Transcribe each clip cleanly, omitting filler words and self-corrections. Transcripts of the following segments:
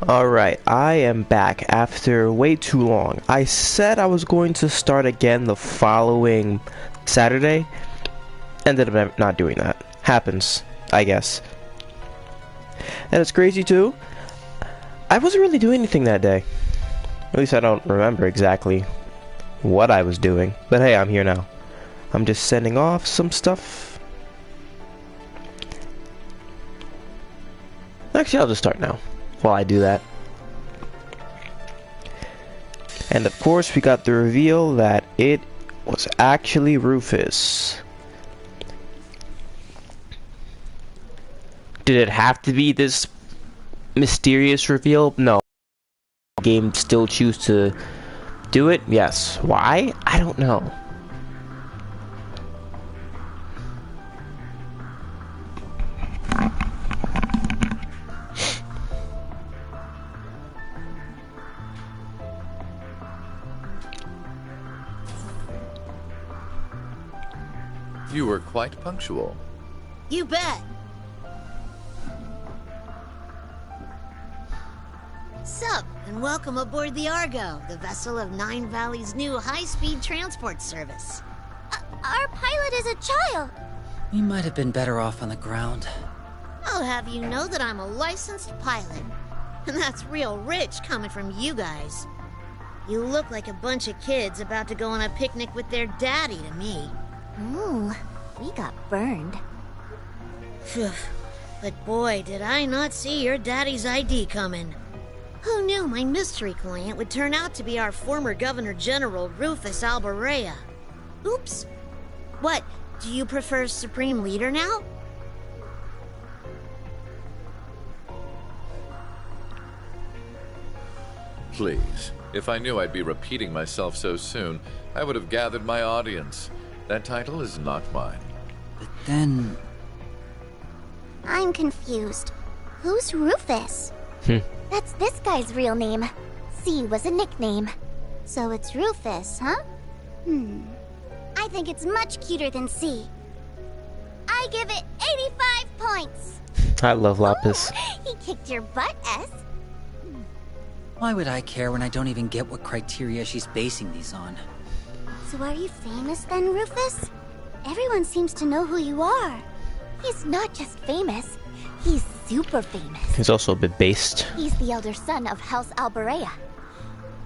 Alright, I am back after way too long. I said I was going to start again the following Saturday. Ended up not doing that. Happens, I guess. And it's crazy too. I wasn't really doing anything that day. At least I don't remember exactly what I was doing. But hey, I'm here now. I'm just sending off some stuff. Actually, I'll just start now while I do that. And of course, we got the reveal that it was actually Rufus. Did it have to be this mysterious reveal? No. The game still choose to do it? Yes. Why? I don't know. You were quite punctual. You bet. Sup, and welcome aboard the Argo, the vessel of Nine Valley's new high-speed transport service. Our pilot is a child. We might have been better off on the ground. I'll have you know that I'm a licensed pilot. And that's real rich coming from you guys. You look like a bunch of kids about to go on a picnic with their daddy to me. Ooh, we got burned. Phew. But boy, did I not see your daddy's ID coming. Who knew my mystery client would turn out to be our former Governor General, Rufus Albarea? Oops. What, do you prefer Supreme Leader now? Please, if I knew I'd be repeating myself so soon, I would have gathered my audience. That title is not mine. But then... I'm confused. Who's Rufus? That's this guy's real name. C was a nickname. So it's Rufus, huh? I think it's much cuter than C. I give it 85 points! I love Lapis. Oh, he kicked your butt, S. Why would I care when I don't even get what criteria she's basing these on? So are you famous then, Rufus? Everyone seems to know who you are. He's not just famous, he's super famous. He's also a bit based. He's the elder son of House Albarea,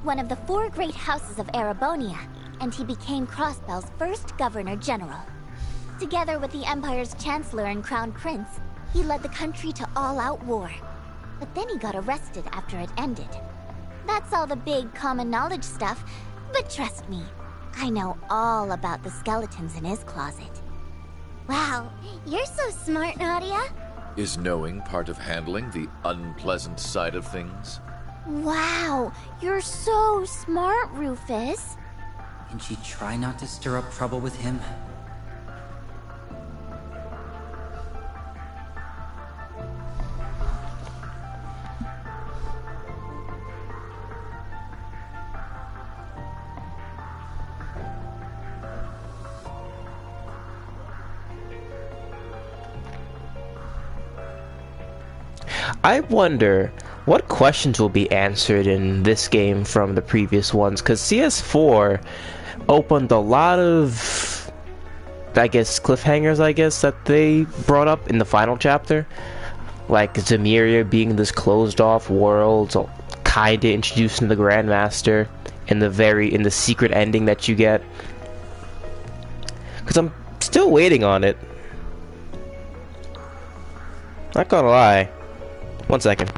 one of the 4 great houses of Erebonia, and he became Crossbell's first Governor General. Together with the Empire's Chancellor and Crown Prince, he led the country to all-out war. But then he got arrested after it ended. That's all the big common knowledge stuff, but trust me, I know all about the skeletons in his closet. Wow, you're so smart, Nadia. Is knowing part of handling the unpleasant side of things? Wow, you're so smart, Rufus. Can she try not to stir up trouble with him? I wonder what questions will be answered in this game from the previous ones, because CS4 opened a lot of, I guess, cliffhangers, that they brought up in the final chapter. Like Zemiria being this closed-off world, so kinda introducing the Grandmaster in the secret ending that you get. Because I'm still waiting on it. Not gonna lie. 1 second.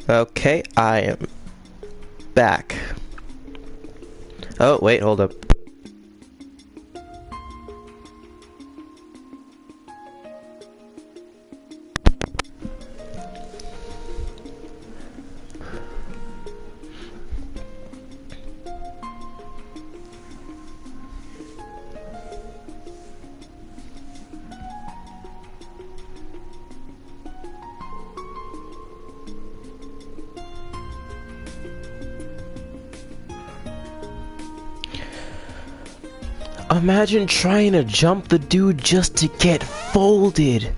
Okay, I am back. Oh, wait, hold up. Imagine trying to jump the dude just to get folded.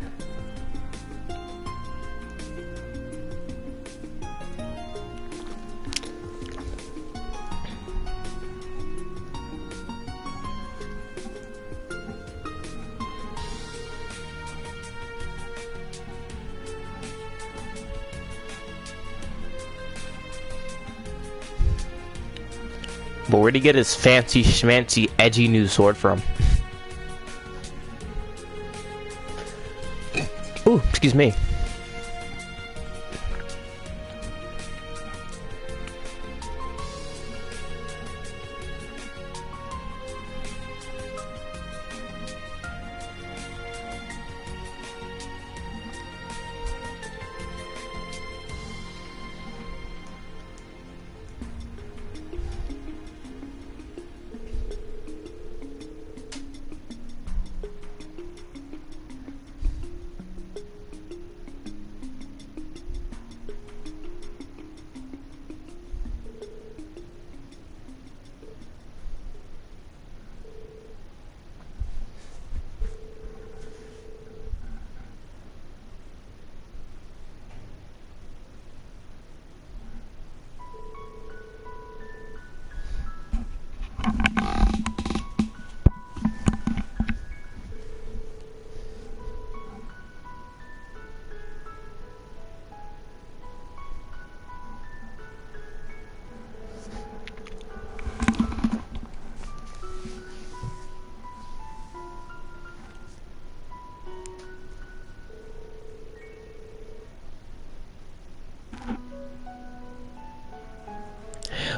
But where'd he get his fancy schmancy edgy new sword from? Ooh, excuse me.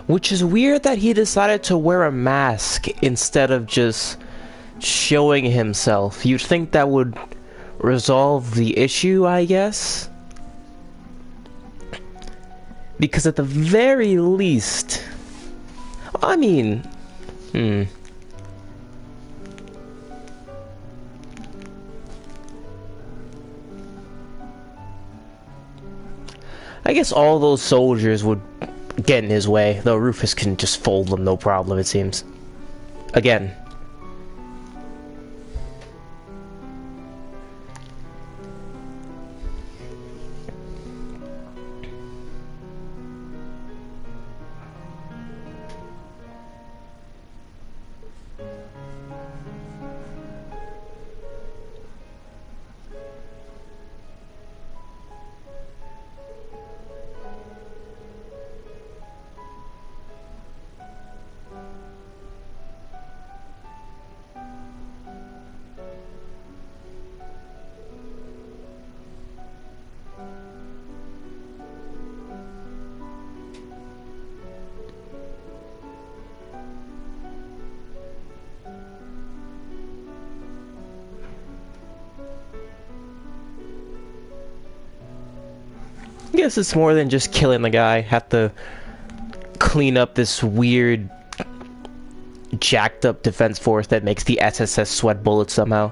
Which is weird that he decided to wear a mask instead of just showing himself. You'd think that would resolve the issue, I guess. Because at the very least... I mean... I guess all those soldiers would get in his way, though Rufus can just fold them no problem, it seems. Again. I guess it's more than just killing the guy. Have to clean up this weird, jacked up defense force that makes the SSS sweat bullets somehow.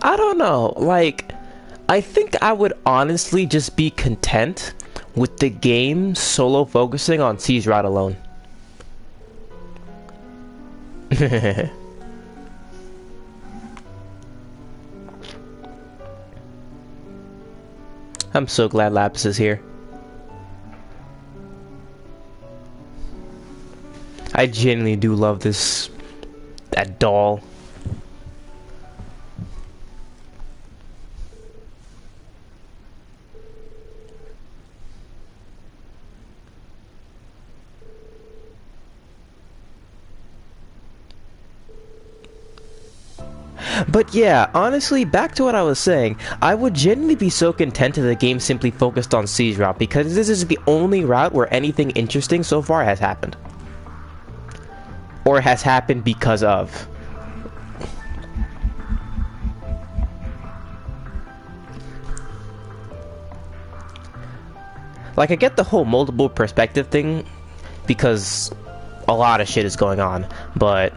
I don't know, like, I think I would honestly just be content with the game solo focusing on Siege Route alone. I'm so glad Lapis is here. I genuinely do love that doll. But yeah, honestly, back to what I was saying, I would genuinely be so content if the game simply focused on Siege Route, because this is the only route where anything interesting so far has happened. Or has happened because of. Like, I get the whole multiple perspective thing, because a lot of shit is going on, but...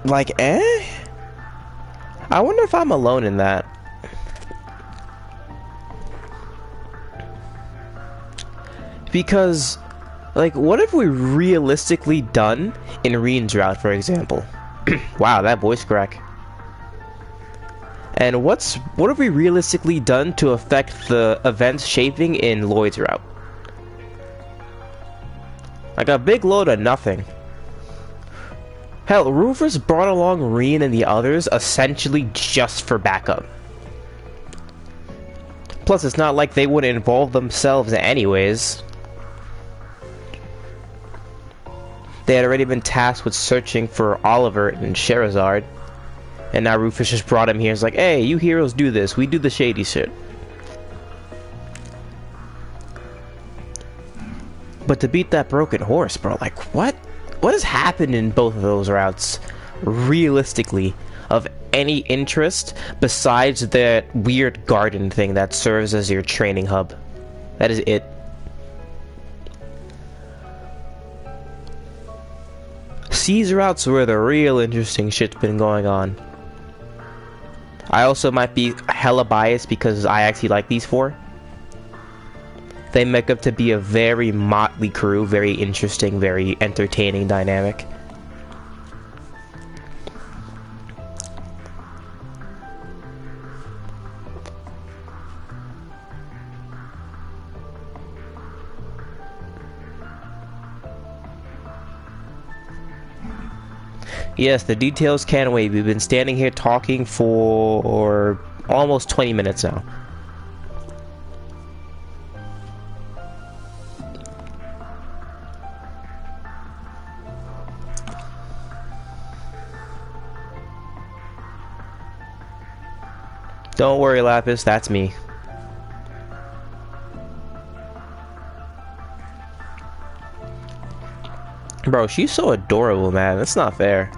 like, I wonder if I'm alone in that. Because, like, what have we realistically done in Reen's route, for example? Wow, that voice crack. And what have we realistically done to affect the events shaping in Lloyd's route? Like a big load of nothing. Hell, Rufus brought along Reen and the others essentially just for backup. Plus, it's not like they would involve themselves anyways. They had already been tasked with searching for Oliver and Sherazard. And now Rufus just brought him here. It's like, hey, you heroes do this. We do the shady shit. But to beat that broken horse, bro, like, what? What has happened in both of those routes, realistically, of any interest besides that weird garden thing that serves as your training hub? That is it. These routes where the real interesting shit's been going on. I also might be hella biased because I actually like these four. They make up to be a very motley crew, very interesting, very entertaining dynamic. Yes, the details can't wait. We've been standing here talking for almost 20 minutes now. Don't worry, Lapis, that's me. Bro, she's so adorable, man. That's not fair.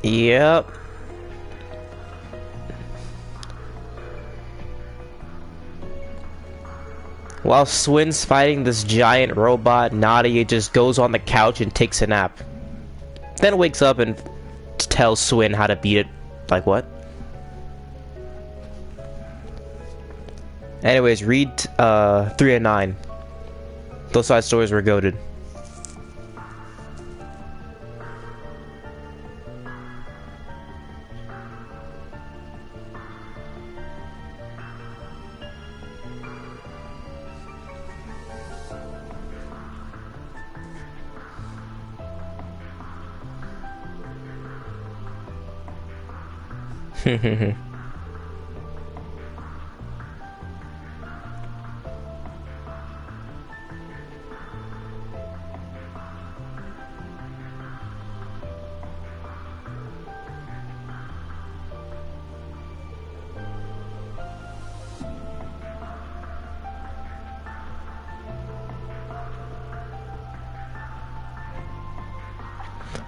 Yep. While Swin's fighting this giant robot, Nadia just goes on the couch and takes a nap. Then wakes up and tells Swin how to beat it. Like what? Anyways, read 3 and 9. Those side stories were goated.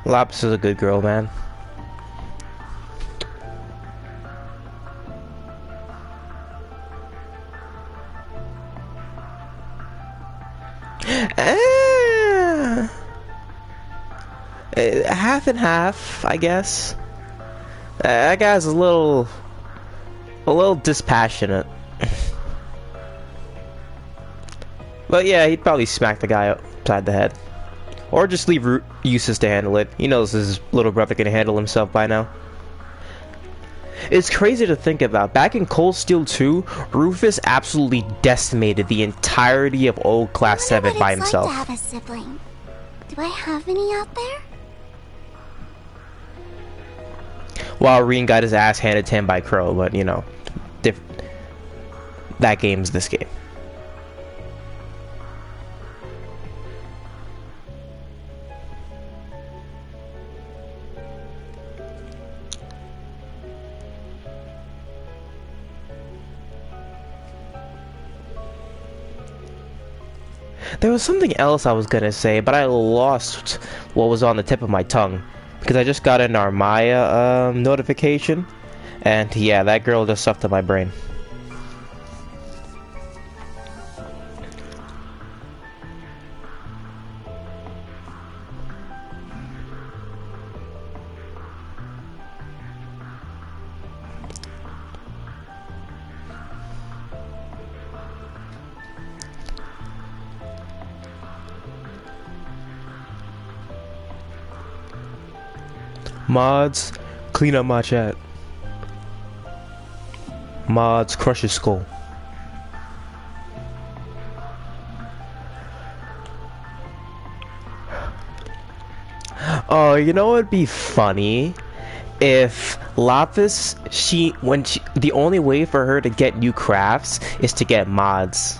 Lapis is a good girl, man. Half and half, I guess. That guy's a little dispassionate. But yeah, he'd probably smack the guy upside the head. Or just leave Eustace to handle it. He knows his little brother can handle himself by now. It's crazy to think about. Back in Cold Steel 2, Rufus absolutely decimated the entirety of old Class 7 by himself. Like to have a sibling. Do I have any out there? While Reen got his ass handed to him by Crow, but you know, that game's this game. There was something else I was gonna say, but I lost what was on the tip of my tongue. Because I just got an Armaya notification. And yeah, that girl just sucked up my brain. Mods, clean up my chat. Mods, crush his skull. Oh, you know what'd be funny? If Lapis, the only way for her to get new crafts is to get mods.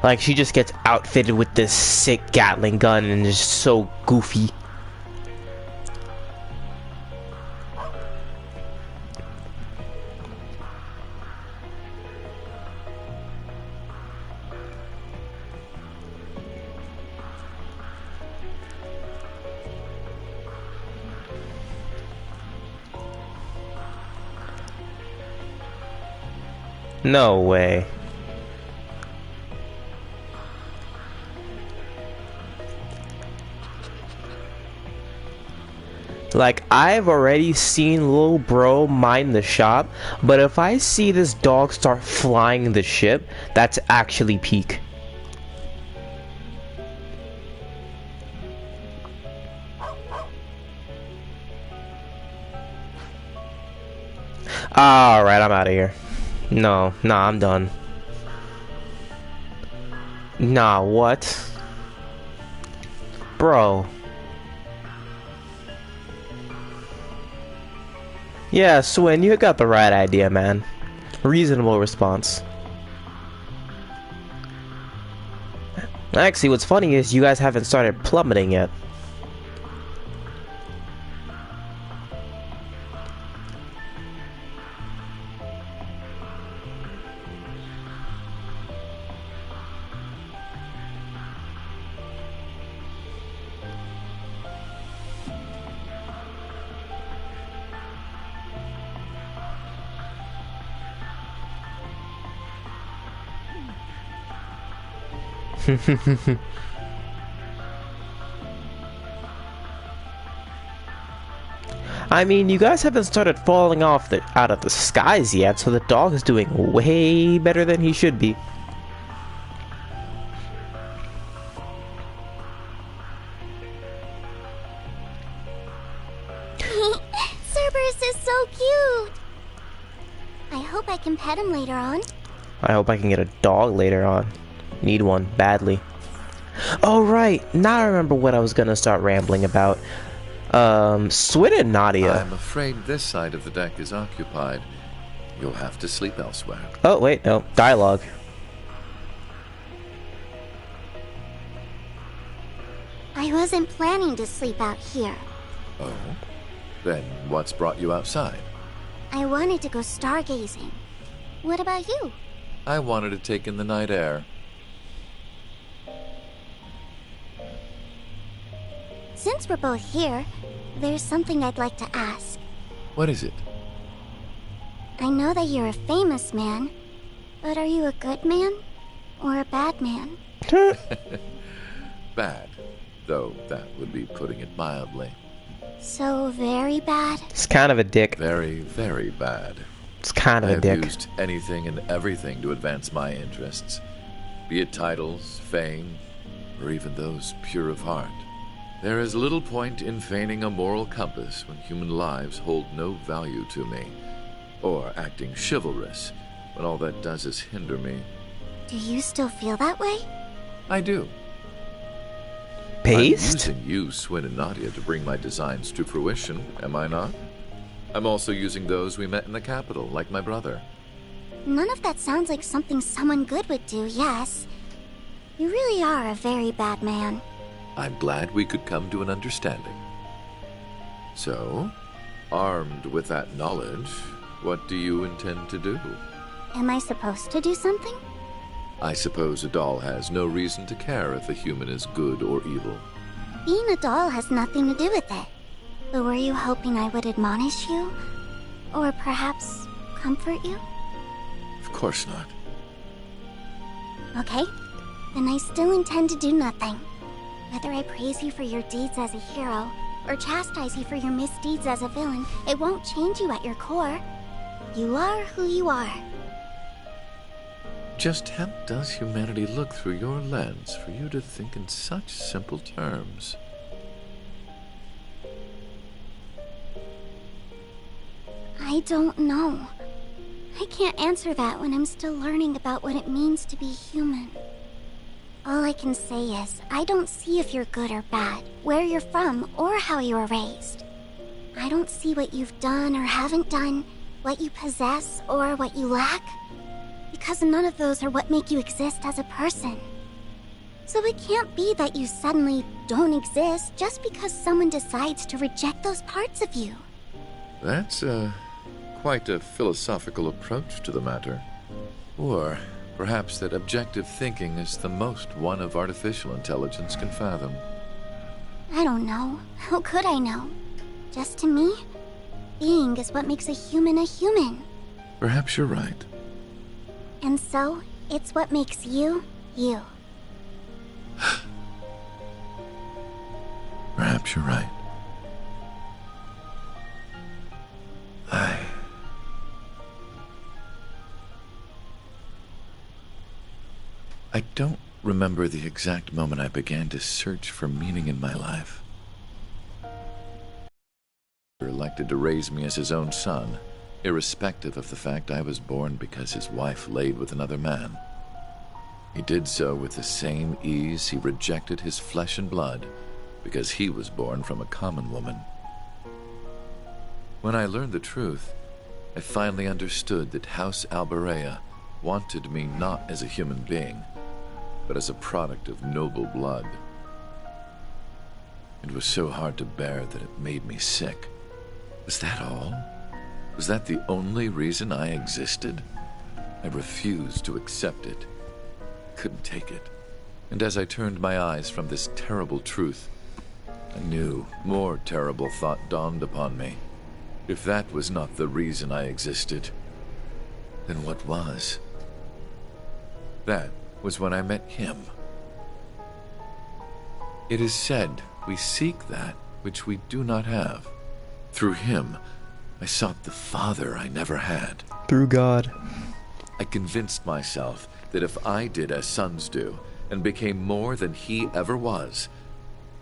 Like, she just gets outfitted with this sick Gatling gun and is so goofy. No way. Like, I've already seen Lil Bro mine the shop, but if I see this dog start flying the ship, that's actually peak. Alright, I'm out of here. Nah, I'm done. Nah, what? Bro. Yeah, Swin, you got the right idea, man. Reasonable response. Actually, what's funny is you guys haven't started plummeting yet. I mean, you guys haven't started falling off out of the skies yet, so the dog is doing way better than he should be. Cerberus is so cute. I hope I can pet him later on. I hope I can get a dog later on. Need one badly. Oh right, now I remember what I was gonna start rambling about. Swin and Nadia. I'm afraid this side of the deck is occupied. You'll have to sleep elsewhere. Oh wait, no, dialogue. I wasn't planning to sleep out here. Oh? Then what's brought you outside? I wanted to go stargazing. What about you? I wanted to take in the night air. Since we're both here, there's something I'd like to ask. What is it? I know that you're a famous man, but are you a good man or a bad man? Bad, though that would be putting it mildly. So very bad? It's kind of a dick. Very, very bad. It's kind of I a have dick. used anything and everything to advance my interests, be it titles, fame, or even those pure of heart. There is little point in feigning a moral compass when human lives hold no value to me, or acting chivalrous when all that does is hinder me. Do you still feel that way? I do. Based? I'm using you, Swin, and Nadia to bring my designs to fruition, am I not? I'm also using those we met in the capital, like my brother. None of that sounds like something someone good would do, yes. You really are a very bad man. I'm glad we could come to an understanding. So, armed with that knowledge, what do you intend to do? Am I supposed to do something? I suppose a doll has no reason to care if a human is good or evil. Being a doll has nothing to do with it. But were you hoping I would admonish you? Or perhaps comfort you? Of course not. Okay, then I still intend to do nothing. Whether I praise you for your deeds as a hero, or chastise you for your misdeeds as a villain, it won't change you at your core. You are who you are. Just how does humanity look through your lens for you to think in such simple terms? I don't know. I can't answer that when I'm still learning about what it means to be human. All I can say is, I don't see if you're good or bad, where you're from, or how you were raised. I don't see what you've done or haven't done, what you possess or what you lack, because none of those are what make you exist as a person. So it can't be that you suddenly don't exist just because someone decides to reject those parts of you. That's, quite a philosophical approach to the matter. Or perhaps that objective thinking is the most one of artificial intelligence can fathom. I don't know. How could I know? Just to me, being is what makes a human a human. Perhaps you're right. And so, it's what makes you, you. Perhaps you're right. I don't remember the exact moment I began to search for meaning in my life. He elected to raise me as his own son, irrespective of the fact I was born because his wife laid with another man. He did so with the same ease he rejected his flesh and blood because he was born from a common woman. When I learned the truth, I finally understood that House Alberea wanted me not as a human being, but as a product of noble blood. It was so hard to bear that it made me sick. Was that all? Was that the only reason I existed? I refused to accept it. Couldn't take it. And as I turned my eyes from this terrible truth, a new, more terrible thought dawned upon me. If that was not the reason I existed, then what was? That was when I met him. It is said we seek that which we do not have. Through him, I sought the father I never had. Through God. I convinced myself that if I did as sons do, and became more than he ever was,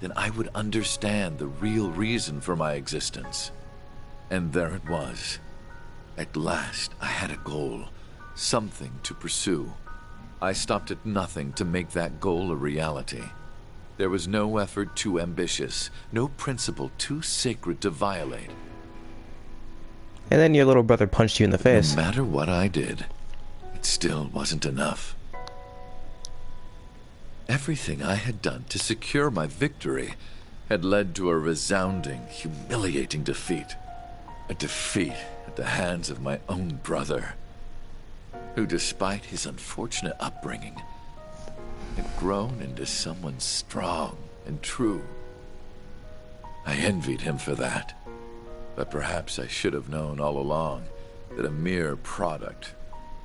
then I would understand the real reason for my existence. And there it was. At last, I had a goal, something to pursue. I stopped at nothing to make that goal a reality. There was no effort too ambitious, no principle too sacred to violate. And then your little brother punched you in the face. No matter what I did, it still wasn't enough. Everything I had done to secure my victory had led to a resounding, humiliating defeat. A defeat at the hands of my own brother, who, despite his unfortunate upbringing, had grown into someone strong and true. I envied him for that. But perhaps I should have known all along that a mere product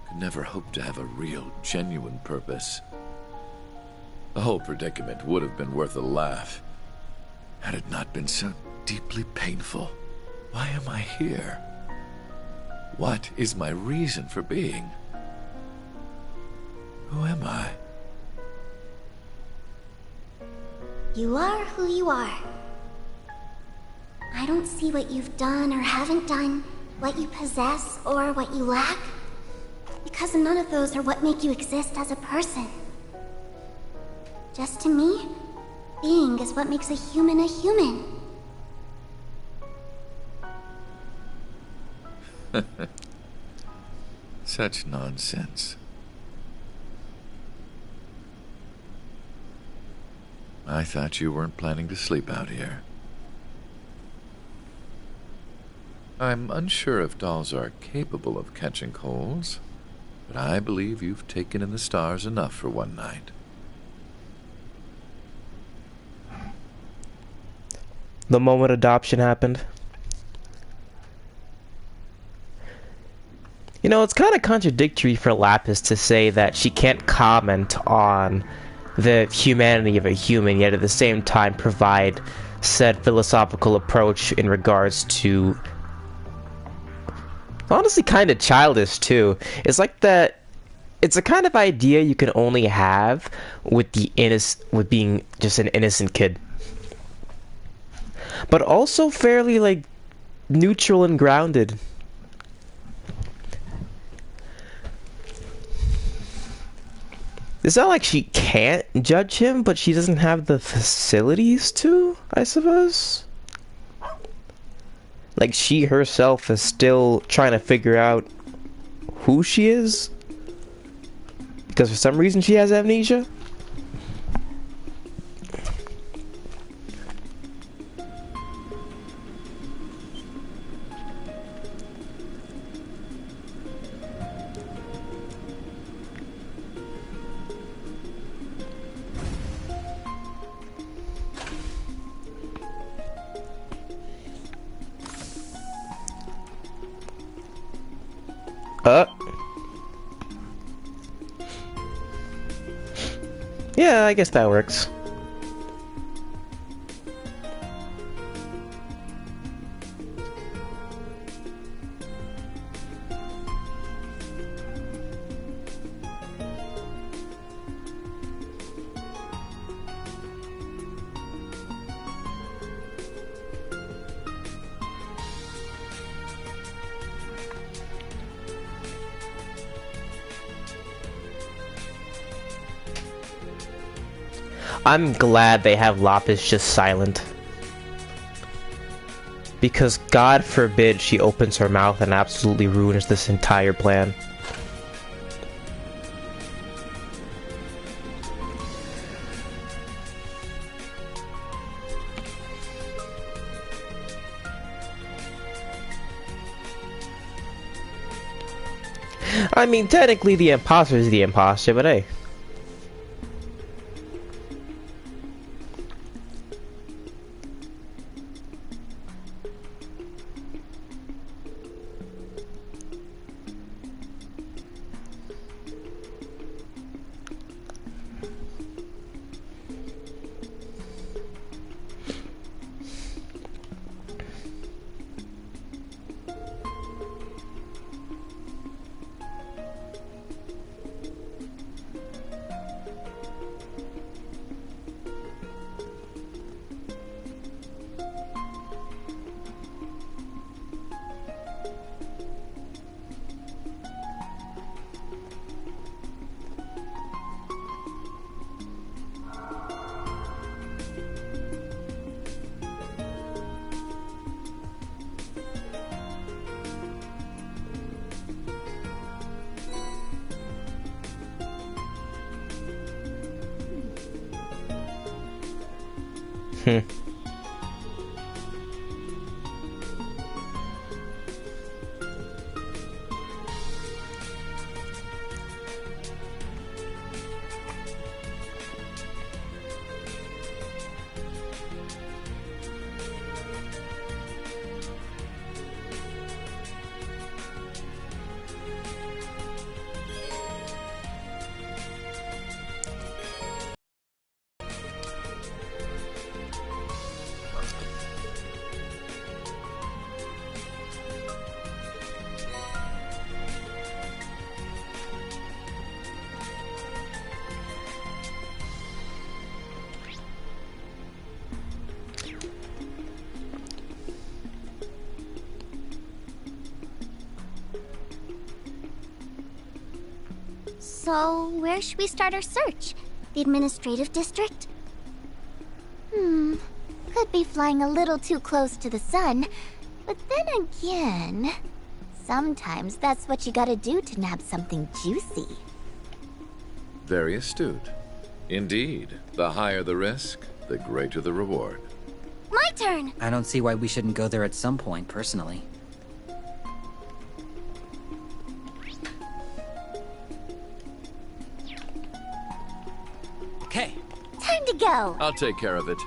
could never hope to have a real, genuine purpose. The whole predicament would have been worth a laugh had it not been so deeply painful. Why am I here? What is my reason for being? Who am I? You are who you are. I don't see what you've done or haven't done, what you possess or what you lack, because none of those are what make you exist as a person. Just to me, being is what makes a human a human. Such nonsense. I thought you weren't planning to sleep out here. I'm unsure if dolls are capable of catching colds, but I believe you've taken in the stars enough for one night. The moment adoption happened. You know, it's kind of contradictory for Lapis to say that she can't comment on the humanity of a human, yet at the same time provide said philosophical approach in regards to... honestly kind of childish too. It's like that... it's a kind of idea you can only have with with being just an innocent kid. But also fairly, like, neutral and grounded. It's not like she can't judge him, but she doesn't have the facilities to, I suppose. Like, she herself is still trying to figure out who she is. Because for some reason she has amnesia. Yeah, I guess that works. I'm glad they have Lapis just silent. Because God forbid she opens her mouth and absolutely ruins this entire plan. I mean, technically the imposter is the imposter, but hey. So, where should we start our search? The administrative district? Could be flying a little too close to the sun. But then again, sometimes that's what you gotta do to nab something juicy. Very astute. Indeed, the higher the risk, the greater the reward. My turn! I don't see why we shouldn't go there at some point, personally. Okay. Time to go! I'll take care of it.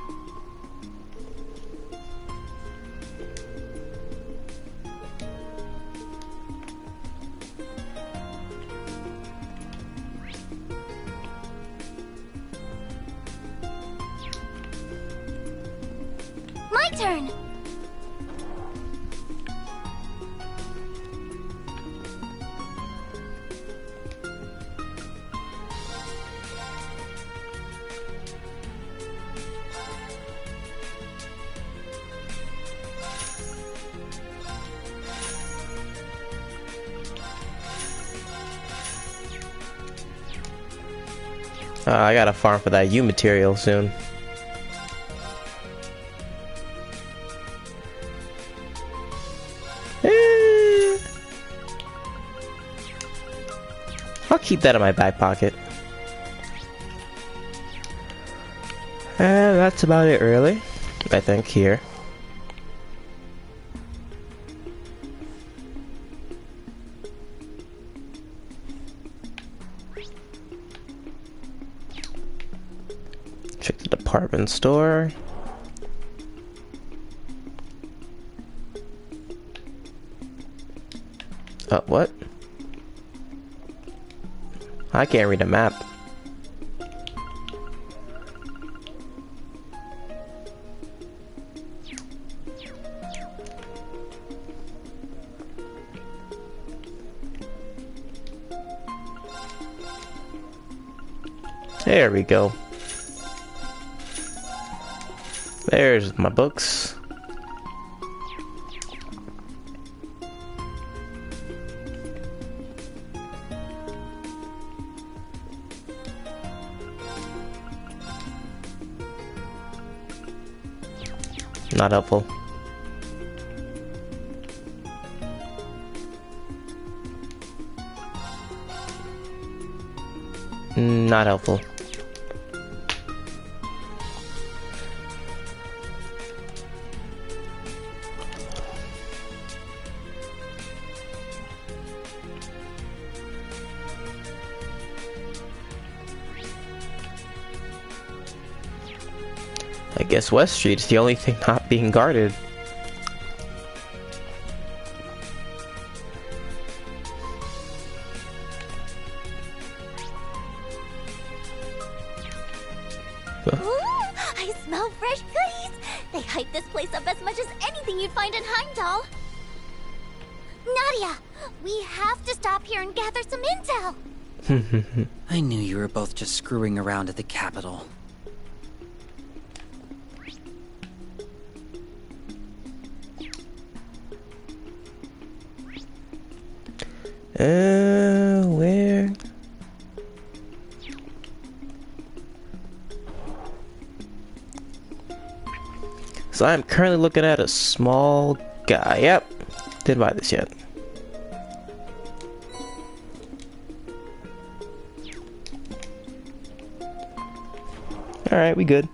My turn! I gotta farm for that U material soon. I'll keep that in my back pocket. And that's about it, really. I think here. Check the department store. What? I can't read a map. There we go. There's my books. Not helpful. Not helpful. I guess West Street's the only thing not being guarded. I smell fresh goodies! They hype this place up as much as anything you'd find in Heimdall! Nadia! We have to stop here and gather some intel! I knew you were both just screwing around at the Capitol. Where? So I'm currently looking at a small guy. Yep, didn't buy this yet. Alright, we good.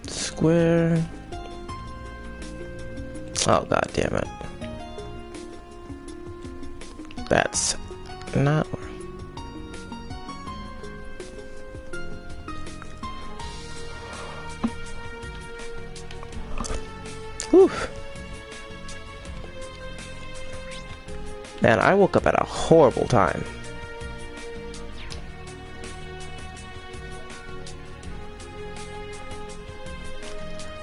Square. Oh, god damn it. That's not. Whew. Man, I woke up at a horrible time.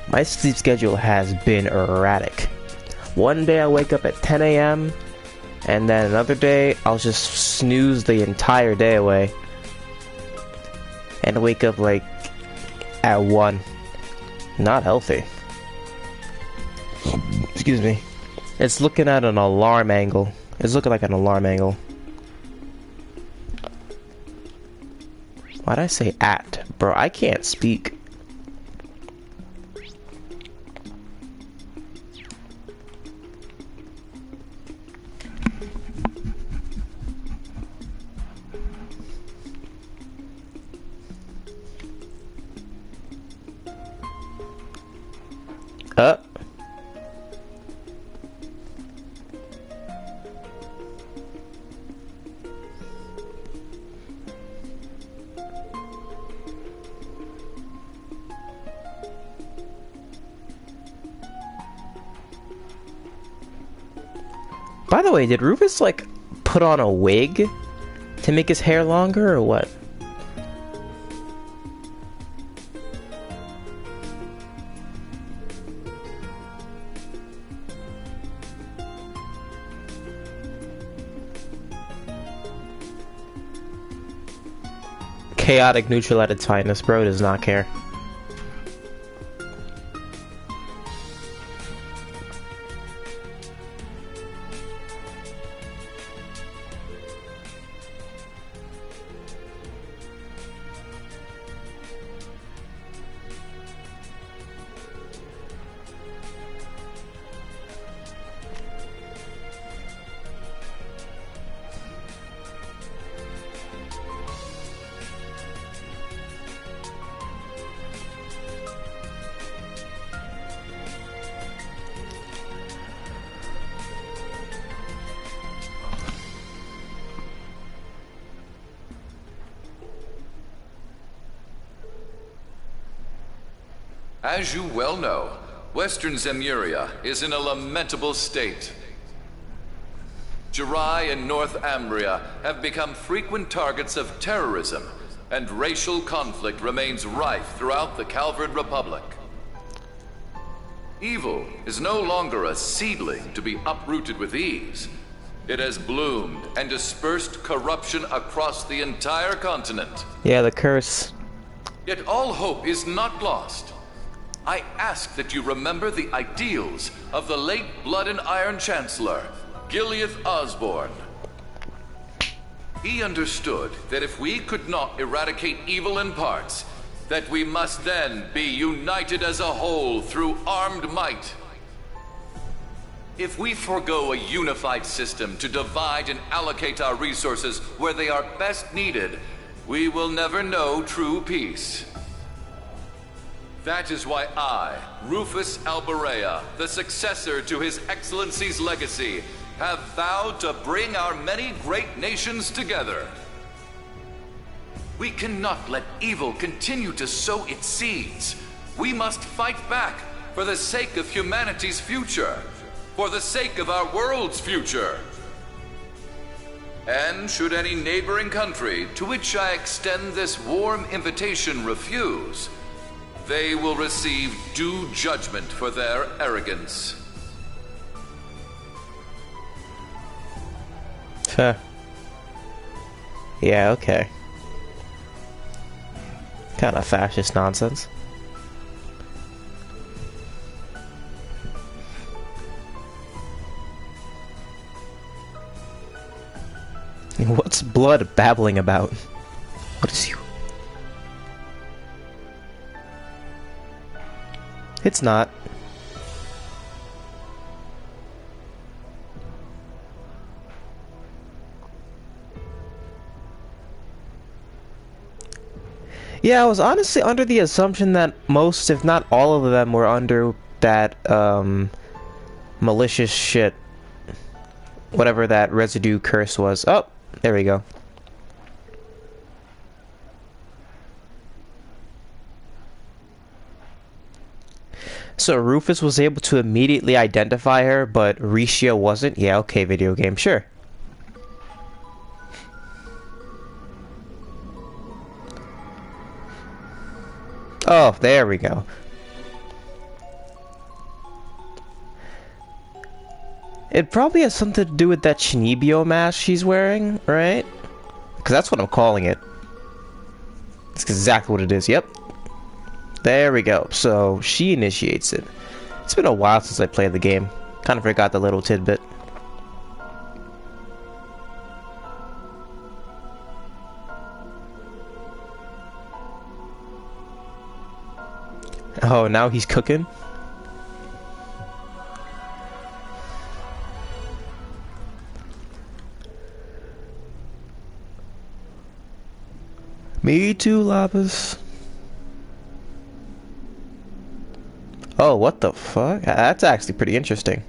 My sleep schedule has been erratic. One day I wake up at 10 a.m. And then another day, I'll just snooze the entire day away. And wake up like at 1. Not healthy. Excuse me. It's looking at an alarm angle. It's looking like an alarm angle. Why'd I say at? Bro, I can't speak. By the way, did Rufus, like, put on a wig to make his hair longer, or what? Chaotic neutral at its finest, bro does not care. As you well know, Western Zemuria is in a lamentable state. Jirai and North Ambria have become frequent targets of terrorism, and racial conflict remains rife throughout the Calvard Republic. Evil is no longer a seedling to be uprooted with ease. It has bloomed and dispersed corruption across the entire continent. Yeah, the curse. Yet all hope is not lost. I ask that you remember the ideals of the late Blood and Iron Chancellor, Gileath Osborne. He understood that if we could not eradicate evil in parts, that we must then be united as a whole through armed might. If we forego a unified system to divide and allocate our resources where they are best needed, we will never know true peace. That is why I, Rufus Alberea, the successor to His Excellency's legacy, have vowed to bring our many great nations together. We cannot let evil continue to sow its seeds. We must fight back for the sake of humanity's future, for the sake of our world's future. And should any neighboring country to which I extend this warm invitation refuse, they will receive due judgment for their arrogance. Huh. Yeah, okay. Kind of fascist nonsense. What's Blood babbling about? What is you? It's not. Yeah, I was honestly under the assumption that most, if not all of them, were under that, malicious shit. Whatever that residue curse was. Oh, there we go. So Rufus was able to immediately identify her, but Ricia wasn't? Yeah, okay, video game, sure. Oh, there we go. It probably has something to do with that Shinibyo mask she's wearing, right? Because that's what I'm calling it. That's exactly what it is, yep. There we go. So, she initiates it. It's been a while since I played the game. Kind of forgot the little tidbit. Oh, now he's cooking? Me too, Lapis. Oh, what the fuck? That's actually pretty interesting.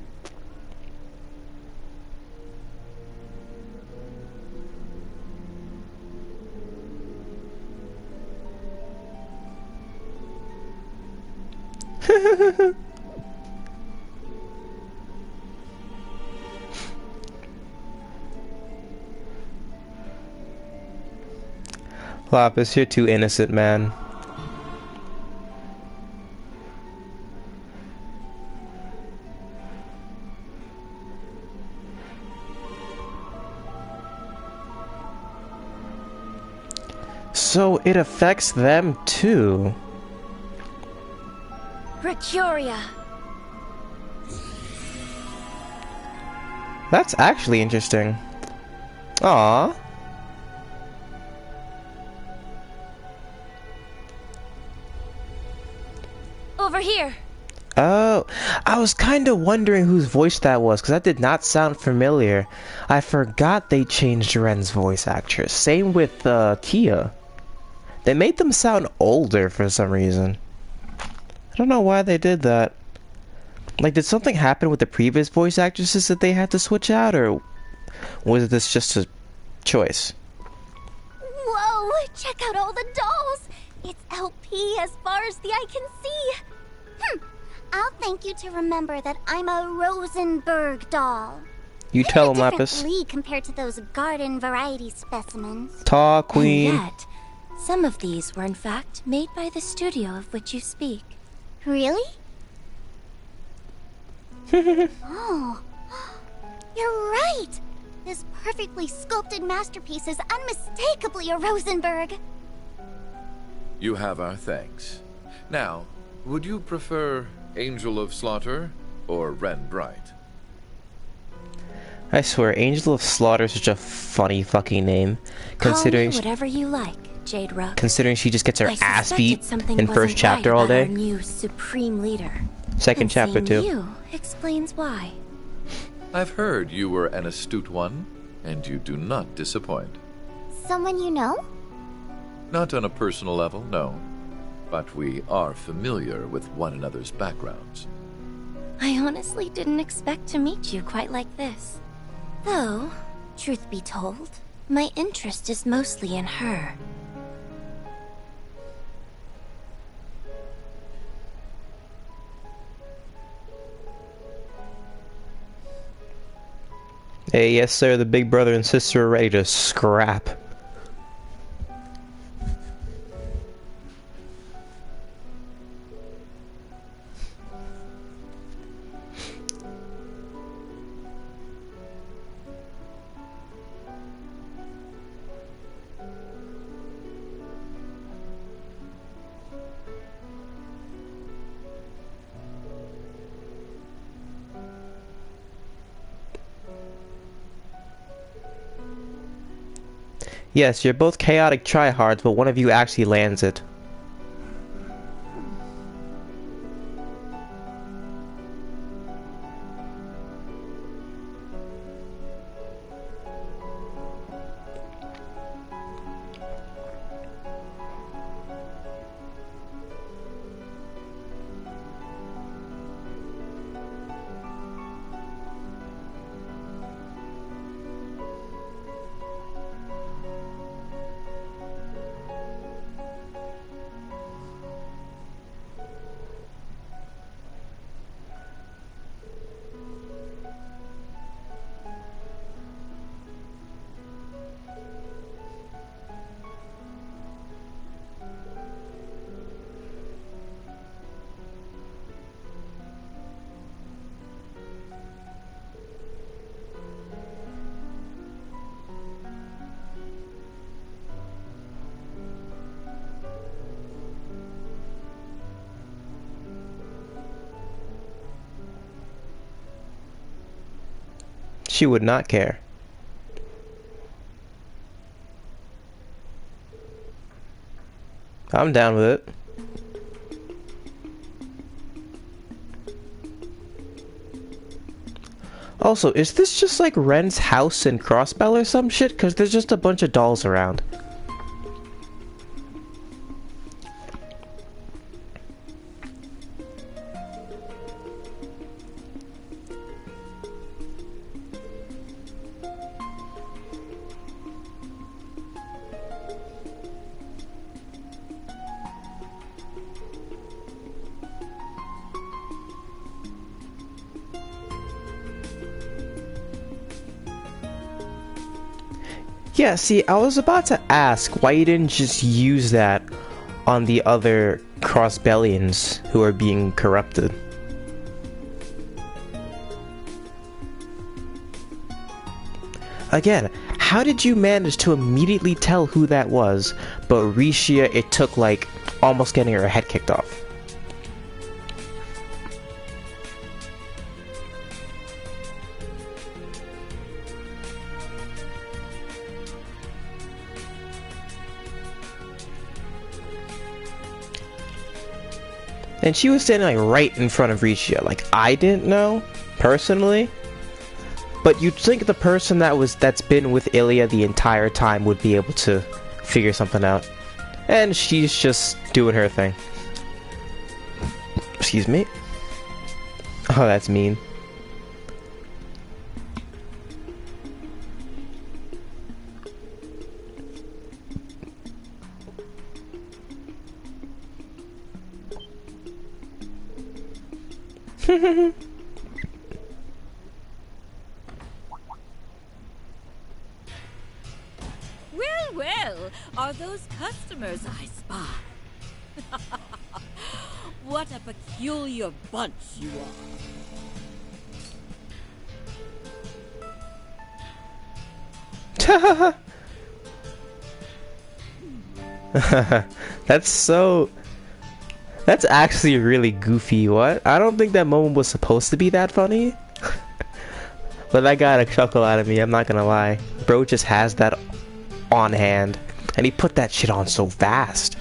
Lapis, you're too innocent, man. So it affects them too. Mercuria. That's actually interesting. Aww. Over here. Oh, I was kind of wondering whose voice that was, because that did not sound familiar. I forgot they changed Ren's voice actress. Same with Kia. They made them sound older for some reason. I don't know why they did that. Like, did something happen with the previous voice actresses that they had to switch out, or was this just a choice? Whoa, check out all the dolls. It's LP as far as the eye can see. I'll thank you to remember that I'm a Rosenberg doll. You tell him, Lapis. League compared to those garden variety specimens. Talk, queen. And yet, some of these were in fact made by the studio of which you speak. Really? Oh, you're right. This perfectly sculpted masterpiece is unmistakably a Rosenberg. You have our thanks. Now, would you prefer Angel of Slaughter or Ren Bright? I swear, Angel of Slaughter is such a funny fucking name. Considering Call me whatever you like, Jade Rook. Considering she just gets her I ass beat something in wasn't first chapter right all about our day. new supreme leader. Second And chapter seeing too. You explains why. I've heard you were an astute one, and you do not disappoint. Someone you know? Not on a personal level, no. But we are familiar with one another's backgrounds. I honestly didn't expect to meet you quite like this. Though, truth be told, my interest is mostly in her. Hey, yes sir, the big brother and sister are ready to scrap. Yes, you're both chaotic tryhards, but one of you actually lands it. She would not care. I'm down with it. Also, is this just like Ren's house in Crossbell or some shit? Because there's just a bunch of dolls around. Yeah, see, I was about to ask why you didn't just use that on the other Crossbellians who are being corrupted. Again, how did you manage to immediately tell who that was, but Rishia, it took like almost getting her head kicked off? And she was standing like right in front of Rishia. Like, I didn't know personally, but you'd think the person that's been with Ilya the entire time would be able to figure something out. And she's just doing her thing. Excuse me. Oh, that's mean. Well, are those customers I spy? What a peculiar bunch you are. That's actually really goofy. What? I don't think that moment was supposed to be that funny. But that got a chuckle out of me, I'm not gonna lie. Bro just has that on hand. And he put that shit on so fast.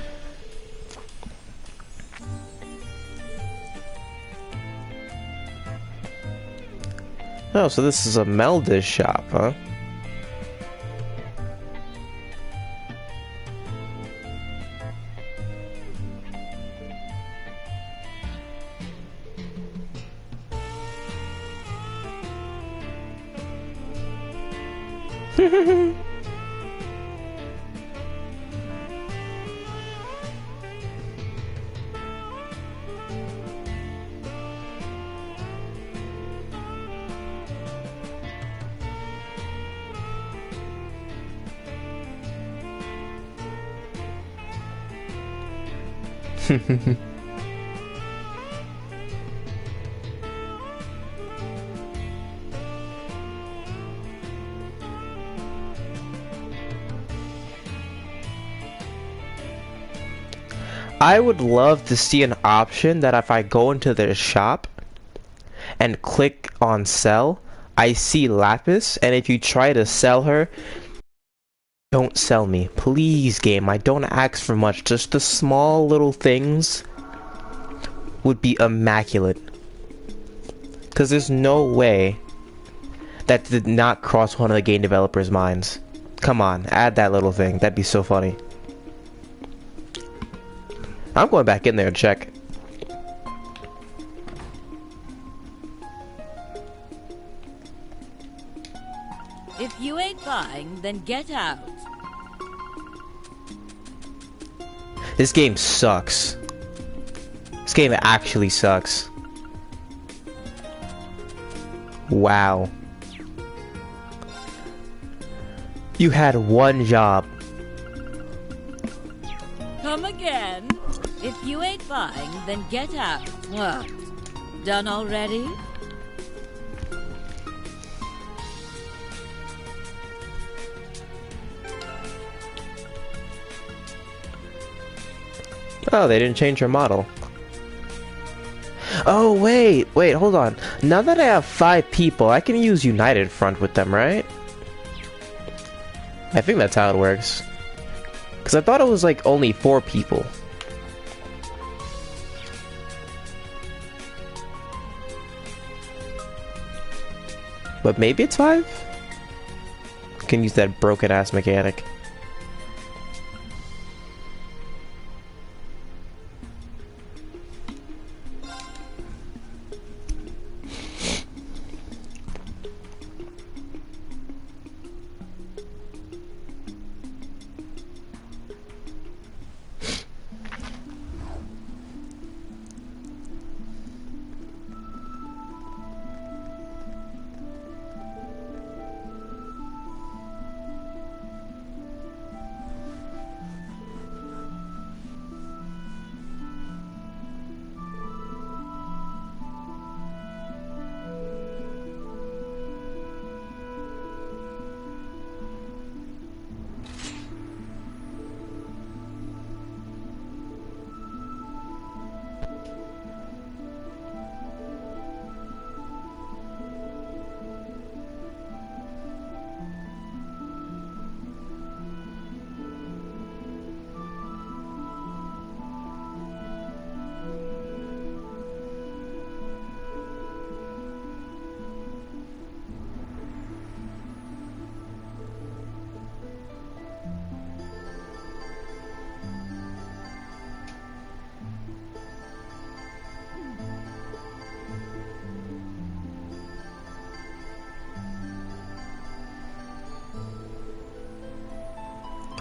Oh, so this is a Melda's shop, huh? I would love to see an option that if I go into their shop and click on sell, I see Lapis, and if you try to sell her, don't sell me. Please, game, I don't ask for much. Just the small little things would be immaculate. Because there's no way that did not cross one of the game developers' minds. Come on, add that little thing. That'd be so funny. I'm going back in there to check. If you ain't buying, then get out. This game sucks. This game actually sucks. Wow. You had one job. Come again. If you ain't buying, then get out. What? Done already? Oh, they didn't change her model. Oh, wait, hold on. Now that I have 5 people, I can use United Front with them, right? I think that's how it works. Because I thought it was like only 4 people. But maybe it's 5? Can use that broken ass mechanic.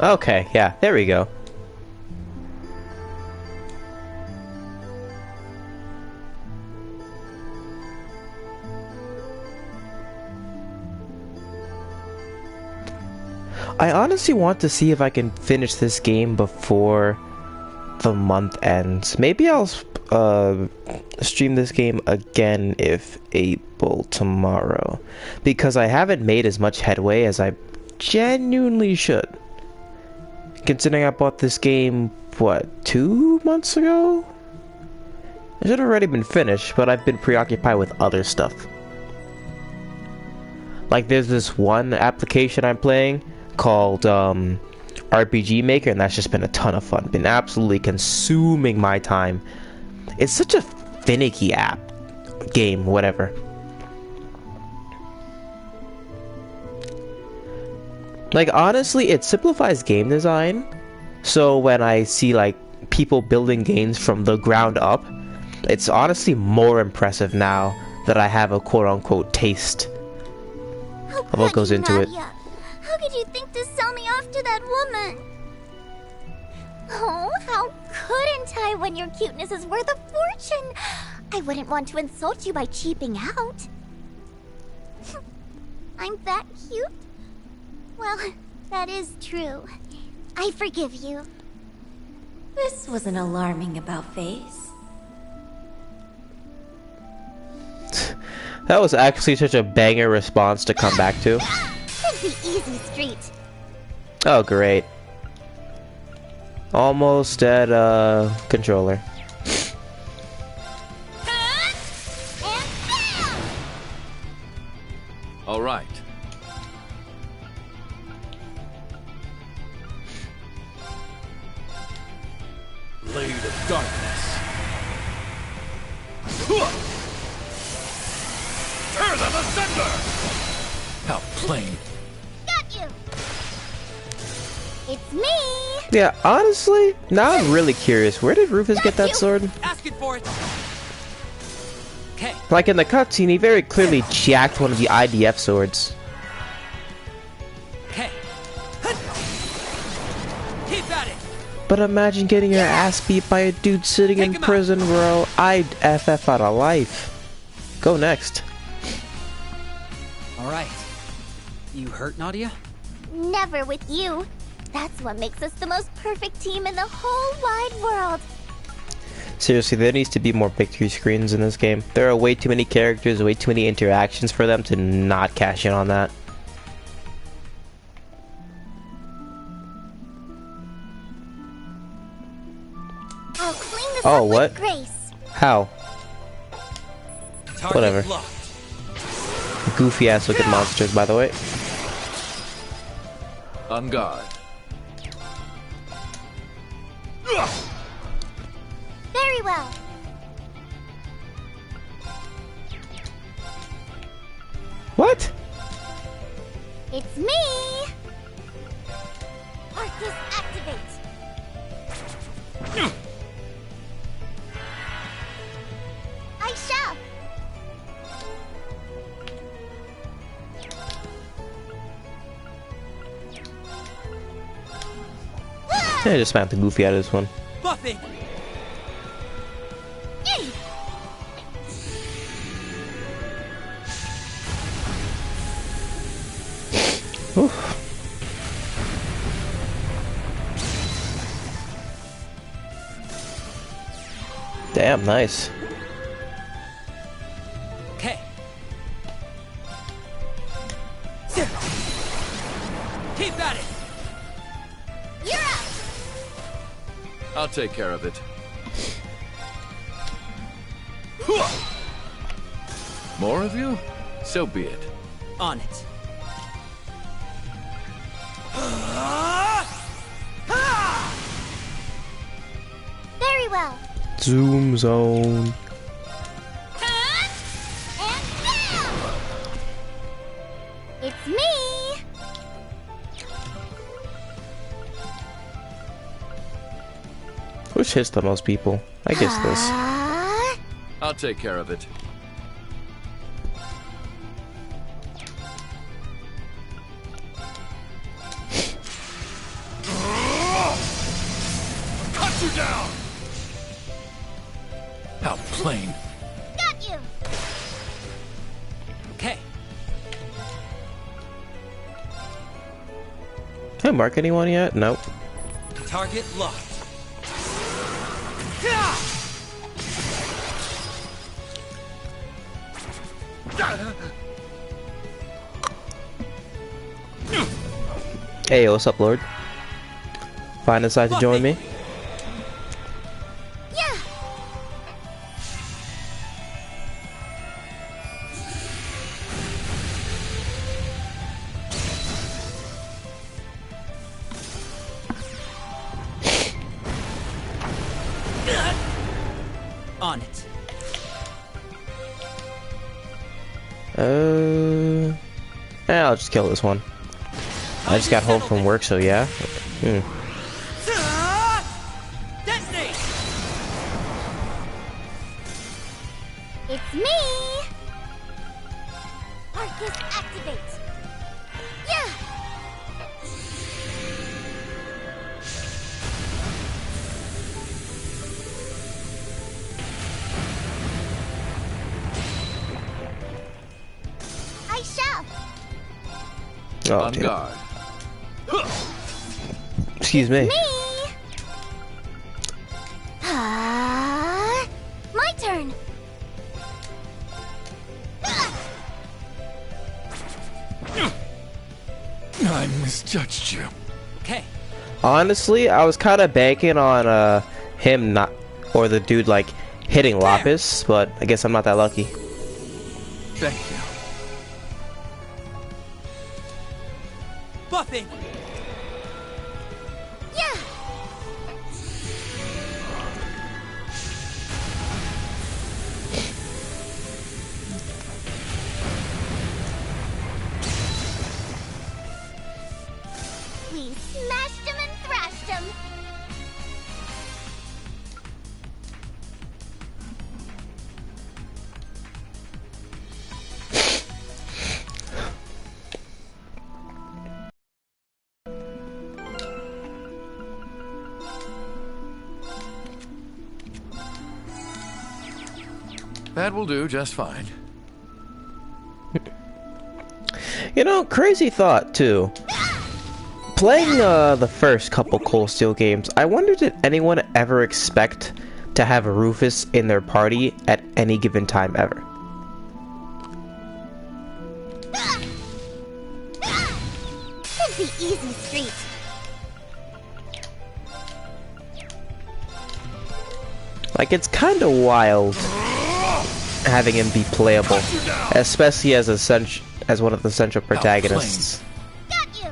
Okay, yeah, there we go. I honestly want to see if I can finish this game before the month ends. Maybe I'll stream this game again if able tomorrow, because I haven't made as much headway as I genuinely should. Considering I bought this game, what, 2 months ago? It should have already been finished, but I've been preoccupied with other stuff. Like, there's this one application I'm playing called RPG Maker, and that's just been a ton of fun. Been absolutely consuming my time. It's such a finicky game, whatever. Like, honestly, it simplifies game design, so when I see, like, people building games from the ground up, it's honestly more impressive now that I have a quote-unquote taste of what goes into it. How could you think to sell me off to that woman? Oh, how couldn't I when your cuteness is worth a fortune? I wouldn't want to insult you by cheaping out. I'm that cute? Well, that is true. I forgive you. This was an alarming about-face. That was actually such a banger response to come back to. Take the easy street. Oh, great. Almost at controller. All right. Blade of darkness. Tear them asunder! How plain. Got you. It's me. Yeah, honestly, now I'm really curious. Where did Rufus get that sword? Asking for it. Okay. Like in the cutscene, he very clearly jacked one of the IDF swords. Okay. Keep at it. But imagine getting your ass beat by a dude sitting in prison, bro. I'd FF out of life. Go next. All right. You hurt, Nadia? Never with you. That's what makes us the most perfect team in the whole wide world. Seriously, there needs to be more victory screens in this game. There are way too many characters, way too many interactions for them to not cash in on that. I'll clean this Oh, up what? with grace. How? Whatever. Goofy ass looking monsters, by the way. On guard. Very well. What? It's me! Arcus activate! I shall! I just smacked the Goofy out of this one. Buffing! Oof. Damn, nice. Okay. Keep at it! You're up! I'll take care of it. More of you? So be it. On it. Very well. Zoom zone. And bam! It's me! Which hits the most people? I guess this. I'll take care of it. Cut you down! How plain. Got you! Okay. Did I mark anyone yet? Nope. Target locked. Hey, what's up, Lord? Find decide to join me. Yeah! On it. I'll just kill this one. I just got home from work, so yeah. Detonate! It's me! Arcus activate! Yeah! I shall! Oh, On dear. guard. Excuse me. Me! My turn! I misjudged you. Okay. Honestly, I was kind of banking on him not, or the dude like hitting Lapis, but I guess I'm not that lucky. Thank you. Buffing! Yeah! We smashed him and thrashed him! That will do just fine. You know, crazy thought too. Playing the first couple Cold Steel games, I wonder did anyone ever expect to have Rufus in their party at any given time ever? Should be easy street. Like, it's kind of wild having him be playable, especially as one of the central protagonists. Got you.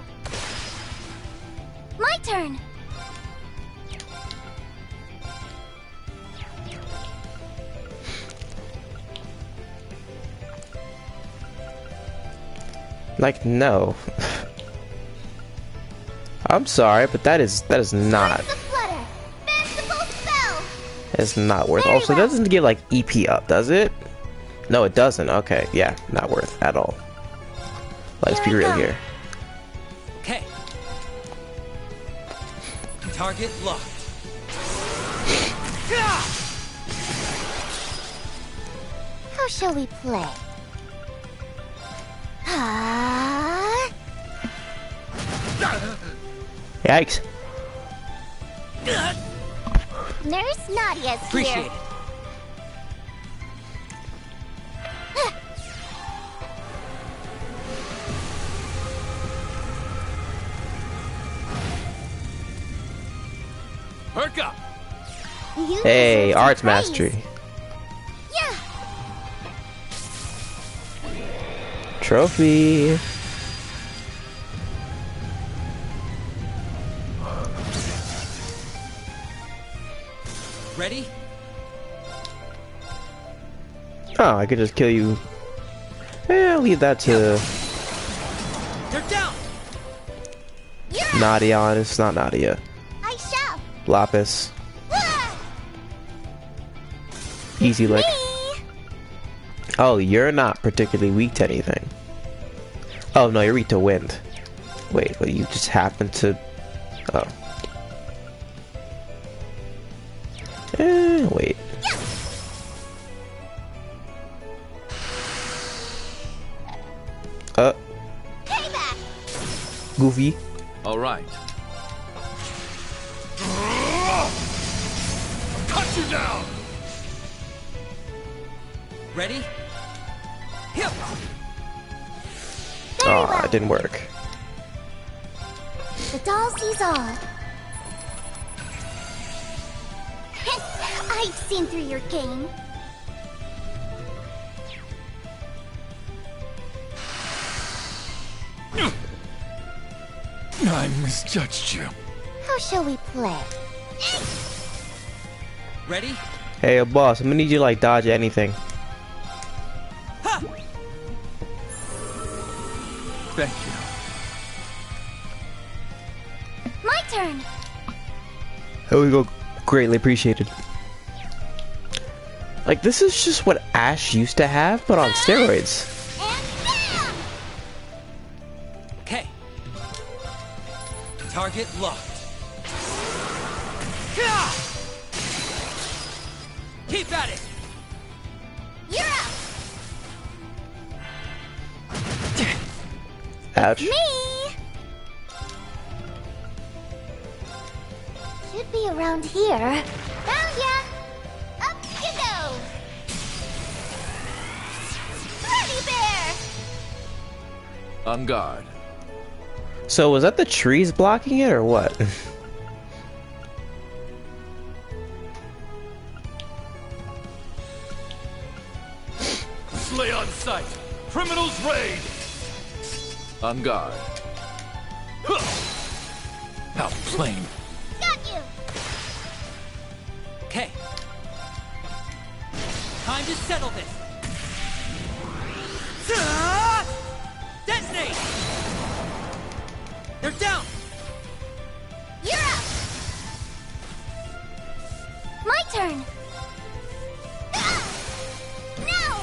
My turn. Like, no. I'm sorry, but that is not. It's not worth. Also, it doesn't give like EP up, does it? No, it doesn't. Okay, yeah, not worth at all. Let's be real here. Okay. Target locked. How shall we play? Yikes. Nurse Nadia's Appreciate here. it. Perk up! You Hey, deserve some arts praise. mastery. Yeah. Trophy. Ready? Oh, I could just kill you. Eh, I'll leave that to They're down. Nadia. It's not Nadia. I shall. Lapis. Easy lick. Me. Oh, you're not particularly weak to anything. Oh no, you're weak to wind. Wait, but you just happen to. Oh. Wait. Payback. Goofy. All right. Cut you down! Ready? Hip. Oh, it didn't work. The doll sees all. I've seen through your game. I misjudged you. How shall we play? Ready? Hey, boss, I'm gonna need you to like dodge anything. Ha! Thank you. My turn. Here we go. Greatly appreciated. Like, this is just what Ash used to have, but on steroids. And bam! Okay. Target locked. Keep at it. You're up. Ouch. Me. Should be around here. Found ya. Up you go. Ready, bear. On guard. So, was that the trees blocking it, or what? Slay on sight. Criminals raid. On guard. Outplane. Got you. Okay. Time to settle this. Detonate! They're down! You're up. My turn. No.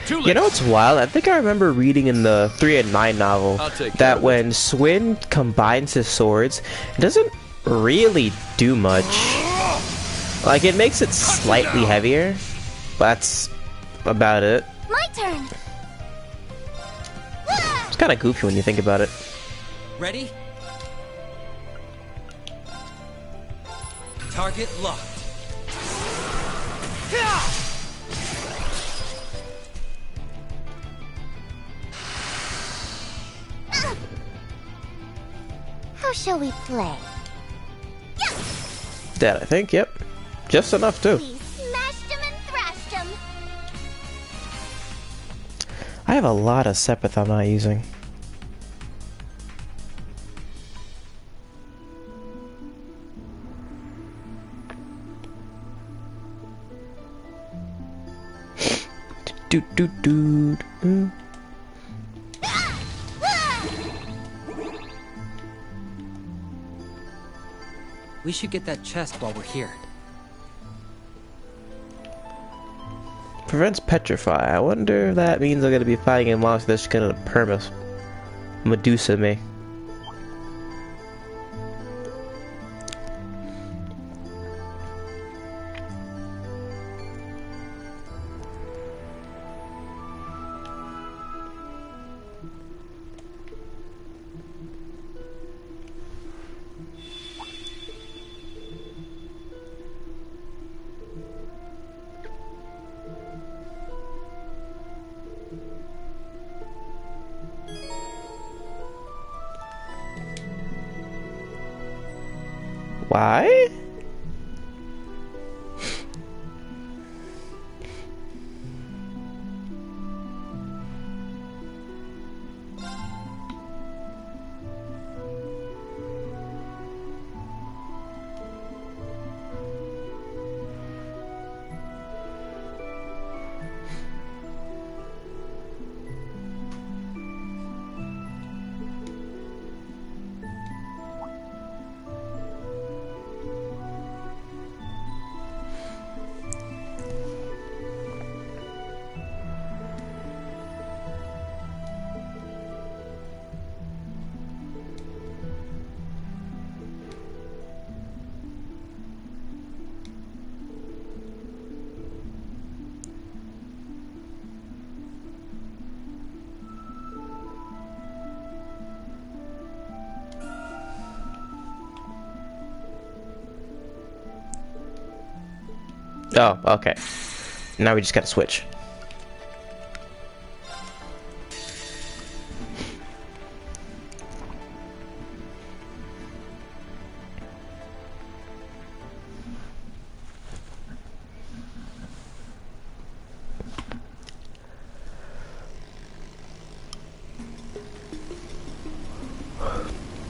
Too late. You know what's wild? I think I remember reading in the 3 and 9 novel I'll take care that of it. when Swin combines his swords, it doesn't really do much. Like, it makes it slightly heavier, but that's about it. My turn. It's kind of goofy when you think about it. Ready? Target locked. How shall we play? That, I think, yep. Just enough, too. We smashed him and thrashed him. I have a lot of Sepith I'm not using. Do do do. We should get that chest while we're here. Prevents petrify. I wonder if that means I'm gonna be fighting a monster that's gonna perma Medusa me. Why? Oh, okay. Now we just gotta switch.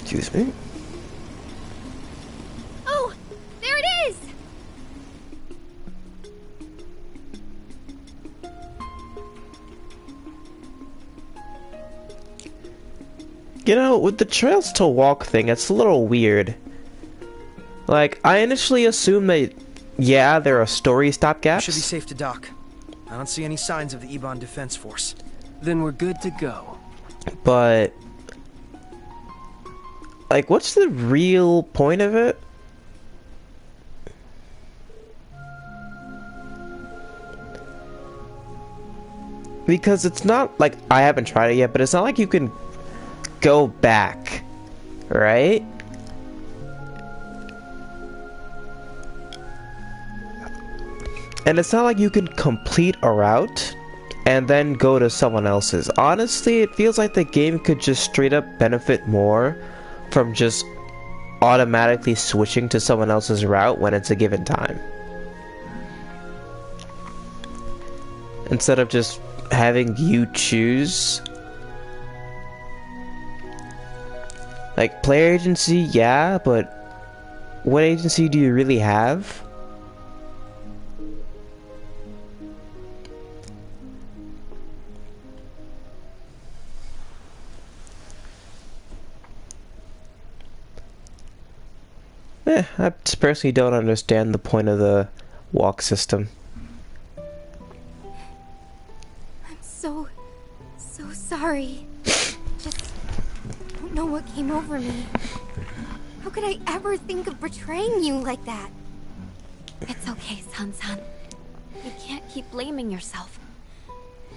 Excuse me. Oh, there it is! You know, with the trails to walk thing, it's a little weird. Like, I initially assumed that, yeah, there are story stopgaps. Should be safe to dock. I don't see any signs of the Ebon Defense Force. Then we're good to go. But, like, what's the real point of it? Because it's not like, I haven't tried it yet, but it's not like you can go back, right? And it's not like you can complete a route and then go to someone else's. Honestly, it feels like the game could just straight up benefit more from just automatically switching to someone else's route when it's a given time, instead of just having you choose. Like, player agency, yeah, but what agency do you really have? I just personally don't understand the point of the walk system. I'm so sorry. Just don't know what came over me. How could I ever think of betraying you like that? It's okay, San-san. You can't keep blaming yourself.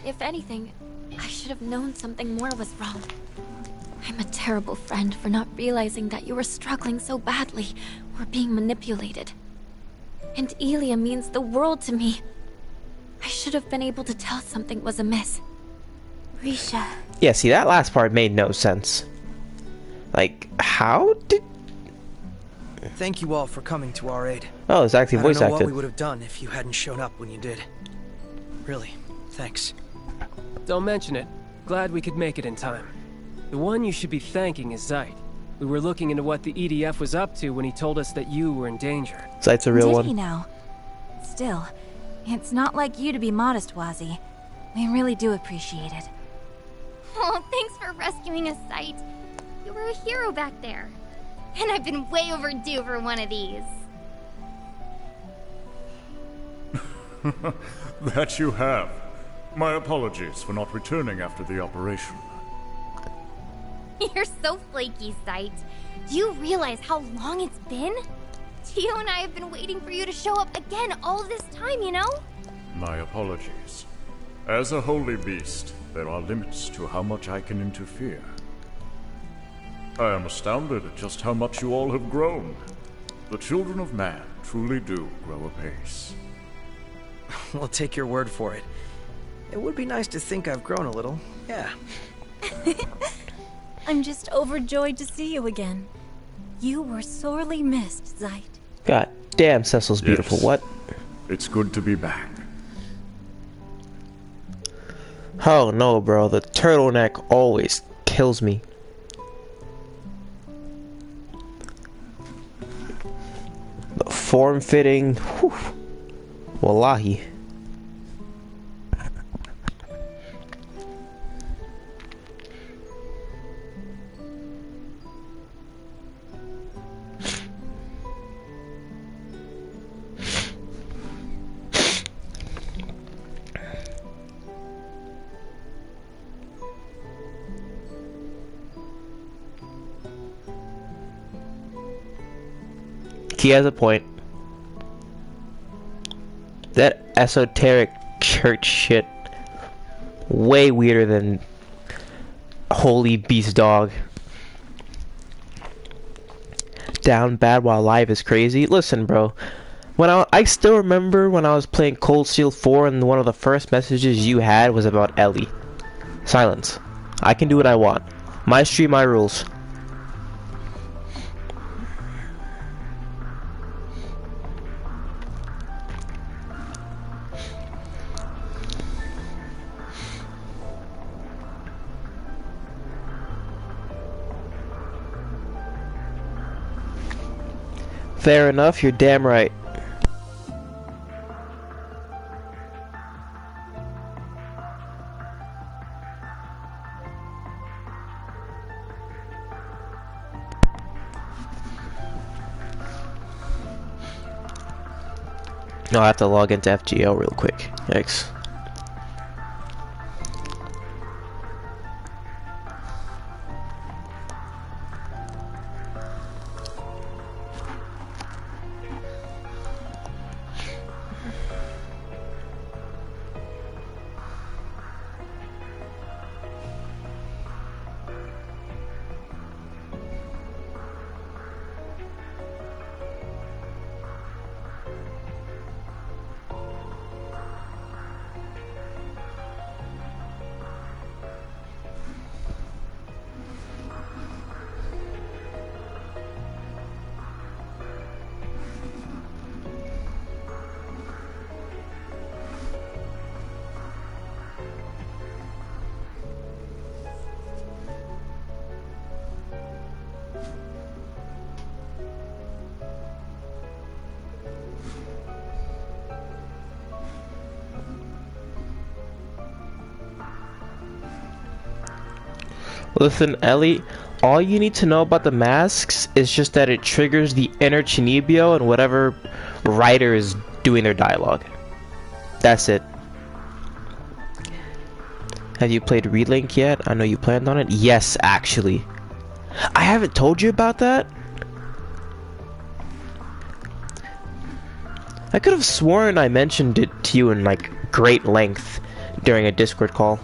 If anything, I should have known something more was wrong. I'm a terrible friend for not realizing that you were struggling so badly or being manipulated. And Elia means the world to me. I should have been able to tell something was amiss. Risha. Yeah, see, that last part made no sense. Like, how did... Thank you all for coming to our aid. Oh, it's actually voice I don't know acted. what we would have done if you hadn't shown up when you did. Really, thanks. Don't mention it. Glad we could make it in time. The one you should be thanking is Zeit. We were looking into what the EDF was up to when he told us that you were in danger. Zeit's a real Did one. he now? Still, it's not like you to be modest, Wazzy. We really do appreciate it. Oh, thanks for rescuing us, Sight. You were a hero back there. And I've been way overdue for one of these. That you have. My apologies for not returning after the operation. You're so flaky, Sight. Do you realize how long it's been? Tio and I have been waiting for you to show up again all this time, you know? My apologies. As a holy beast, there are limits to how much I can interfere. I am astounded at just how much you all have grown. The children of man truly do grow apace. We'll take your word for it. It would be nice to think I've grown a little, yeah. I'm just overjoyed to see you again. You were sorely missed, Zeit. God damn, Cecil's beautiful. Yes. What? It's good to be back. Oh no, bro. The turtleneck always kills me. The form-fitting. Wallahi. He has a point. That esoteric church shit, way weirder than holy beast dog. Down bad while alive is crazy. Listen, bro. When I still remember when I was playing Cold Steel 4 and one of the first messages you had was about Ellie. Silence. I can do what I want. My stream, my rules. Fair enough, you're damn right. No, I have to log into FGL real quick. Yikes. Listen, Ellie, all you need to know about the masks is just that it triggers the inner Chinibyo and whatever writer is doing their dialogue. That's it. Have you played Relink yet? I know you planned on it. Yes, actually. I haven't told you about that? I could have sworn I mentioned it to you in like great length during a Discord call.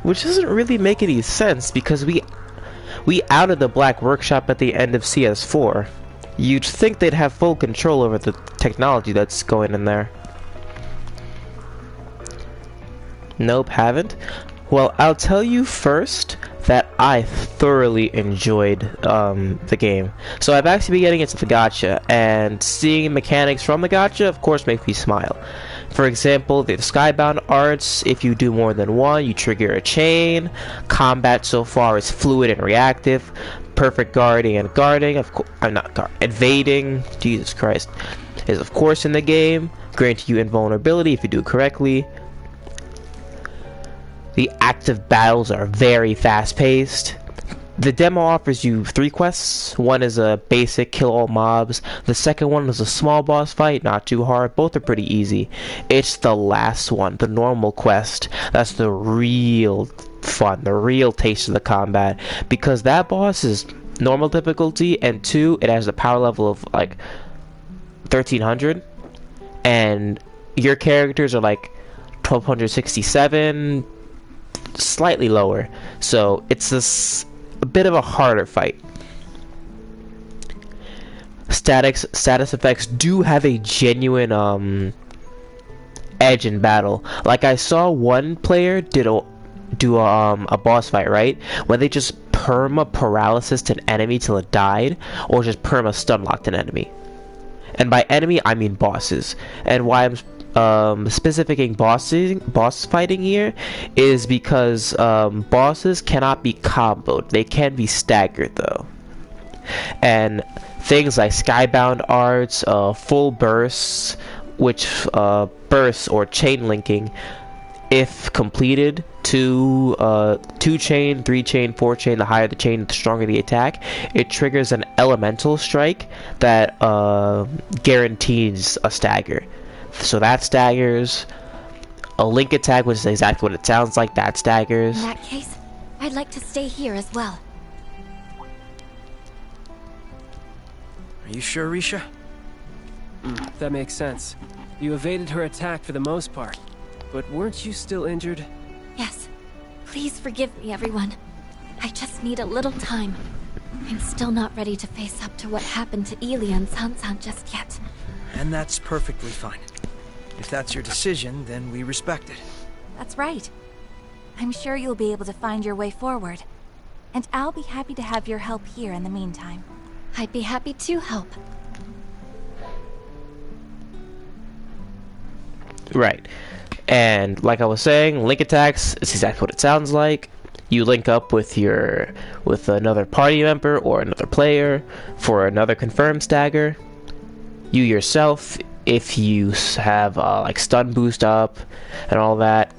which doesn't really make any sense because we outed the Black Workshop at the end of CS4. You'd think they'd have full control over the technology that's going in there. Nope, haven't. Well, I'll tell you first that I thoroughly enjoyed the game. So I've actually been getting into the gacha, and seeing mechanics from the gacha, of course, makes me smile. For example, the Skybound arts, if you do more than one, you trigger a chain. Combat so far is fluid and reactive. Perfect guarding and guarding, of course, I'm not guard, evading, Jesus Christ, is of course in the game, granting you invulnerability if you do it correctly. The active battles are very fast-paced. The demo offers you 3 quests. One is a basic kill all mobs. The second one is a small boss fight, not too hard. Both are pretty easy. It's the last one, the normal quest, that's the real fun, the real taste of the combat, because that boss is normal difficulty, and 2, it has a power level of like 1300, and your characters are like 1267, slightly lower, so it's a bit of a harder fight. Status effects do have a genuine edge in battle. Like I saw one player do a boss fight, right, when they just perma paralysis an enemy till it died, or just perma stun locked an enemy. And by enemy I mean bosses. And why I'm specifying boss fighting here is because bosses cannot be comboed. They can be staggered though. And things like Skybound arts, full bursts, which bursts or chain linking, if completed, 2 chain, 3 chain, 4 chain, the higher the chain, the stronger the attack, it triggers an elemental strike that guarantees a stagger. So that staggers. A link attack, which is exactly what it sounds like, that staggers. In that case, I'd like to stay here as well. Are you sure, Risha? That makes sense. You evaded her attack for the most part. But weren't you still injured? Yes. Please forgive me, everyone. I just need a little time. I'm still not ready to face up to what happened to Ilya and Sansan just yet. And that's perfectly fine. If that's your decision, then we respect it. That's right. I'm sure you'll be able to find your way forward. And I'll be happy to have your help here in the meantime. I'd be happy to help. Right. And like I was saying, link attacks is exactly what it sounds like. You link up with another party member or another player for another confirmed stagger. You yourself, if you have like stun boost up and all that.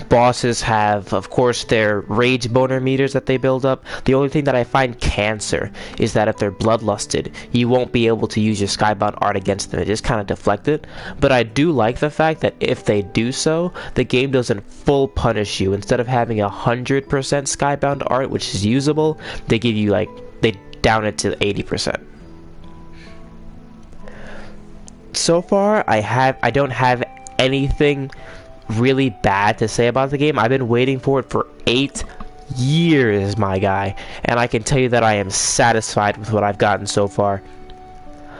Bosses have, of course, their rage boner meters that they build up. The only thing that I find cancer is that if they're bloodlusted, you won't be able to use your Skybound art against them. It just kind of deflect it. But I do like the fact that if they do so, the game doesn't full punish you. Instead of having 100% Skybound art, which is usable, they give you they down it to 80%. So far, I don't have anything really bad to say about the game. I've been waiting for it for 8 years, my guy, and I can tell you that I am satisfied with what I've gotten so far.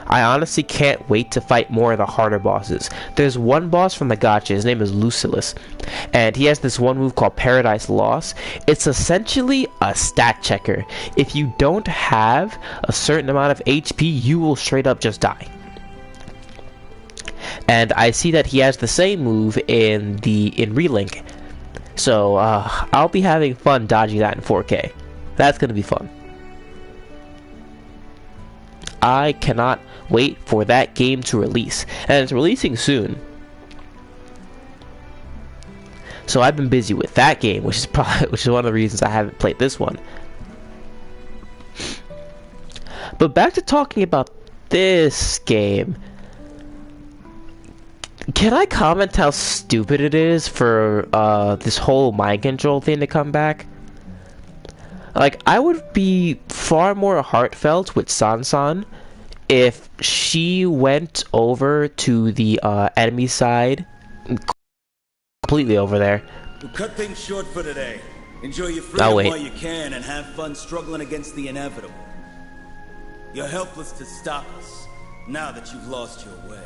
I honestly can't wait to fight more of the harder bosses. There's one boss from the gacha, his name is Lucillus, and he has this one move called Paradise Loss. It's essentially a stat checker. If you don't have a certain amount of HP, you will straight up just die. And I see that he has the same move in Relink. So I'll be having fun dodging that in 4K. That's gonna be fun. I cannot wait for that game to release, and it's releasing soon. So I've been busy with that game, which is one of the reasons I haven't played this one. But back to talking about this game. Can I comment how stupid it is for this whole mind control thing to come back? Like, I would be far more heartfelt with Sansan if she went over to the enemy side, completely over there, We'll cut things short for today. Enjoy your I'll freedom wait. while you can and have fun struggling against the inevitable. You're helpless to stop us, now that you've lost your way.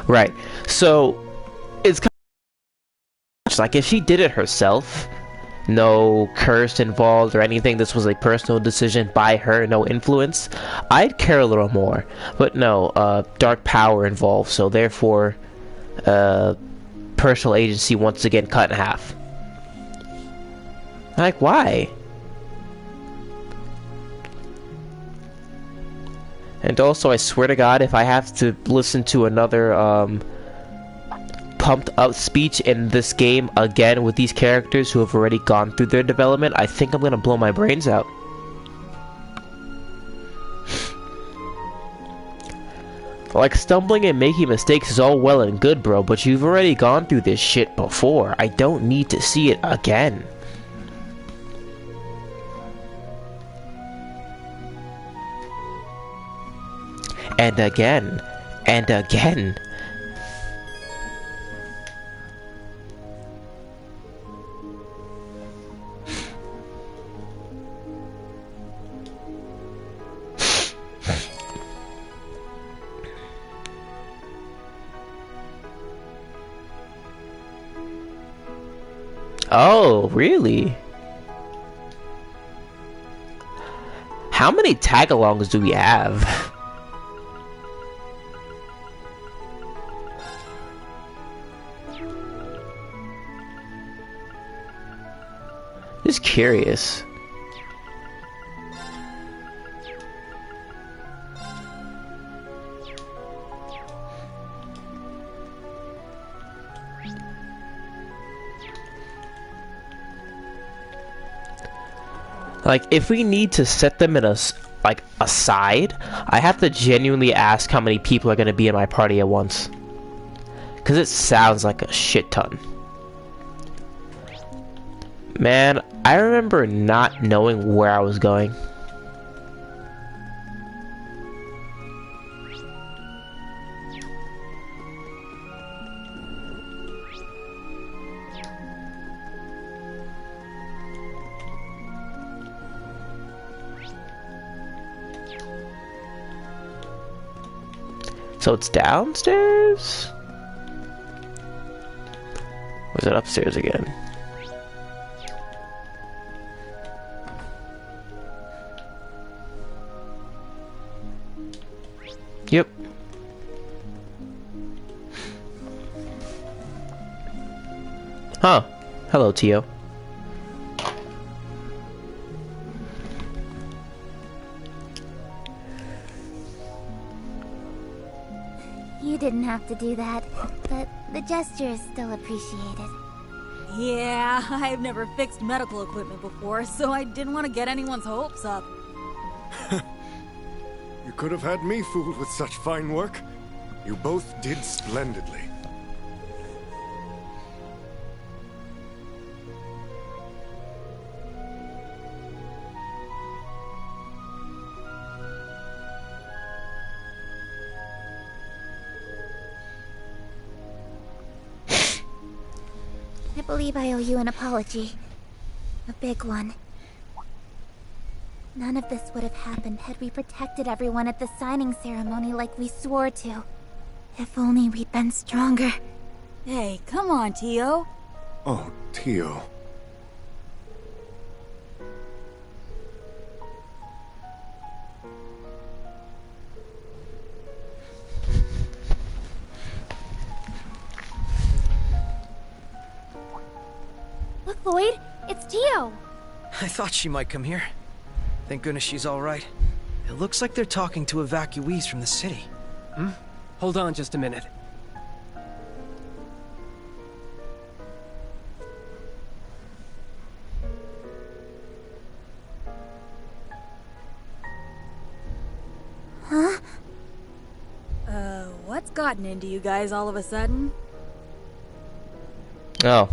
Right. So, it's kind of like if she did it herself, no curse involved or anything, this was a personal decision by her, no influence, I'd care a little more. But no, dark power involved, so therefore, personal agency once again cut in half. Like, why? And also, I swear to God, if I have to listen to another, pumped up speech in this game again with these characters who have already gone through their development, I think I'm gonna blow my brains out. Like, stumbling and making mistakes is all well and good, bro, but you've already gone through this shit before. I don't need to see it again. And again. And again. Oh, really? How many tag-alongs do we have? Just curious. Like, if we need to set them in a, like, aside, I have to genuinely ask how many people are going to be in my party at once. Because it sounds like a shit ton. Man, I remember not knowing where I was going. So it's downstairs? Or is it upstairs again? Yep. Huh. Hello, Tio. You didn't have to do that, but the gesture is still appreciated. Yeah, I've never fixed medical equipment before, so I didn't want to get anyone's hopes up. You could have had me fooled with such fine work. You both did splendidly. I believe I owe you an apology. A big one. None of this would have happened had we protected everyone at the signing ceremony like we swore to. If only we'd been stronger. Hey, come on, Tio. Oh, Tio. Look, Lloyd, it's Tio. I thought she might come here. Thank goodness she's all right. It looks like they're talking to evacuees from the city. Hmm? Hold on just a minute. Huh? What's gotten into you guys all of a sudden? Oh.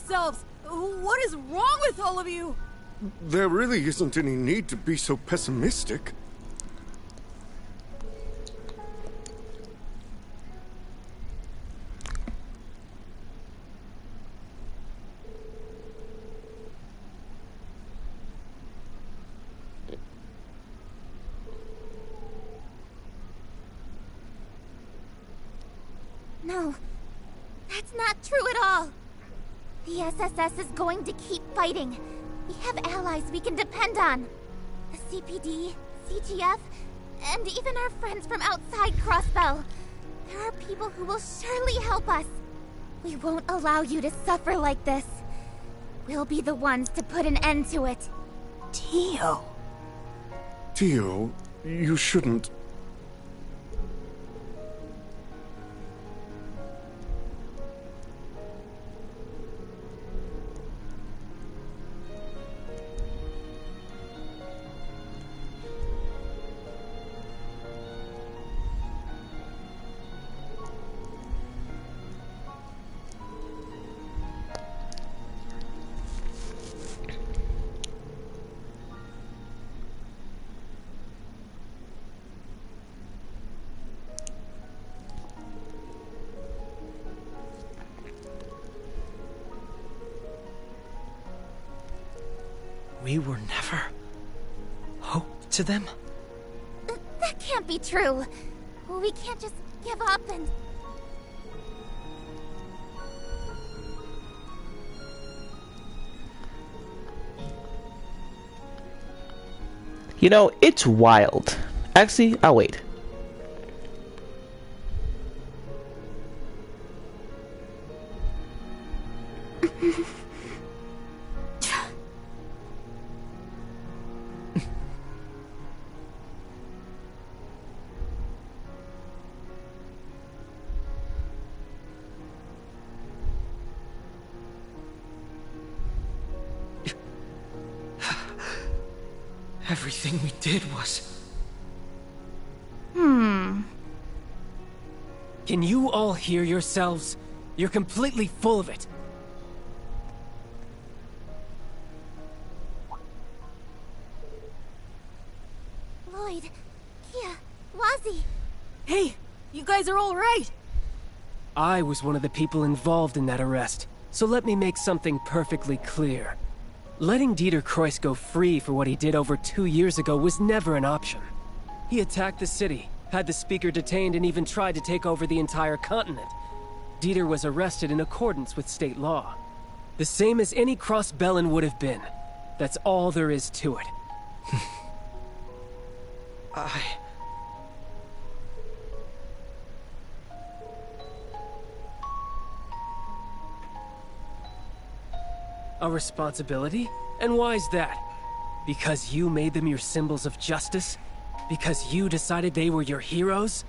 yourselves! What is wrong with all of you? There really isn't any need to be so pessimistic. No, that's not true at all. The SSS is going to keep fighting. We have allies we can depend on. The CPD, CGF, and even our friends from outside Crossbell. There are people who will surely help us. We won't allow you to suffer like this. We'll be the ones to put an end to it. Tio. Tio, you shouldn't... We were never... hope to them? That can't be true. We can't just give up and... You know, it's wild. Actually, I'll wait. Everything we did was... Can you all hear yourselves? You're completely full of it. Lloyd, Kia, Wazzy. Hey, you guys are all right. I was one of the people involved in that arrest, so let me make something perfectly clear. Letting Dieter Kreuss go free for what he did over 2 years ago was never an option. He attacked the city, had the speaker detained, and even tried to take over the entire continent. Dieter was arrested in accordance with state law. The same as any Crossbellan would have been. That's all there is to it. A responsibility? And why's that? Because you made them your symbols of justice? Because you decided they were your heroes?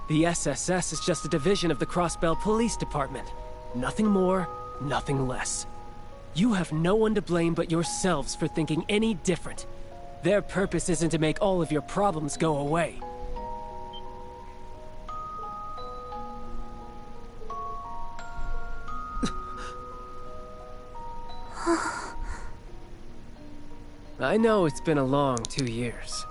The SSS is just a division of the Crossbell Police Department. Nothing more, nothing less. You have no one to blame but yourselves for thinking any different. Their purpose isn't to make all of your problems go away. I know it's been a long 2 years.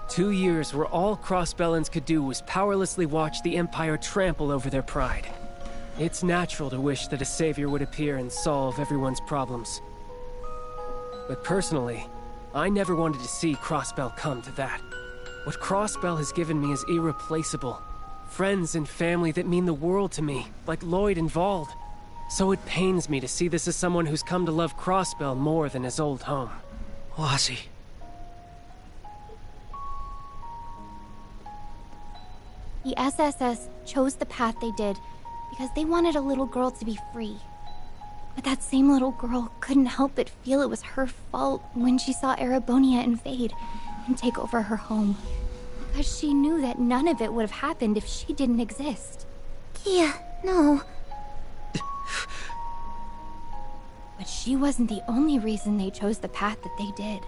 2 years where all Crossbellans could do was powerlessly watch the Empire trample over their pride. It's natural to wish that a savior would appear and solve everyone's problems. But personally, I never wanted to see Crossbell come to that. What Crossbell has given me is irreplaceable. Friends and family that mean the world to me, like Lloyd and Vald. So it pains me to see this as someone who's come to love Crossbell more than his old home. Wazzy. The SSS chose the path they did because they wanted a little girl to be free. But that same little girl couldn't help but feel it was her fault when she saw Erebonia invade and take over her home. Because she knew that none of it would have happened if she didn't exist. Kia, no. But she wasn't the only reason they chose the path that they did.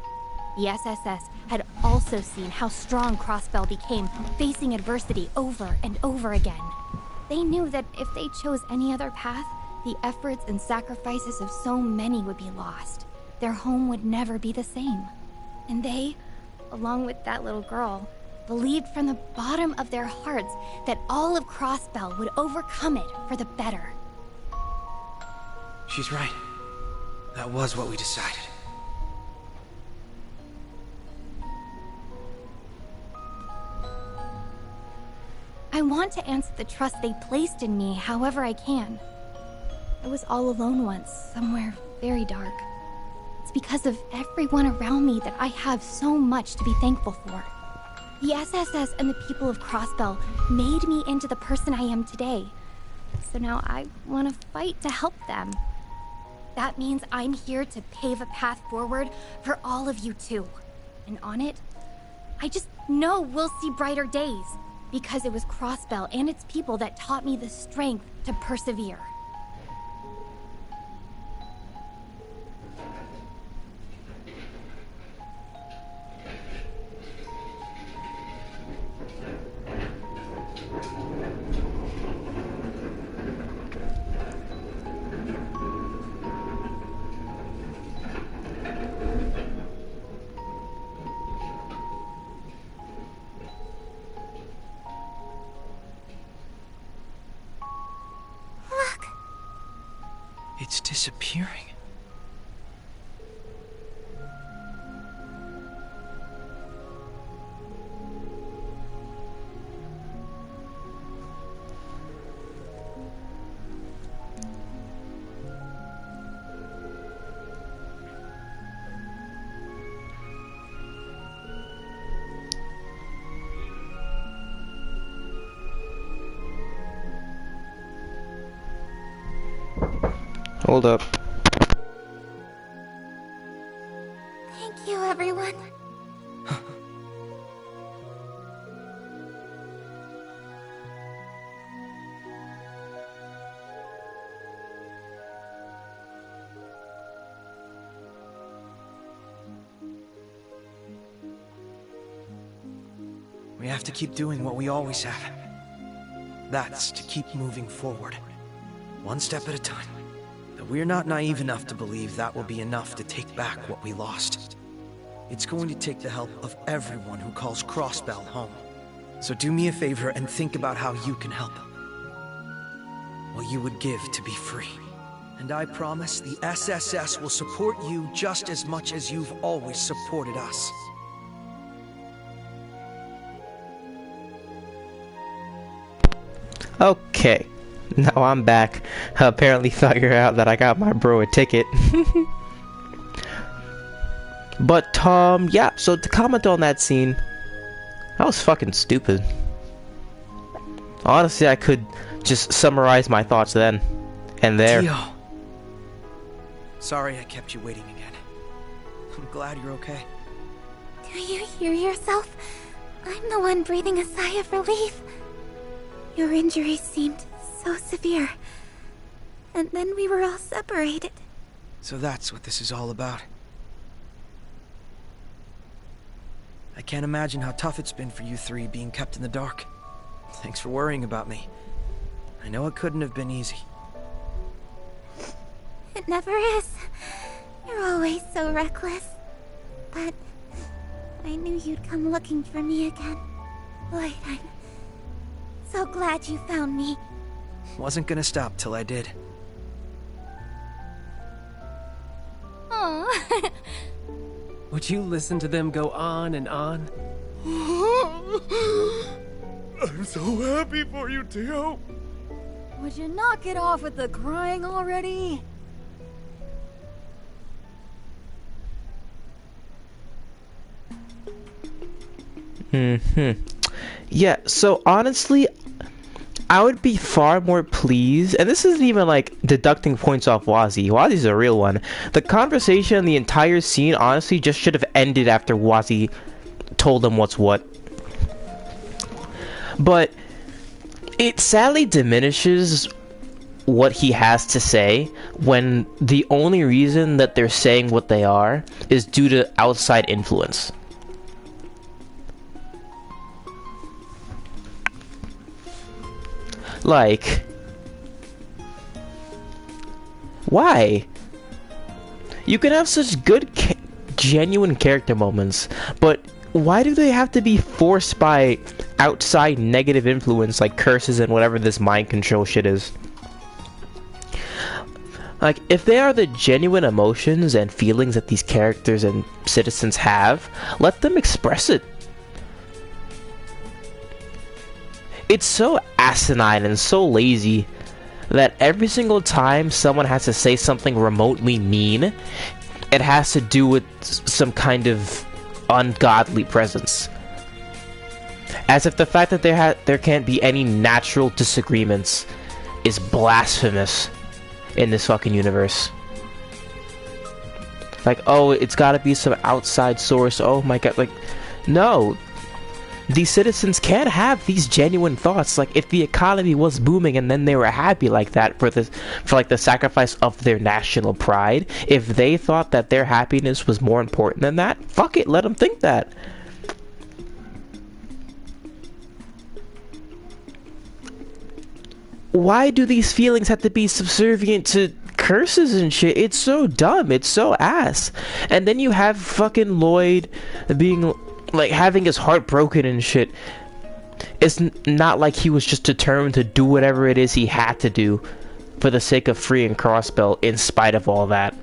The SSS had also seen how strong Crossbell became, facing adversity over and over again. They knew that if they chose any other path, The efforts and sacrifices of so many would be lost. Their home would never be the same. And they, along with that little girl, believed from the bottom of their hearts that all of Crossbell would overcome it for the better. She's right. That was what we decided. I want to answer the trust they placed in me however I can. I was all alone once, somewhere very dark. It's because of everyone around me that I have so much to be thankful for. The SSS and the people of Crossbell made me into the person I am today. So now I want to fight to help them. That means I'm here to pave a path forward for all of you too. And on it, I just know we'll see brighter days. Because it was Crossbell and its people that taught me the strength to persevere. It's disappearing. Hold up. Thank you, everyone. We have to keep doing what we always have. That's to keep moving forward. One step at a time. We're not naive enough to believe that will be enough to take back what we lost. It's going to take the help of everyone who calls Crossbell home. So do me a favor and think about how you can help. What you would give to be free. And I promise the SSS will support you just as much as you've always supported us. Okay. Now I'm back. Apparently figure out that I got my bro a ticket. But, yeah, so to comment on that scene, that was fucking stupid. Honestly, I could just summarize my thoughts then and there. Tio. Sorry I kept you waiting again. I'm glad you're okay. Do you hear yourself? I'm the one breathing a sigh of relief. Your injuries seemed so severe. And then we were all separated. So that's what this is all about. I can't imagine how tough it's been for you three being kept in the dark. Thanks for worrying about me. I know it couldn't have been easy. It never is. You're always so reckless. But I knew you'd come looking for me again. Lloyd, I'm so glad you found me. Wasn't gonna stop till I did. Aww. Would you listen to them go on and on? I'm so happy for you, Tio. Would you knock it off with the crying already? Yeah, so honestly, I would be far more pleased, and this isn't even like deducting points off Wazzy. Wazzy's a real one. The conversation, the entire scene, honestly, just should have ended after Wazzy told him what's what. But it sadly diminishes what he has to say when the only reason that they're saying what they are is due to outside influence. Like, Why? You can have such good, genuine character moments, but why do they have to be forced by outside negative influence like curses and whatever this mind control shit is? Like, if they are the genuine emotions and feelings that these characters and citizens have, let them express it. It's so asinine and so lazy that every single time someone has to say something remotely mean, it has to do with some kind of ungodly presence. As if the fact that there can't be any natural disagreements is blasphemous in this fucking universe. Like, oh, it's gotta be some outside source, oh my god, like, no. These citizens can have these genuine thoughts. Like, if the economy was booming and then they were happy like that for like the sacrifice of their national pride, if they thought that their happiness was more important than that, fuck it, let them think that. Why do these feelings have to be subservient to curses and shit? It's so dumb, it's so ass. And then you have fucking Lloyd being like having his heart broken and shit. It's not like he was just determined to do whatever it is he had to do for the sake of freeing Crossbell in spite of all that.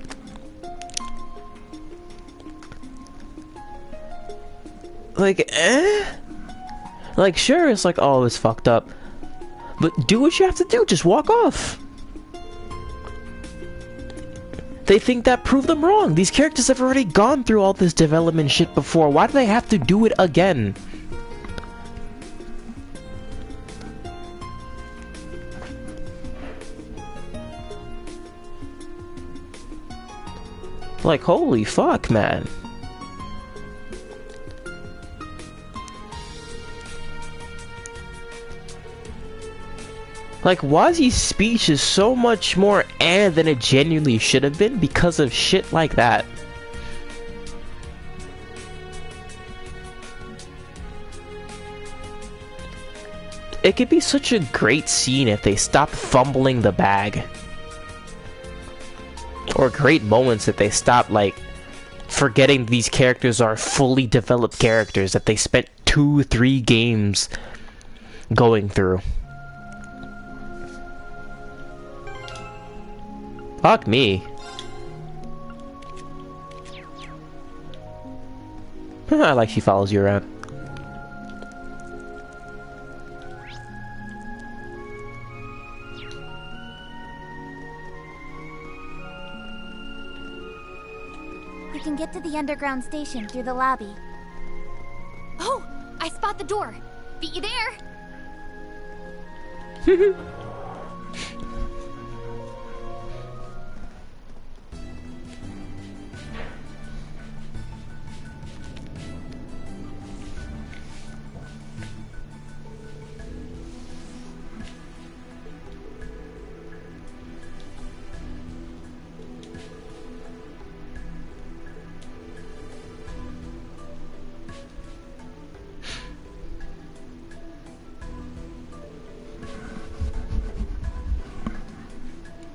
Like, like, sure, it's like, oh, it's fucked up, but do what you have to do, just walk off. They think that proved them wrong. These characters have already gone through all this development shit before. Why do they have to do it again? Like, holy fuck, man. Like, Wazi's speech is so much more than it genuinely should have been because of shit like that. It could be such a great scene if they stopped fumbling the bag. Or great moments if they stopped, like, forgetting these characters are fully developed characters that they spent 2-3 games going through. Fuck me. I like she follows you around. We can get to the underground station through the lobby. Oh, I spot the door. Beat you there.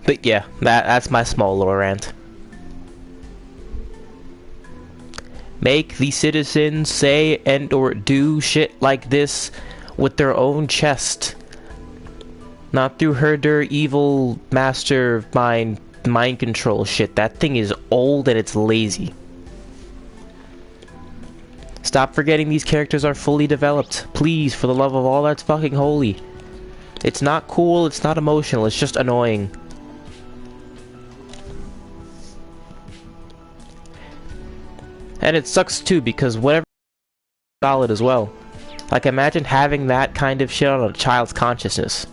But yeah, that's my small little rant. Make the citizens say and or do shit like this with their own chest. Not through herder evil master mind control shit. That thing is old and it's lazy. Stop forgetting these characters are fully developed. Please, for the love of all that's fucking holy. It's not cool, it's not emotional, it's just annoying. And it sucks too, because whatever solid as well. Like, imagine having that kind of shit on a child's consciousness.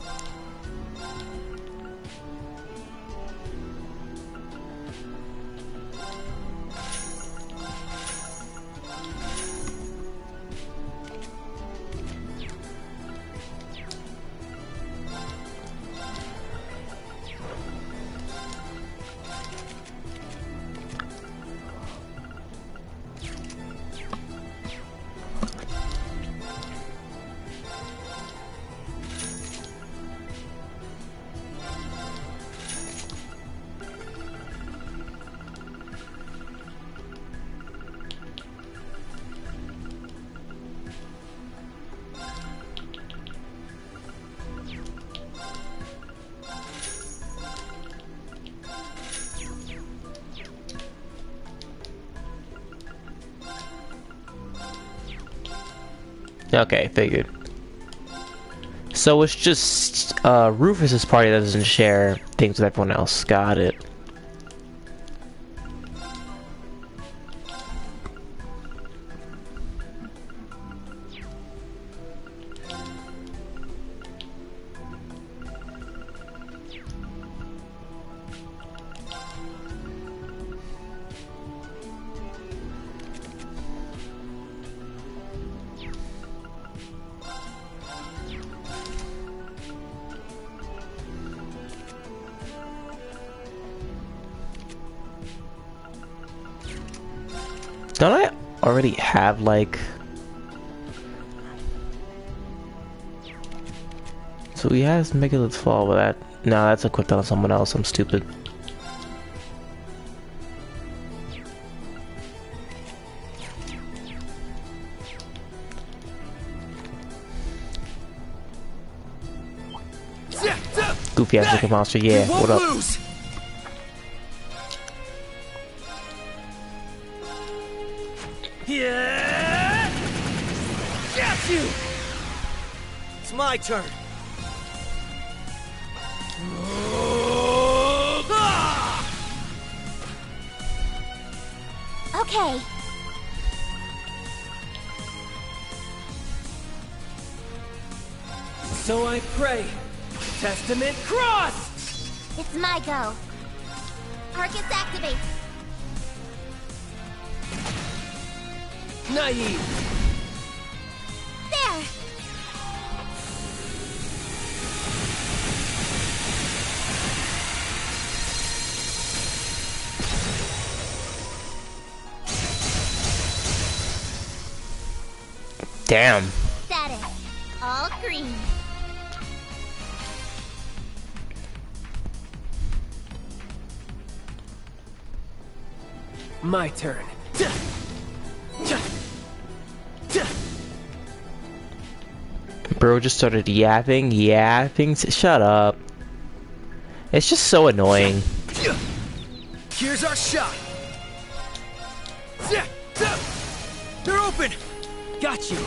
Okay, figured. So it's just Rufus's party that doesn't share things with everyone else. Got it. Don't I already have, like... So he has Megalith's Fall with that. No, that's equipped on someone else. I'm stupid. Goofy ass looking monster, yeah. What up? Yeah! Got you! It's my turn. Okay. So I pray. Testament cross! It's my go. Arcus activate. Naive. There. Damn. Status. All green. My turn. Bro just started yapping. Shut up. It's just so annoying. Here's our shot. They're open. Got you.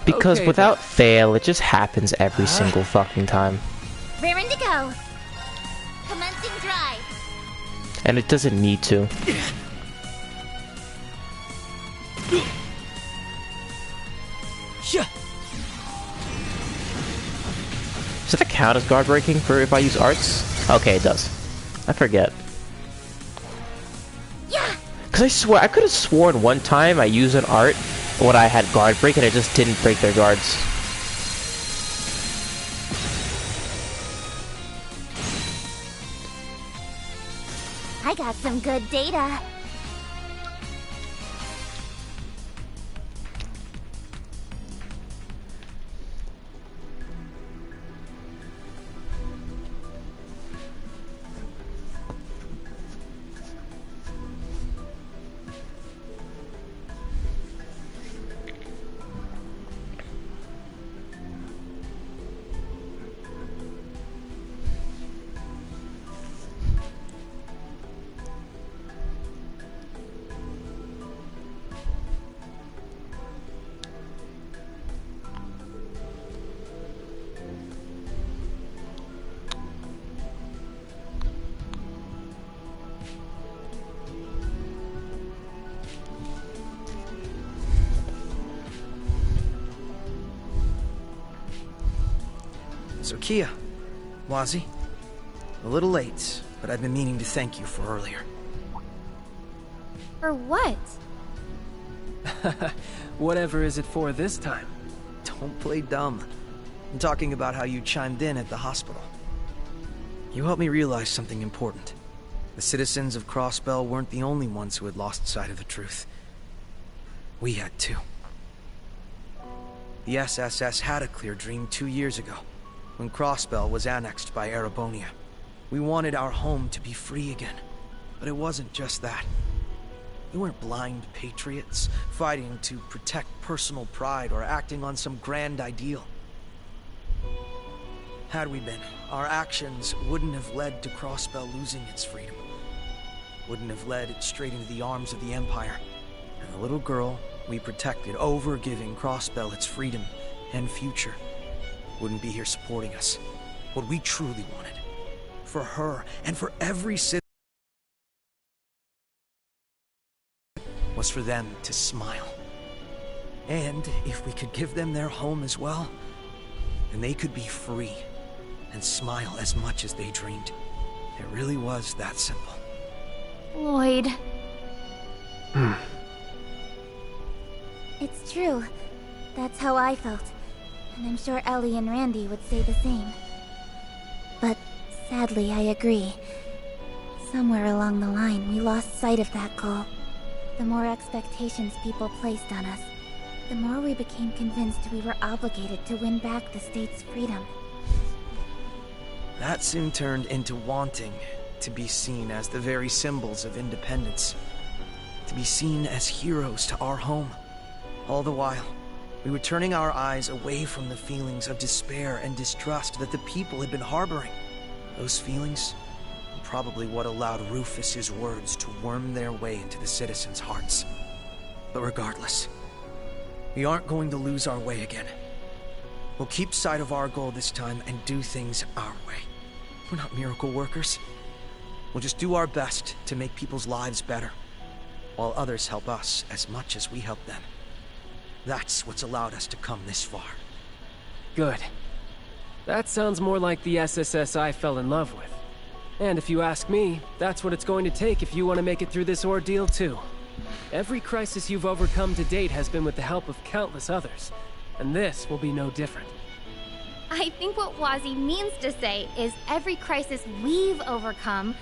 Because Okay, without fail, it just happens every single fucking time. Raring to go. Commencing drive. And it doesn't need to. Does that count as guard breaking for if I use arts? Okay, it does. I forget. Yeah. Cause I swear I could have sworn one time I used an art when I had guard break and it just didn't break their guards. I got some good data. So Kia, Wazi, a little late, but I've been meaning to thank you for earlier. For what? Whatever is it for this time? Don't play dumb. I'm talking about how you chimed in at the hospital. You helped me realize something important. The citizens of Crossbell weren't the only ones who had lost sight of the truth. We had too. The SSS had a clear dream 2 years ago, when Crossbell was annexed by Erebonia. We wanted our home to be free again, but it wasn't just that. We weren't blind patriots, fighting to protect personal pride or acting on some grand ideal. Had we been, our actions wouldn't have led to Crossbell losing its freedom. Wouldn't have led it straight into the arms of the Empire, and the little girl we protected over giving Crossbell its freedom and future, wouldn't be here supporting us. What we truly wanted, for her and for every citizen, was for them to smile. And if we could give them their home as well, then they could be free and smile as much as they dreamed. It really was that simple. Lloyd. It's true. That's how I felt. And I'm sure Ellie and Randy would say the same. But sadly, I agree. Somewhere along the line, we lost sight of that goal. The more expectations people placed on us, the more we became convinced we were obligated to win back the state's freedom. That soon turned into wanting to be seen as the very symbols of independence. To be seen as heroes to our home. All the while, we were turning our eyes away from the feelings of despair and distrust that the people had been harboring. Those feelings were probably what allowed Rufus's words to worm their way into the citizens' hearts. But regardless, we aren't going to lose our way again. We'll keep sight of our goal this time and do things our way. We're not miracle workers. We'll just do our best to make people's lives better, while others help us as much as we help them. That's what's allowed us to come this far. Good. That sounds more like the SSS I fell in love with. And if you ask me, that's what it's going to take if you want to make it through this ordeal too. Every crisis you've overcome to date has been with the help of countless others, and this will be no different. I think what Wazzy means to say is every crisis we've overcome,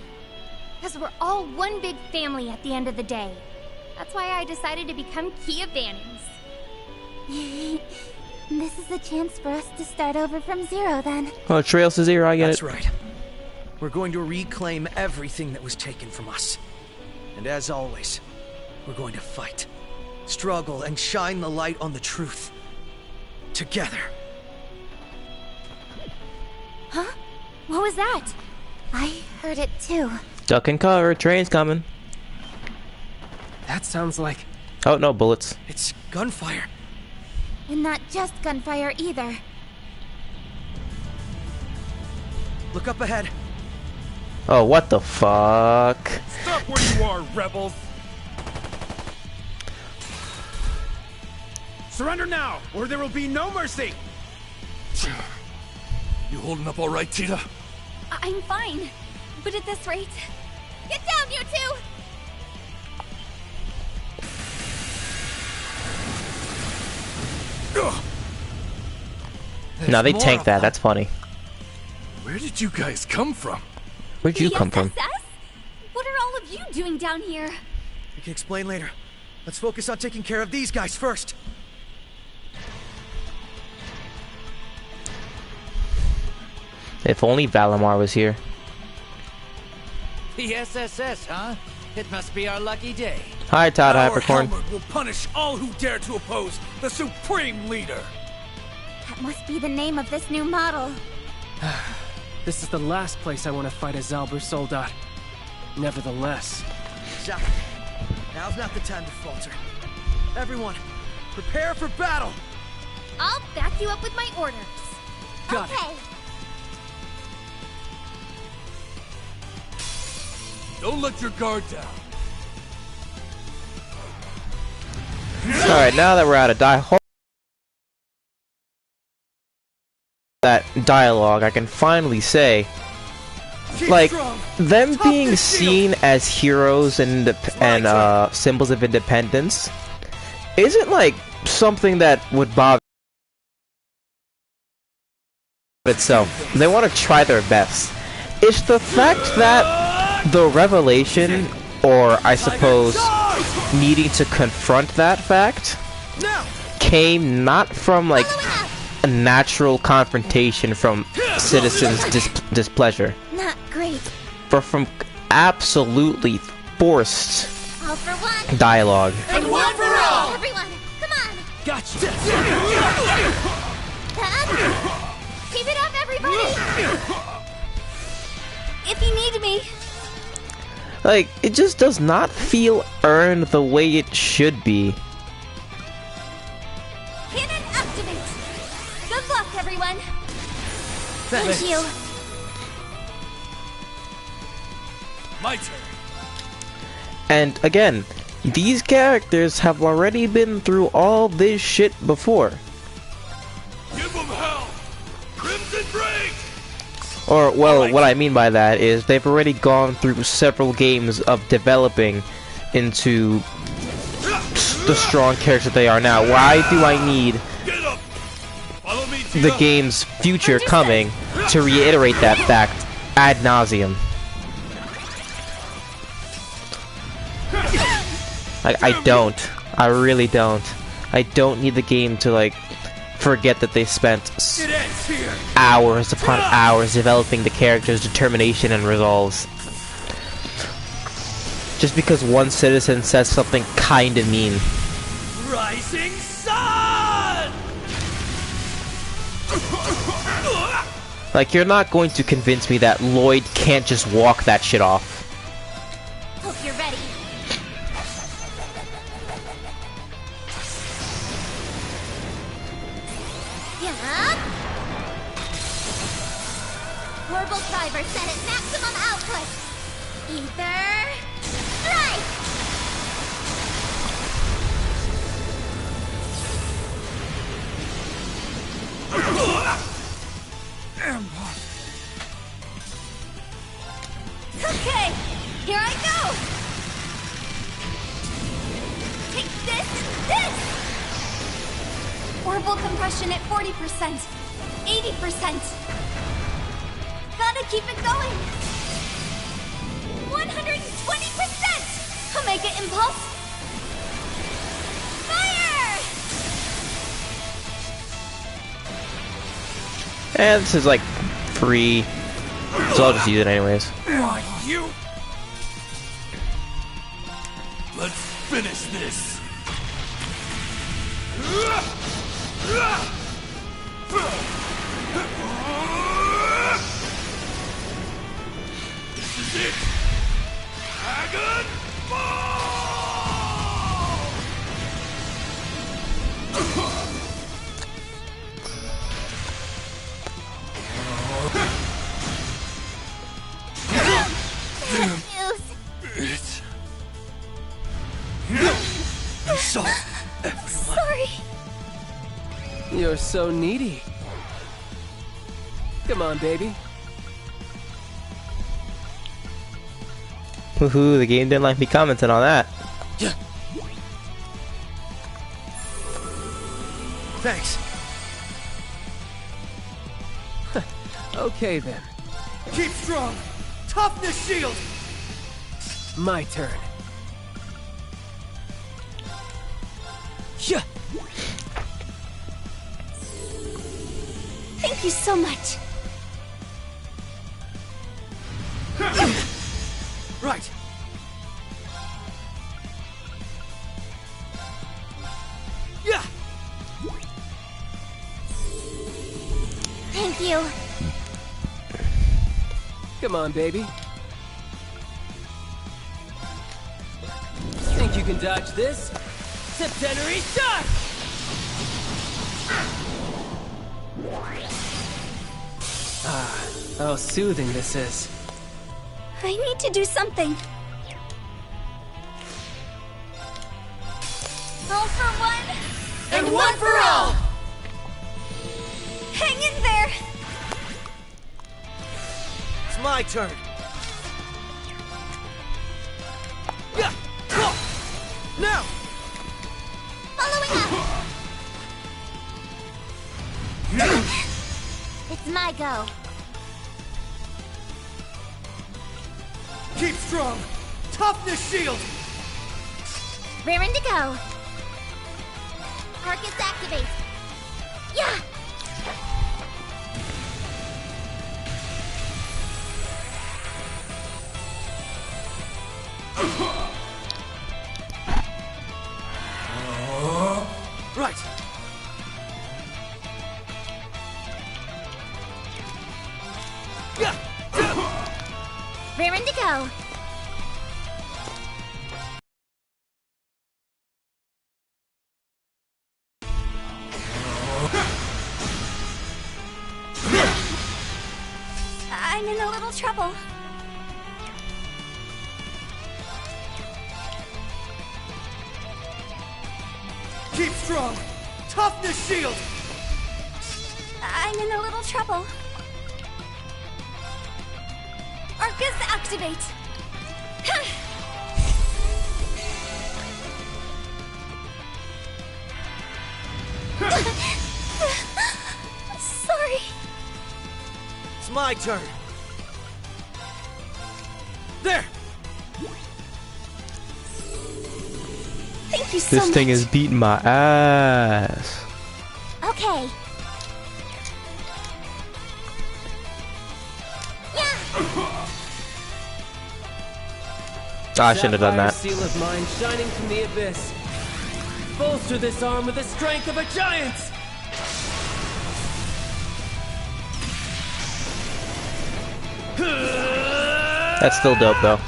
because we're all one big family at the end of the day. That's why I decided to become Kia Bannings. This is a chance for us to start over from zero, then. Oh, Trails to Zero, I get That's it. right. We're going to reclaim everything that was taken from us. And as always, we're going to fight, struggle, and shine the light on the truth. Together. Huh? What was that? I heard it too. Duck and cover, train's coming. That sounds like... Oh, no, bullets. It's gunfire. And not just gunfire either. Look up ahead. Oh, what the fuck? Stop where you are, rebels! Surrender now, or there will be no mercy! You holding up all right, Tita? I'm fine. But at this rate... Get down, you two! No, they tanked that. That's funny. Where did you guys come from? Where'd you come from? SSS? What are all of you doing down here? We can explain later. Let's focus on taking care of these guys first. If only Valimar was here. The SSS, huh? It must be our lucky day. Hi, Todd Our Hypercorn. helmet will punish all who dare to oppose the Supreme Leader! That must be the name of this new model. This is the last place I want to fight a Zalber Soldat. Nevertheless... Exactly. Now's not the time to falter. Everyone, prepare for battle! I'll back you up with my orders. Got it. Okay. Don't let your guard down. Alright, now that we're out of that dialogue, I can finally say, like, them being seen as heroes and symbols of independence isn't like something that would bother itself. They want to try their best. It's the fact that the revelation, or I suppose needing to confront that fact, came not from like a natural confrontation from citizens' displeasure, Not great. but from absolutely forced All for one. dialogue. And one for all. Everyone, come on. Gotcha. Keep it up, everybody! If you need me. Like, it just does not feel earned the way it should be. Thank you. My turn. And again, these characters have already been through all this shit before. Give them hell. Crimson Break. Or, well, what I mean by that is they've already gone through several games of developing into the strong character they are now. Why do I need the game's future coming to reiterate that fact ad nauseum? Like, I don't. I really don't. I don't need the game to, like, forget that they spent hours upon hours developing the character's determination and resolves. Just because one citizen says something kinda mean. Rising Sun! Like, you're not going to convince me that Lloyd can't just walk that shit off. Hope you're ready. Orbital driver set at maximum output. Ether strike. Okay, here I go. Take this and this. Orbital compression at 40%, 80%. Gotta keep it going. 120%. Omega impulse. Fire! And this is like free, so I'll just use it anyways. Why, you? Let's finish this. This is it. Dragon Ball! I saw everyone. Sorry. You're so needy. Come on, baby. Woohoo, the game didn't like me commenting on that. Yeah. Thanks. Okay then. Keep strong. Toughness shield. My turn. Yeah. Thank you so much. Right. Yeah. Thank you. Come on, baby. Think you can dodge this? Septenary shot! Ah, how soothing this is. I need to do something. All for one, And one for all! hang in there. It's my turn. Yeah. Go. Now. Following up. It's my go. Keep strong. Toughness shield. Raring to go. Arcus activate. Yeah. Right. Yeah. Raring to go. trouble. Keep strong! Toughness shield! I'm in a little trouble. Arcus, activate! Sorry. It's my turn. There! Thank you so much. This thing is beating my ass. Okay. I shouldn't have done that. Seal of mine shining from the abyss. Bolster this arm with the strength of a giant! That's still dope though.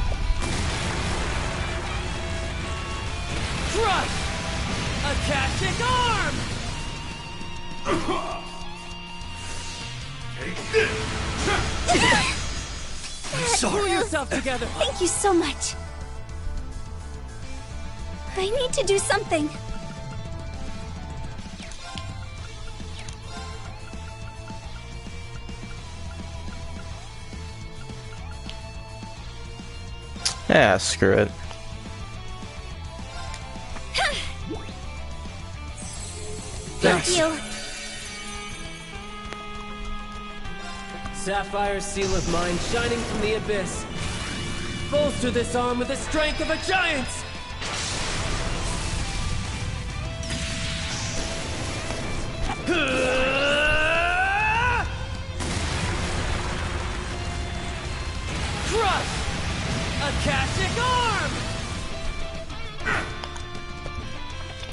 Crush! Akashic arm! Pull yourself together! Thank you so much. I need to do something. Yeah, screw it. Thank you. Sapphire seal of mine shining from the abyss. Bolster this arm with the strength of a giant! Crush! Akashic arm!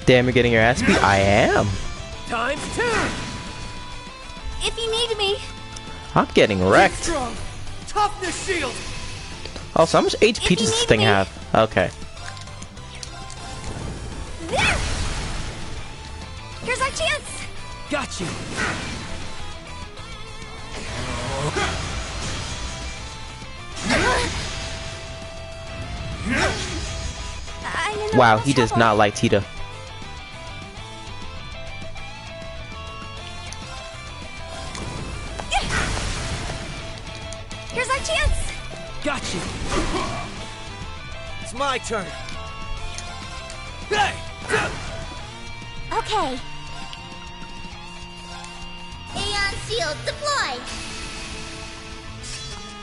Damn, you're getting your ass beat? I am. Times 2! If you need me. I'm getting wrecked. Strong. Toughness shield! Also, how much HP does this thing have? Okay. There! Here's our chance! Got you! Wow, he does not like Tita. Here's our chance! Got you! It's my turn! Hey! Okay. Aeon Shield deploy!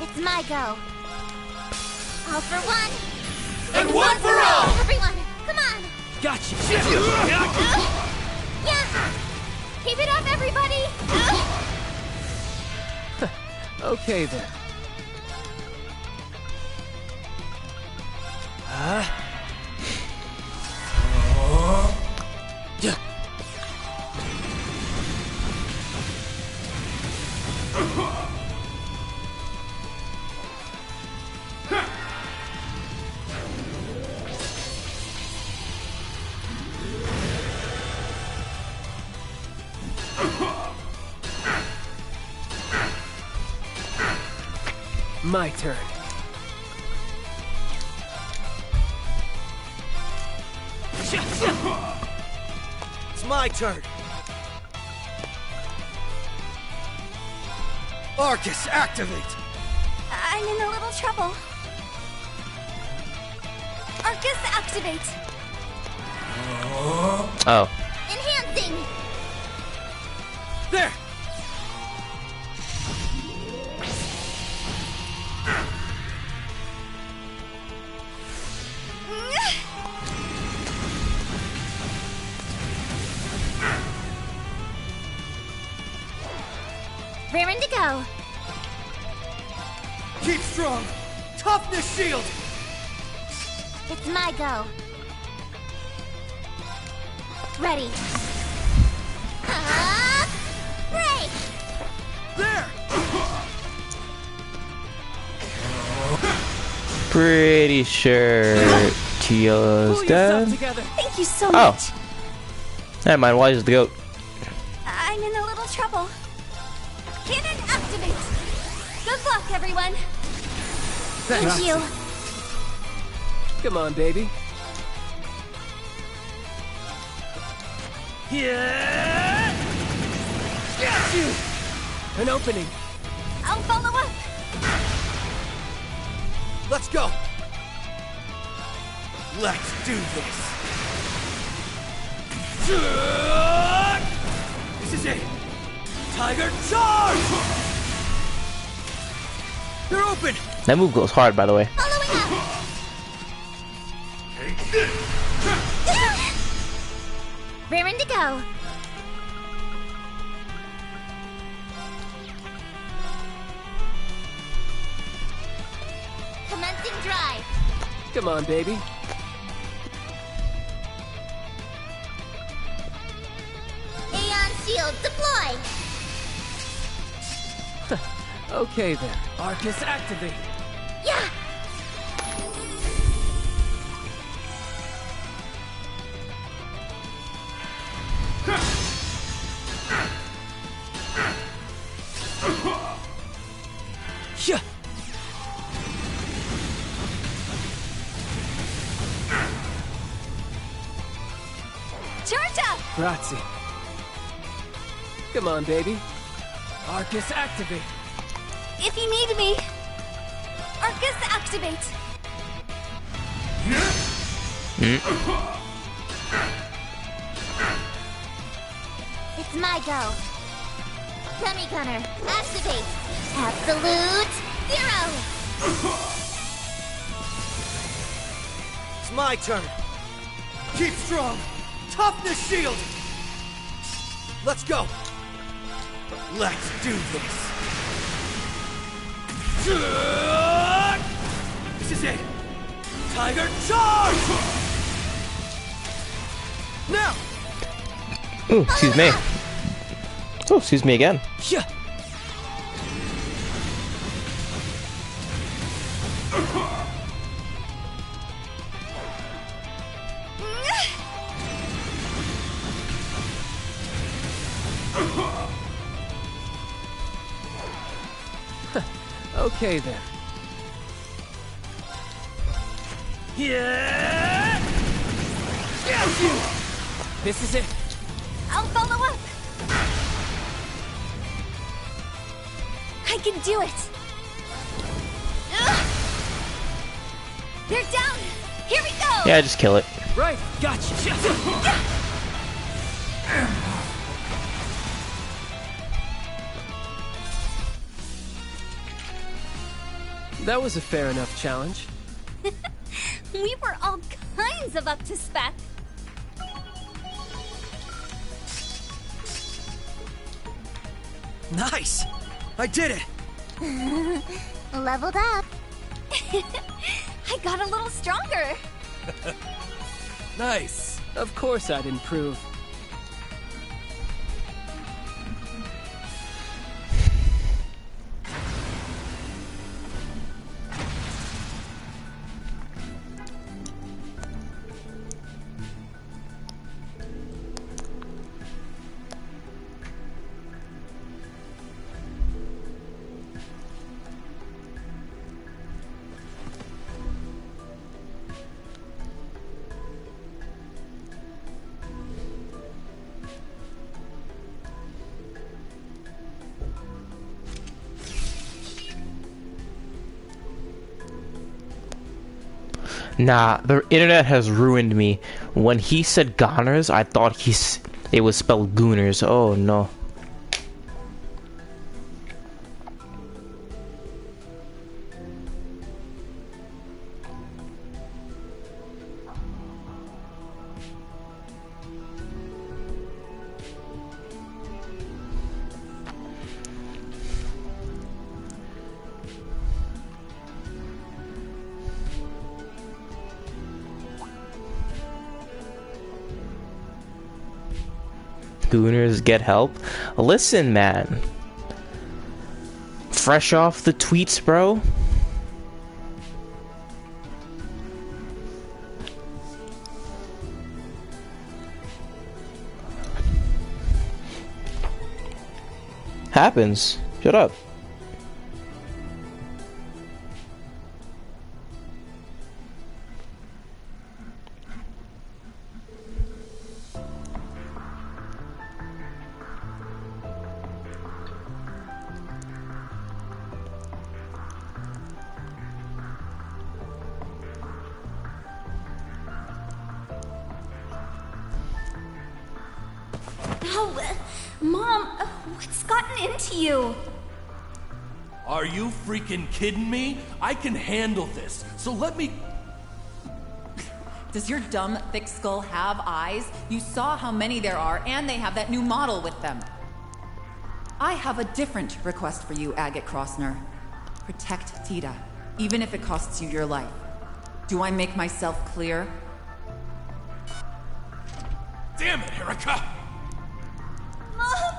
It's my go. All for one. And one for all! Everyone, come on! Got you! Yeah! Keep it up, everybody! Okay then. My turn. It's my turn! Arcus, activate! I'm in a little trouble. Arcus, activate! Oh. Enhancing! There! Raring to go. Keep strong! Toughness shield! It's my go. Ready. Break! There! Pretty sure Tia's dead. Thank you so Oh. much. Never mind, why is the goat? I'm in a little trouble. Cannon activate. Good luck, everyone. Thank you. Come on, baby. Yeah! Got you! An opening. I'll follow up. Let's go! Let's do this! This is it! Tiger charge! They're open! That move goes hard, by the way. Following up. Raring to go. Commencing drive. Come on, baby. Aeon shield deployed. Okay then. Arcus activate. Yeah. Yeah. Charge up! Grazie. Come on, baby. Arcus activate. If you need me, Arcus activate. It's my go. Semi-gunner, activate. Absolute zero. It's my turn. Keep strong. Toughness shield. Let's go. Let's do this. This is it. Tiger charge. Now. Ooh, excuse me. Oh, excuse me again. Yeah. Okay then. Yeah. Got you. This is it. I'll follow up. I can do it. Ugh. They're down. Here we go. Yeah, just kill it. Right, gotcha. That was a fair enough challenge. We were all kinds of up to spec. Nice. I did it. Leveled up. I got a little stronger. Nice. Of course I'd improve. Nah, the internet has ruined me. When he said goners, I thought it was spelled gooners. Oh no. Gooners get help. Listen, man. Fresh off the tweets, bro. Happens. Shut up. Whoa! Mom, what's gotten into you? Are you freaking kidding me? I can handle this, so let me... Does your dumb, thick skull have eyes? You saw how many there are, and they have that new model with them. I have a different request for you, Agate Crossner. Protect Tita, even if it costs you your life. Do I make myself clear? Damn it, Erica! Mom!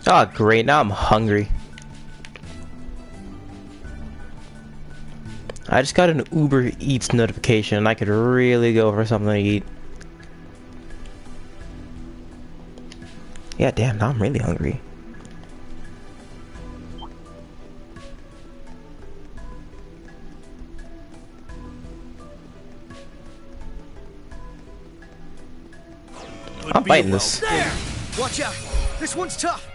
Oh, great. Now I'm hungry. I just got an Uber Eats notification and I could really go for something to eat. Yeah, damn, now I'm really hungry. I'm fighting this. There! Watch out! This one's tough!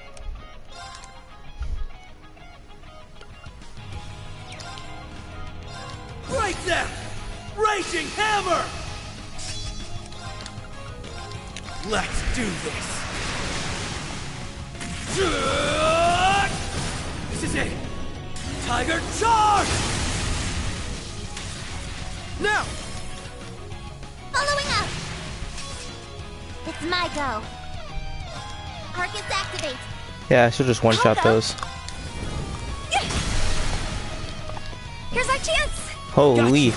Right there! Raging hammer! Let's do this! This is it! Tiger charge! Now! Following up! It's my go. Arcus activate. Yeah, I should just one-shot those. Here's our chance! Holy.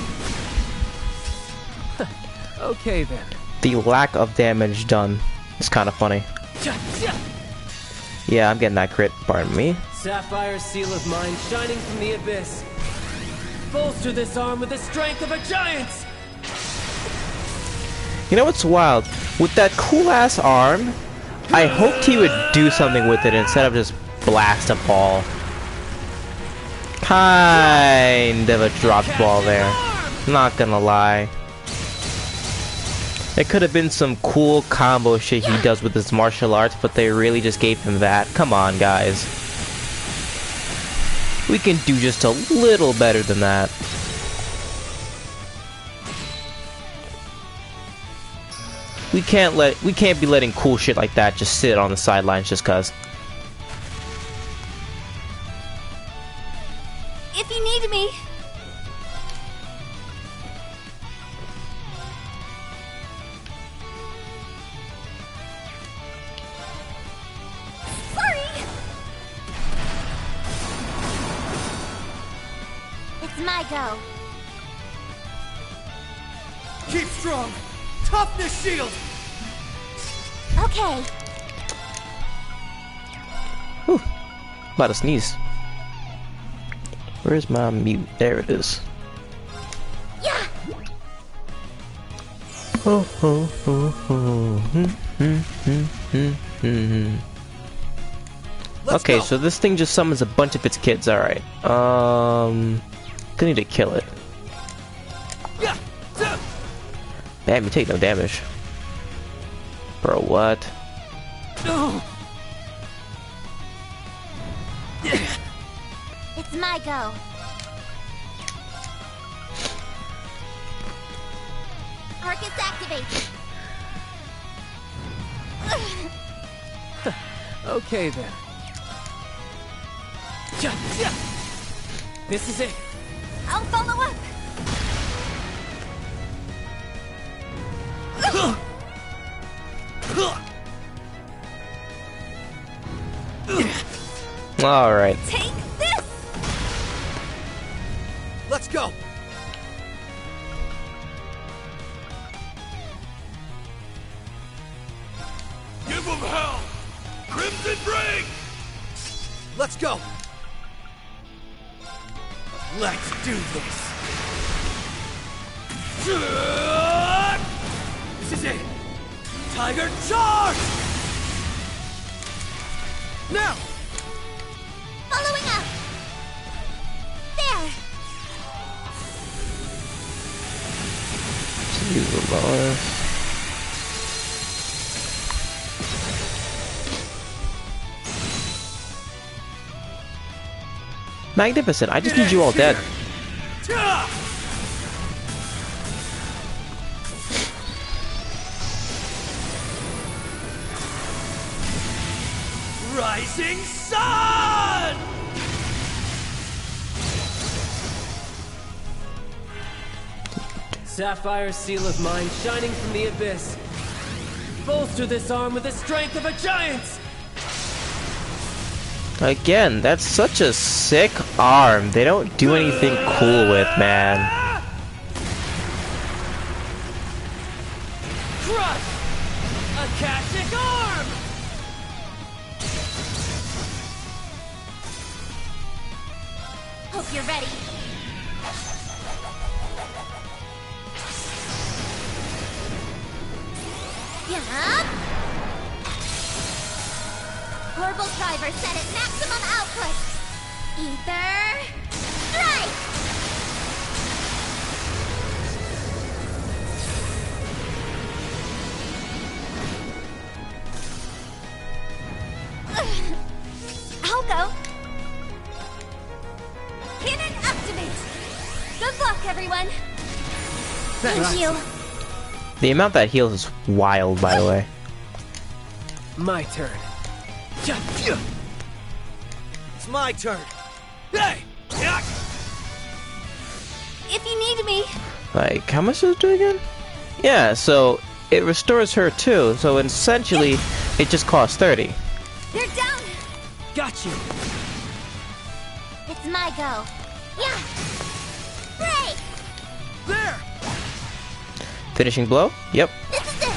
Okay then. The lack of damage done is kind of funny. Yeah, I'm getting that crit, pardon me. Sapphire seal of mine shining from the abyss. Bolster this arm with the strength of a giant! You know what's wild? With that cool-ass arm, I hoped he would do something with it instead of just blast a ball. Kind of a drop ball there. Not gonna lie. It could have been some cool combo shit he does with his martial arts, but they really just gave him that. Come on, guys. We can do just a little better than that. We can't be letting cool shit like that just sit on the sidelines just cuz. If you need me. Sorry. It's my go. Keep strong. Toughness shield. Okay. Whew. About to sneeze. Where's my mute? There it is. Yeah. Oh, oh, oh, oh. Okay, so this thing just summons a bunch of its kids. All right. Gonna need to kill it. Damn, you take no damage. Bro, what? It's my go. Arcus activate. Okay then. This is it. I'll follow up. All right. Take this. Let's go. Give them hell! Crimson Ring! Let's go. Let's do this. This is it. Tiger charge! Now! Following up. There. Use the boss. Magnificent. I just need you all dead. Rising sun! Sapphire seal of mine shining from the abyss. Bolster this arm with the strength of a giant! Again, that's such a sick arm. They don't do anything cool with, man. Crush! Akashic arm! Hope you're ready. Yup. Orbital driver set at maximum output. Ether strike. I'll go. Cannon activate. Good luck, everyone. Thank you. The amount that heals is wild, by the way. My turn. It's my turn. Hey! If you need me. Like, how much does it do again? Yeah, so it restores her too, so essentially it just costs 30. They're down. Got you. It's my go. Yeah. Break. There. Finishing blow? Yep. This is it.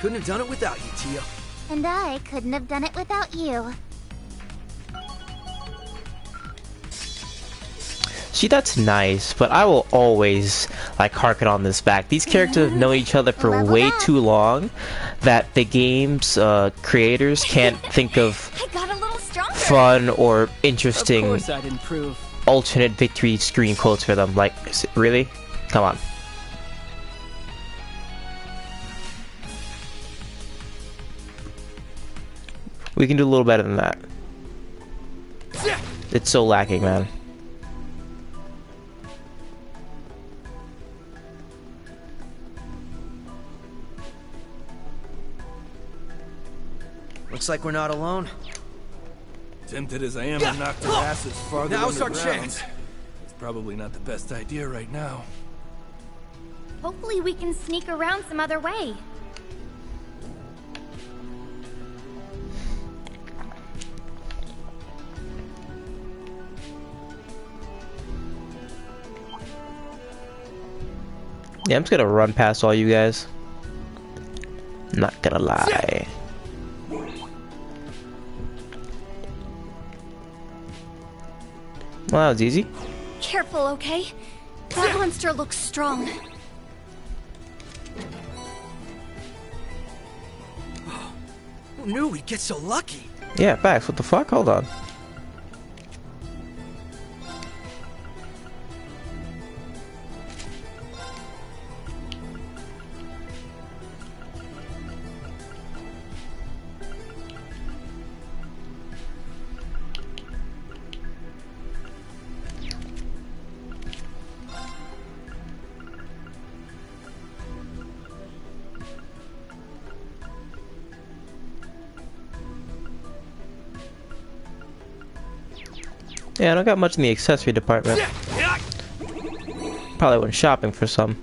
Couldn't have done it without you, Tio. And I couldn't have done it without you. See, that's nice, but I will always, like, harken on this back. These characters have known each other for way too long that the game's creators can't think of fun or interesting Of course I'd improve. alternate victory screen quotes for them. Like, really? Come on. We can do a little better than that. It's so lacking, man. Looks like we're not alone. Tempted as I am to knock their asses farther Now's our underground. chance. It's probably not the best idea right now. Hopefully we can sneak around some other way. Yeah, I'm just gonna run past all you guys. Not gonna lie. Well, that was easy. Careful, okay? That monster looks strong. Who knew we'd get so lucky? Yeah, Bax, what the fuck? Hold on. Yeah, I don't got much in the accessory department. Probably went shopping for some.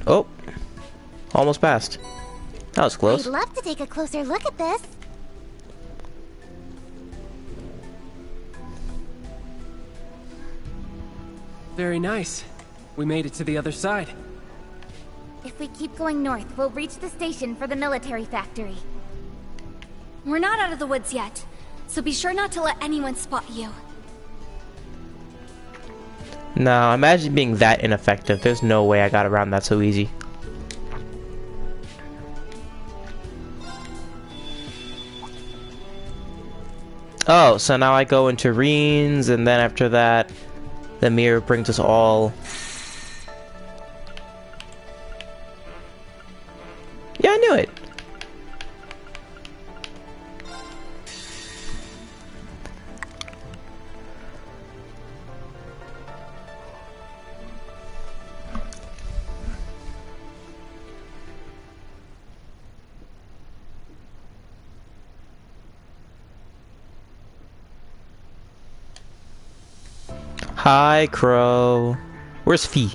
Oh, almost passed. That was close. I'd love to take a closer look at this. Very nice. We made it to the other side. If we keep going north, we'll reach the station for the military factory. We're not out of the woods yet, so be sure not to let anyone spot you. Now, imagine being that ineffective. There's no way I got around that so easy. Oh, so now I go into Reens, and then after that, the mirror brings us all... Yeah, I knew it. Hi, Crow. Where's Fee?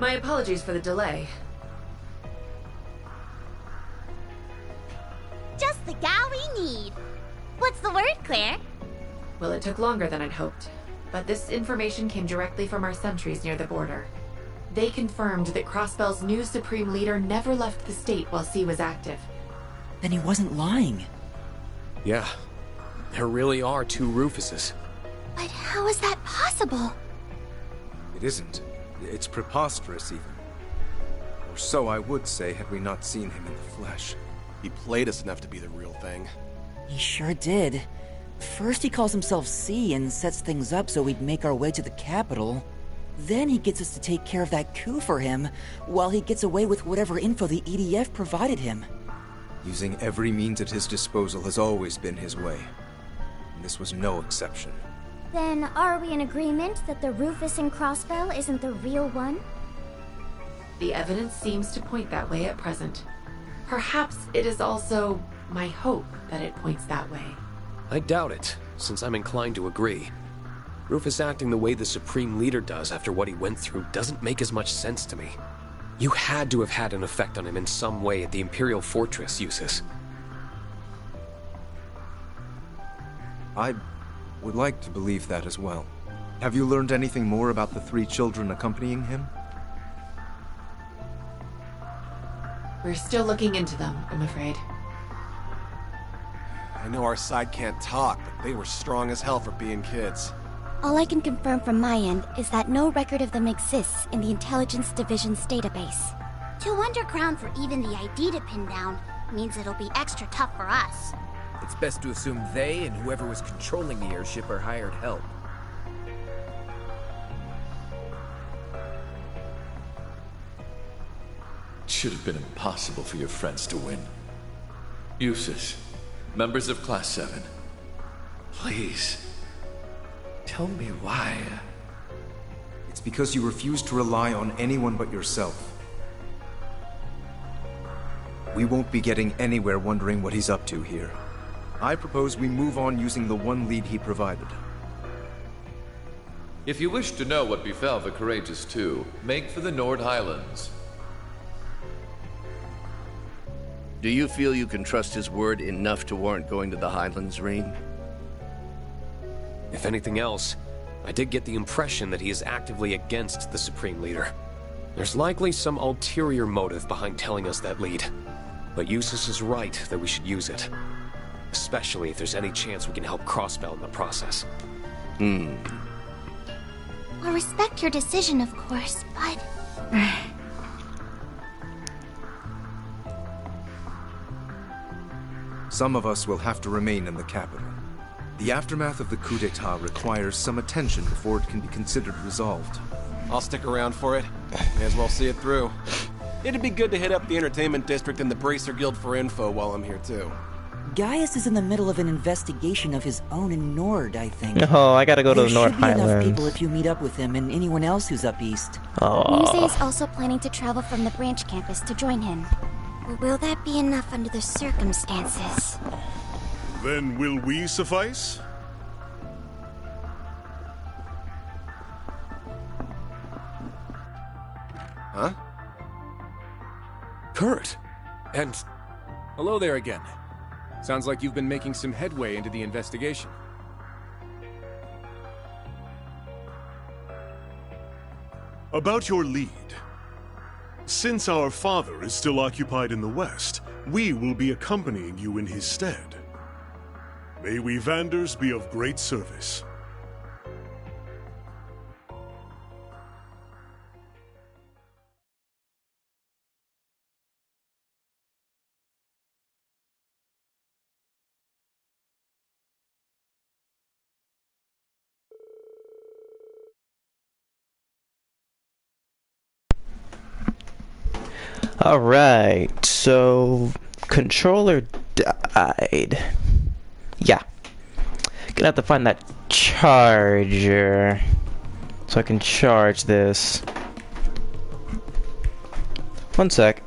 My apologies for the delay. Just the gal we need. What's the word, Claire? Well, it took longer than I'd hoped, but this information came directly from our sentries near the border. They confirmed that Crossbell's new Supreme Leader never left the state while C was active. Then he wasn't lying. Yeah, there really are 2 Rufuses. But how is that possible? It isn't. It's preposterous, even. Or so I would say had we not seen him in the flesh. He played us enough to be the real thing. He sure did. First he calls himself C and sets things up so we'd make our way to the capital. Then he gets us to take care of that coup for him, while he gets away with whatever info the EDF provided him. Using every means at his disposal has always been his way. And this was no exception. Then are we in agreement that the Rufus in Crossbell isn't the real one? The evidence seems to point that way at present. Perhaps it is also my hope that it points that way. I doubt it, since I'm inclined to agree. Rufus acting the way the Supreme Leader does after what he went through doesn't make as much sense to me. You had to have had an effect on him in some way at the Imperial Fortress, Eustace. I would like to believe that as well. Have you learned anything more about the 3 children accompanying him? We're still looking into them, I'm afraid. I know our side can't talk, but they were strong as hell for being kids. All I can confirm from my end is that no record of them exists in the Intelligence Division's database. 2 underground for even the ID to pin down means it'll be extra tough for us. It's best to assume they and whoever was controlling the airship are hired help. It should have been impossible for your friends to win. Eustace, members of Class 7, please, tell me why. It's because you refuse to rely on anyone but yourself. We won't be getting anywhere wondering what he's up to here. I propose we move on using the one lead he provided. If you wish to know what befell the Courageous Two, make for the Nord Highlands. Do you feel you can trust his word enough to warrant going to the Highlands, Rean? If anything else, I did get the impression that he is actively against the Supreme Leader. There's likely some ulterior motive behind telling us that lead. But Eustace is right that we should use it. Especially if there's any chance we can help Crossbell in the process. I'll respect your decision, of course, but... Some of us will have to remain in the capital. The aftermath of the coup d'etat requires some attention before it can be considered resolved. I'll stick around for it. May as well see it through. It'd be good to hit up the entertainment district and the Bracer Guild for info while I'm here too. Gaius is in the middle of an investigation of his own in Nord, I think. Oh, I gotta go to the Nord There should be enough Highlands. people if you meet up with him and anyone else who's up east. Muse is also planning to travel from the branch campus to join him. Will that be enough under the circumstances? Then will we suffice? Huh? Kurt! And... Hello there again. Sounds like you've been making some headway into the investigation. About your lead. Since our father is still occupied in the West, we will be accompanying you in his stead. May we Vanders be of great service. Alright, so controller died. Yeah. Gonna have to find that charger so I can charge this. One sec.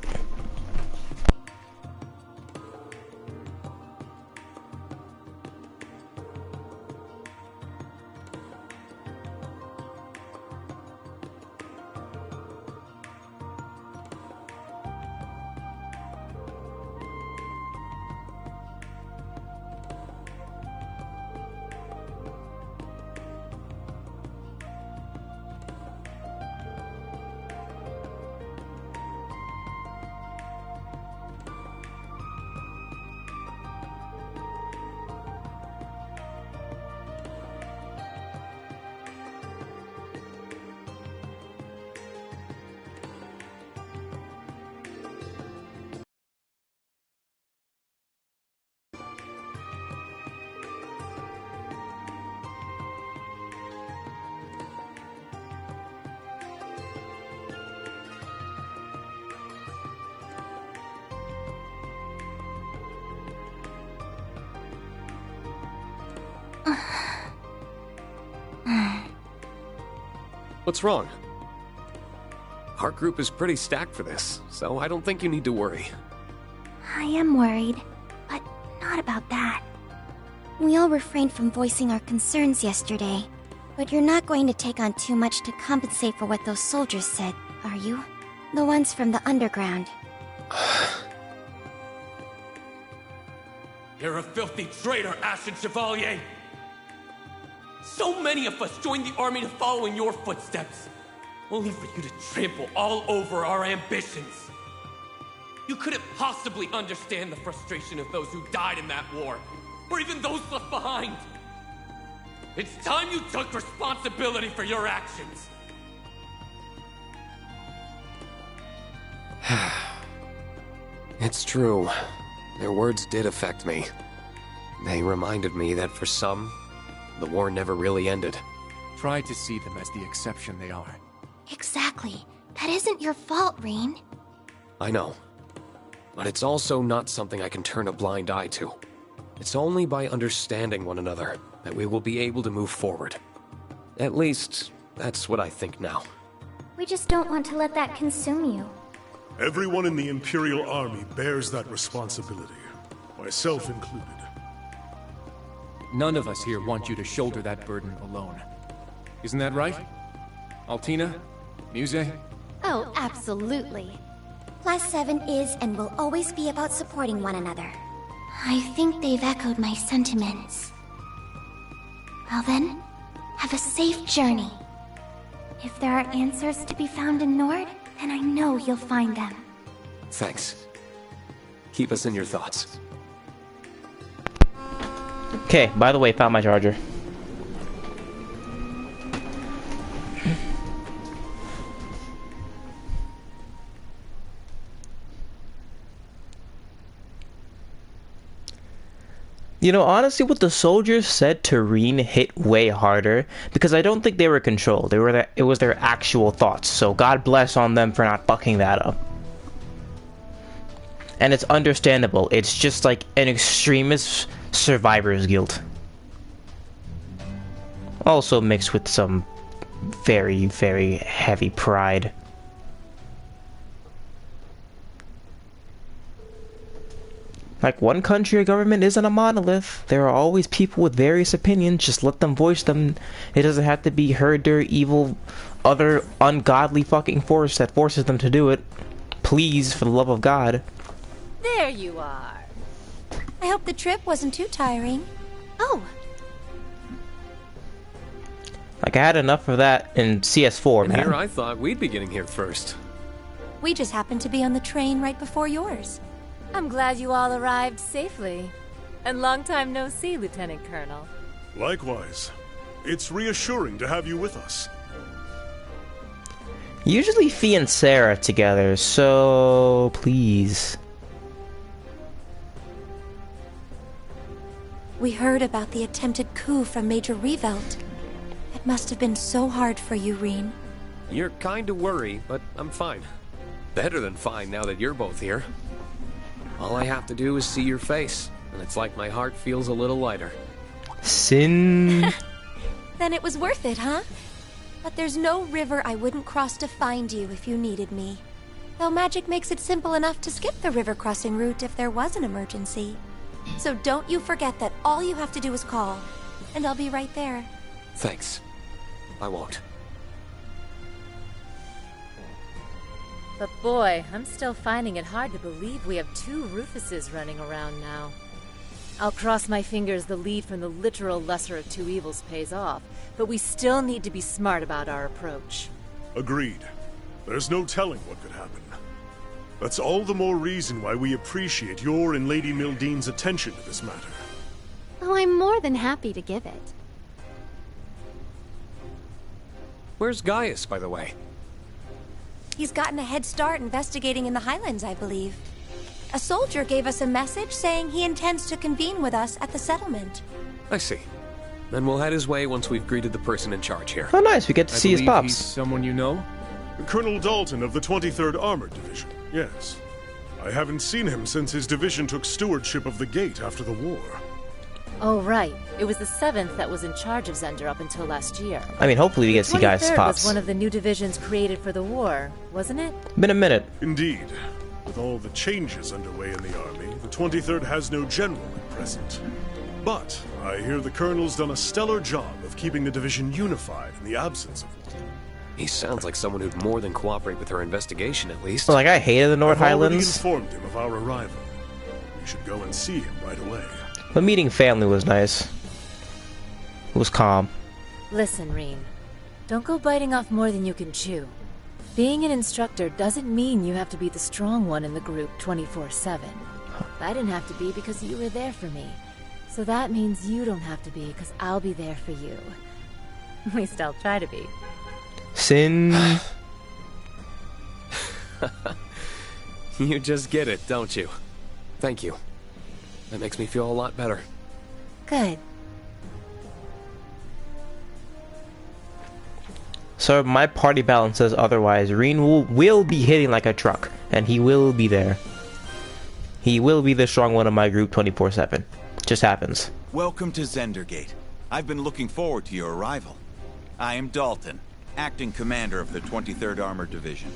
What's wrong? Our group is pretty stacked for this, so I don't think you need to worry. I am worried, but not about that. We all refrained from voicing our concerns yesterday, but you're not going to take on too much to compensate for what those soldiers said, are you? The ones from the underground. You're a filthy traitor, Ashen Chevalier! So many of us joined the army to follow in your footsteps, only for you to trample all over our ambitions. You couldn't possibly understand the frustration of those who died in that war, or even those left behind. It's time you took responsibility for your actions. It's true. Their words did affect me. They reminded me that for some, the war never really ended. Try to see them as the exception they are. Exactly. That isn't your fault, Rean. I know. But it's also not something I can turn a blind eye to. It's only by understanding one another that we will be able to move forward. At least, that's what I think now. We just don't want to let that consume you. Everyone in the Imperial Army bears that responsibility, myself included. None of us here want you to shoulder that burden alone. Isn't that right? Altina? Muse? Oh, absolutely. Plus 7 is and will always be about supporting one another. I think they've echoed my sentiments. Well then, have a safe journey. If there are answers to be found in Nord, then I know you'll find them. Thanks. Keep us in your thoughts. Okay, by the way, found my charger. You know, honestly, what the soldiers said to Rean hit way harder because I don't think they were controlled. It was their actual thoughts. So God bless on them for not fucking that up. And it's understandable. It's just like an extremist survivor's guilt. Also mixed with some very, very heavy pride. Like, one country or government isn't a monolith. There are always people with various opinions. Just let them voice them. It doesn't have to be herder, evil, other ungodly fucking force that forces them to do it. Please, for the love of God. There you are. I hope the trip wasn't too tiring. Oh. Like, I had enough of that in CS4, and man. Here I thought we'd be getting here first. We just happened to be on the train right before yours. I'm glad you all arrived safely. And long time no see, Lieutenant Colonel. Likewise. It's reassuring to have you with us. Usually Fee and Sarah together, so please. We heard about the attempted coup from Major Revelt. It must have been so hard for you, Rean. You're kind of worried, but I'm fine. Better than fine now that you're both here. All I have to do is see your face, and it's like my heart feels a little lighter. Sin. Then it was worth it, huh? But there's no river I wouldn't cross to find you if you needed me. Though magic makes it simple enough to skip the river crossing route if there was an emergency. So don't you forget that all you have to do is call, and I'll be right there. Thanks. I won't. But boy, I'm still finding it hard to believe we have 2 Rufuses running around now. I'll cross my fingers the lead from the literal lesser of 2 evils pays off, but we still need to be smart about our approach. Agreed. There's no telling what could happen. That's all the more reason why we appreciate your and Lady Mildean's attention to this matter. Oh, I'm more than happy to give it. Where's Gaius, by the way? He's gotten a head start investigating in the Highlands, I believe. A soldier gave us a message saying he intends to convene with us at the settlement. I see. Then we'll head his way once we've greeted the person in charge here. Oh, nice. We get to see his pops. He's someone you know? Colonel Dalton of the 23rd Armored Division, yes. I haven't seen him since his division took stewardship of the gate after the war. Oh, right. It was the 7th that was in charge of Zender up until last year. I mean, hopefully we get to see guys' 23rd spots. was one of the new divisions created for the war, wasn't it? Been a minute. Indeed. With all the changes underway in the army, the 23rd has no general at present. But I hear the colonel's done a stellar job of keeping the division unified in the absence of one. He sounds like someone who'd more than cooperate with our investigation, at least. Like, I hated the North I've already Highlands. informed him of our arrival. We should go and see him right away. But meeting family was nice. It was calm. Listen, Reen. Don't go biting off more than you can chew. Being an instructor doesn't mean you have to be the strong one in the group 24/7. I didn't have to be because you were there for me. So that means you don't have to be because I'll be there for you. At least I'll try to be. Sin. You just get it, don't you? Thank you. That makes me feel a lot better. Good. So my party balance says otherwise. Reen will be hitting like a truck, and he will be there. He will be the strong one of my group 24/7. Just happens. Welcome to Zendergate. I've been looking forward to your arrival. I am Dalton, acting commander of the 23rd Armored Division.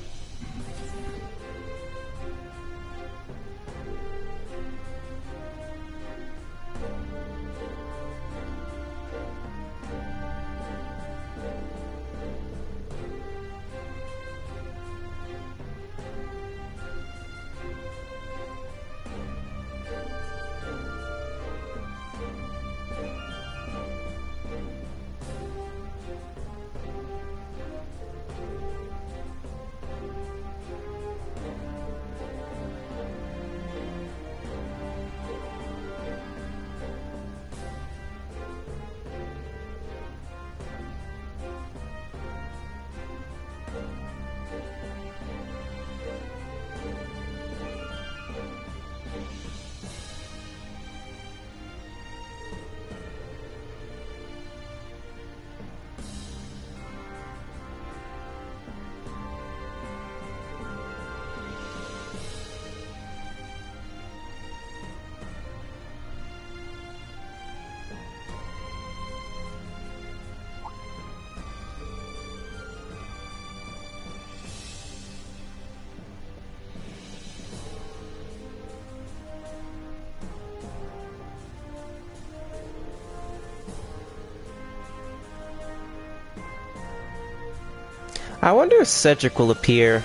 I wonder if Cedric will appear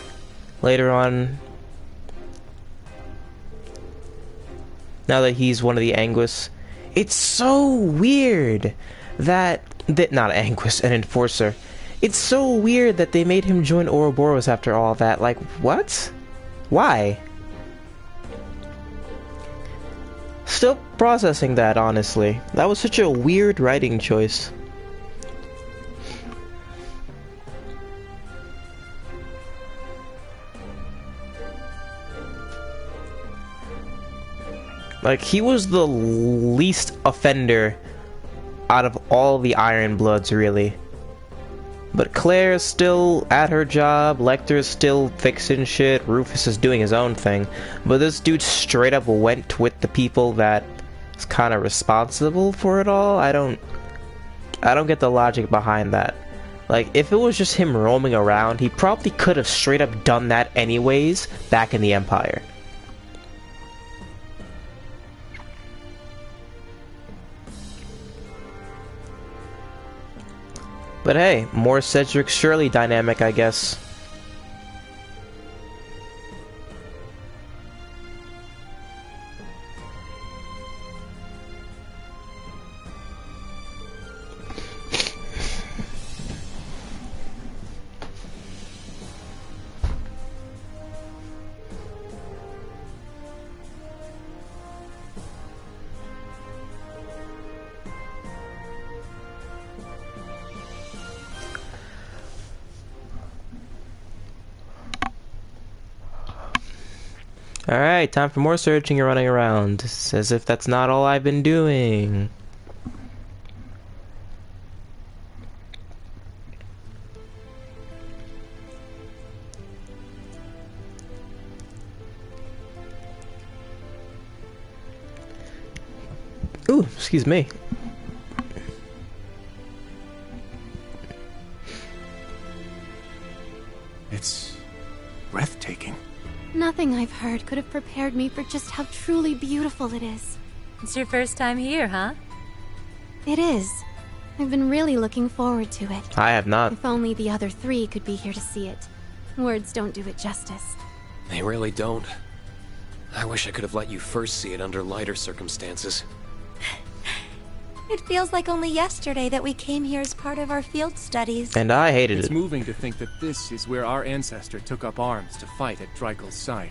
later on. Now that he's one of the Anguis. It's so weird that not Anguis, an enforcer. It's so weird that they made him join Ouroboros after all that. Like, what? Why? Still processing that, honestly. That was such a weird writing choice. Like, he was the least offender out of all the Iron Bloods, really. But Claire's still at her job, Lecter's still fixing shit, Rufus is doing his own thing. But this dude straight up went with the people that is kind of responsible for it all. I don't get the logic behind that. Like, if it was just him roaming around, he probably could have straight up done that anyways back in the Empire. But hey, more Cedric Shirley dynamic, I guess. Alright, time for more searching and running around. As if that's not all I've been doing. Ooh, excuse me. It's breathtaking. Nothing I've heard could have prepared me for just how truly beautiful it is. It's your first time here, huh? It is. I've been really looking forward to it. I have not. If only the other three could be here to see it. Words don't do it justice. They really don't. I wish I could have let you first see it under lighter circumstances. It feels like only yesterday that we came here as part of our field studies. And I hated It's it. moving to think that this is where our ancestor took up arms to fight at Dreigel's side.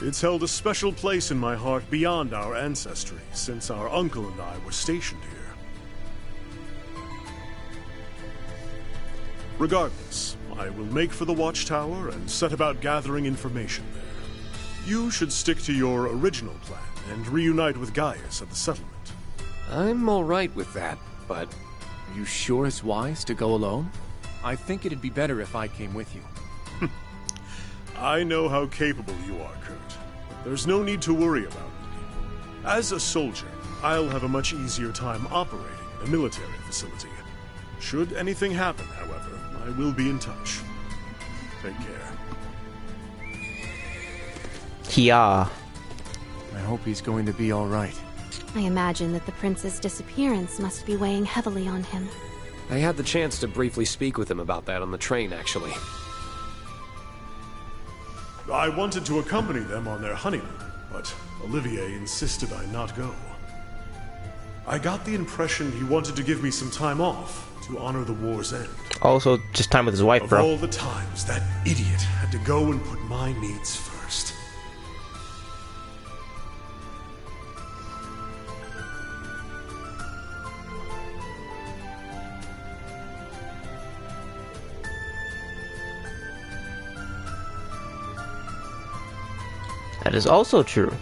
It's held a special place in my heart beyond our ancestry, since our uncle and I were stationed here. Regardless, I will make for the watchtower and set about gathering information there. You should stick to your original plan and reunite with Gaius at the settlement. I'm alright with that, but... Are you sure it's wise to go alone? I think it'd be better if I came with you. I know how capable you are, Kurt. There's no need to worry about it. As a soldier, I'll have a much easier time operating in a military facility. Should anything happen, however, I will be in touch. Take care. Kia. I hope he's going to be alright. I imagine that the prince's disappearance must be weighing heavily on him. I had the chance to briefly speak with him about that on the train, actually. I wanted to accompany them on their honeymoon, but Olivier insisted I not go. I got the impression he wanted to give me some time off to honor the war's end. Also, just time with his wife, Of bro. all the times that idiot had to go and put my needs first. That is also true.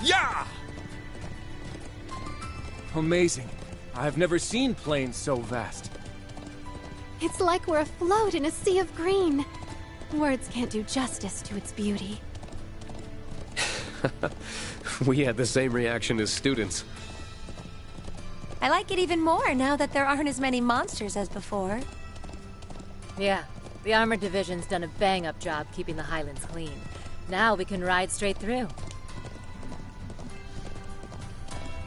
Yeah! Amazing. I've never seen plains so vast. It's like we're afloat in a sea of green. Words can't do justice to its beauty. We had the same reaction as students. I like it even more now that there aren't as many monsters as before. Yeah, the Armored Division's done a bang-up job keeping the Highlands clean. Now we can ride straight through.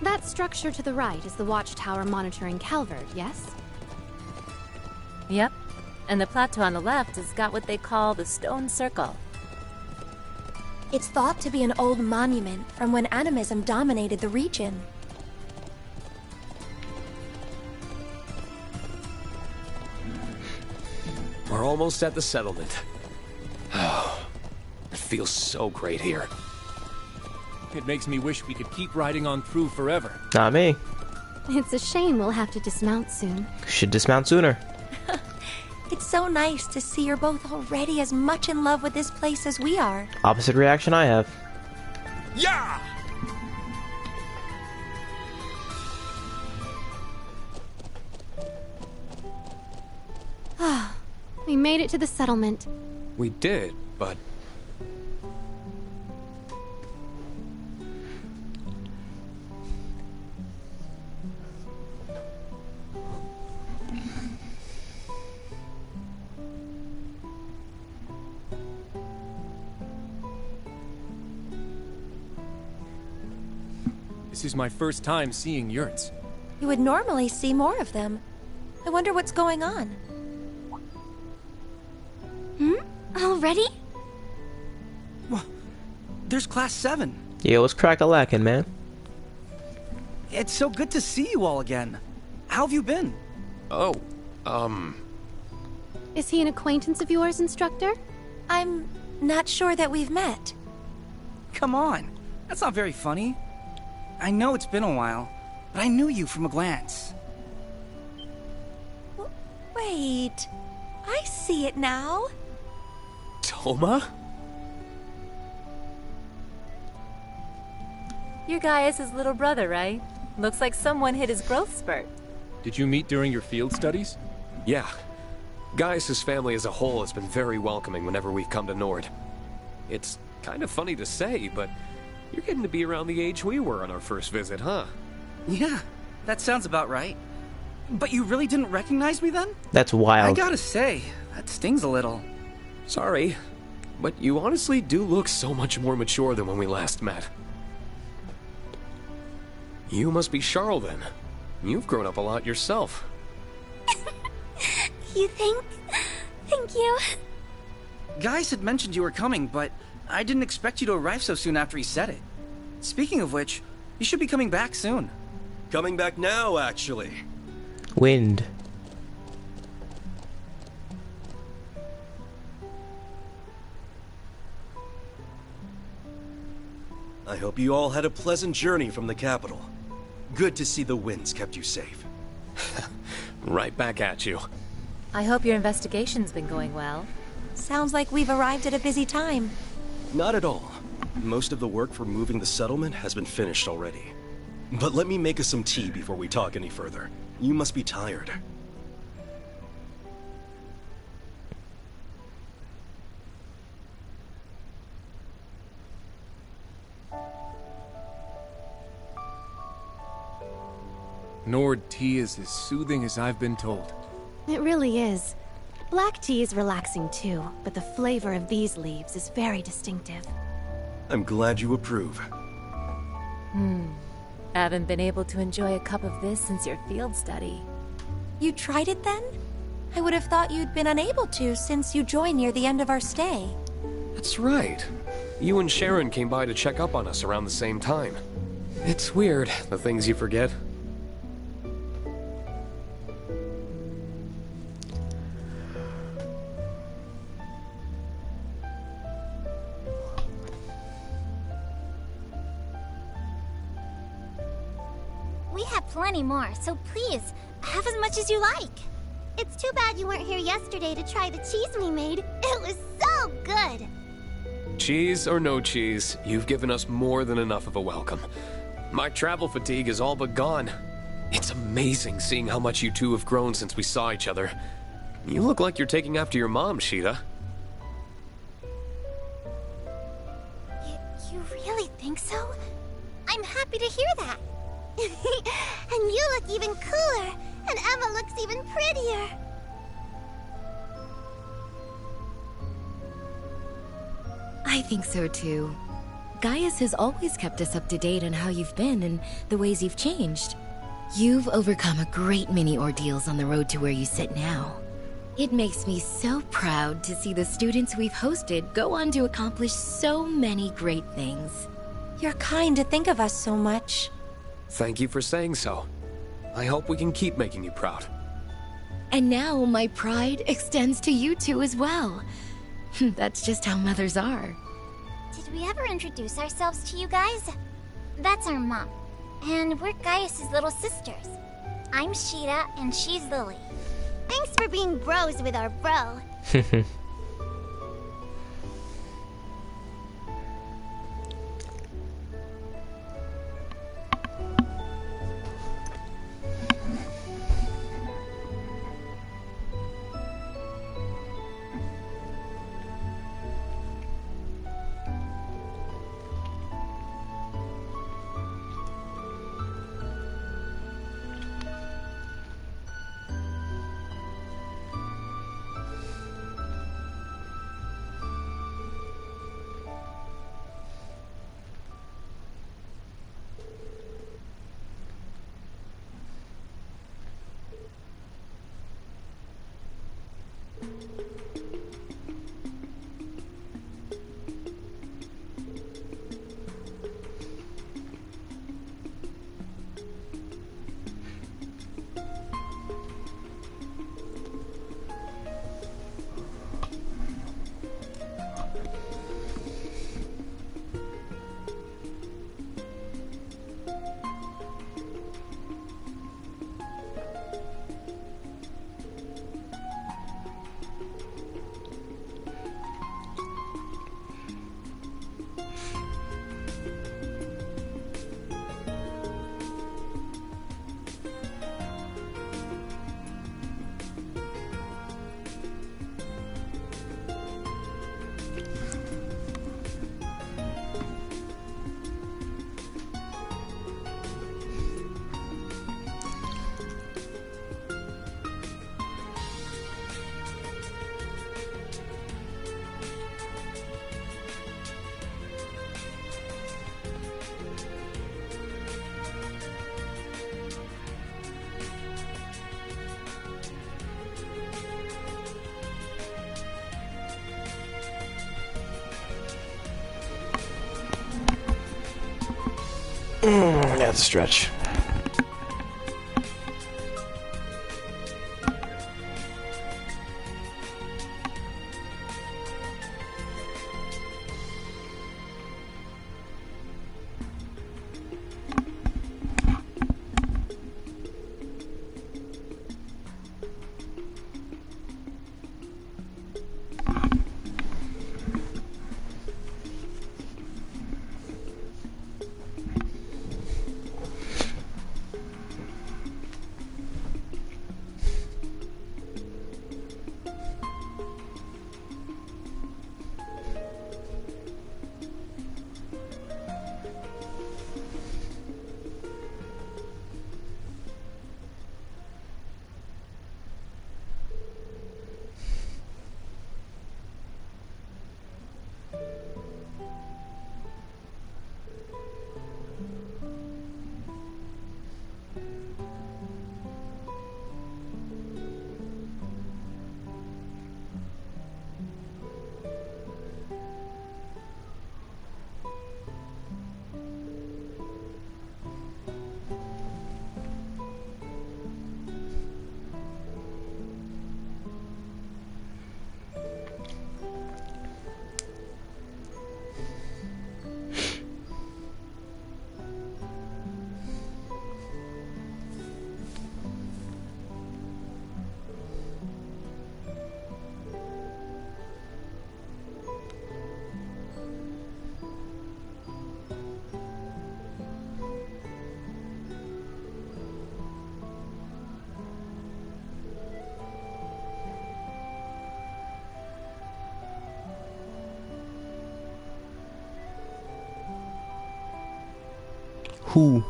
That structure to the right is the watchtower monitoring Calvert, yes? Yep. And the plateau on the left has got what they call the Stone Circle. It's thought to be an old monument from when animism dominated the region. We're almost at the settlement. Oh, it feels so great here. It makes me wish we could keep riding on through forever. Not me. It's a shame we'll have to dismount soon. Should dismount sooner. It's so nice to see you're both already as much in love with this place as we are. Opposite reaction I have. Yeah! Ah, we made it to the settlement. We did, but... This is my first time seeing yurts. You would normally see more of them. I wonder what's going on. Already? There's Class 7. Yo, what's crack-a-lackin', man? It's so good to see you all again. How have you been? Oh, Is he an acquaintance of yours, Instructor? I'm not sure that we've met. Come on. That's not very funny. I know it's been a while, but I knew you from a glance. Wait. I see it now. Toma? You're Gaius' little brother, right? Looks like someone hit his growth spurt. Did you meet during your field studies? Yeah. Gaius' family as a whole has been very welcoming whenever we've come to Nord. It's kind of funny to say, but you're getting to be around the age we were on our first visit, huh? Yeah, that sounds about right. But you really didn't recognize me then? That's wild. I gotta say, that stings a little. Sorry, but you honestly do look so much more mature than when we last met. You must be Charl then. You've grown up a lot yourself. You think? Thank you. Gaius had mentioned you were coming, but I didn't expect you to arrive so soon after he said it. Speaking of which, you should be coming back soon. Coming back now, actually. Wind. I hope you all had a pleasant journey from the capital. Good to see the winds kept you safe. Right back at you. I hope your investigation's been going well. Sounds like we've arrived at a busy time. Not at all. Most of the work for moving the settlement has been finished already. But let me make us some tea before we talk any further. You must be tired. Nord tea is as soothing as I've been told. It really is. Black tea is relaxing too, but the flavor of these leaves is very distinctive. I'm glad you approve. Haven't been able to enjoy a cup of this since your field study. You tried it then? I would have thought you'd been unable to since you joined near the end of our stay. That's right. You and Sharon came by to check up on us around the same time. It's weird, the things you forget. We have plenty more, so please, have as much as you like. It's too bad you weren't here yesterday to try the cheese we made. It was so good! Cheese or no cheese, you've given us more than enough of a welcome. My travel fatigue is all but gone. It's amazing seeing how much you two have grown since we saw each other. You look like you're taking after your mom, Sheeta. You really think so? I'm happy to hear that. And you look even cooler, and Emma looks even prettier. I think so too. Gaius has always kept us up to date on how you've been and the ways you've changed. You've overcome a great many ordeals on the road to where you sit now. It makes me so proud to see the students we've hosted go on to accomplish so many great things. You're kind to think of us so much. Thank you for saying so. I hope we can keep making you proud. And now my pride extends to you two as well. That's just how mothers are. Did we ever introduce ourselves to you guys? That's our mom. And we're Gaius' little sisters. I'm Sheeta, and she's Lily. Thanks for being bros with our bro. That's a stretch. Who?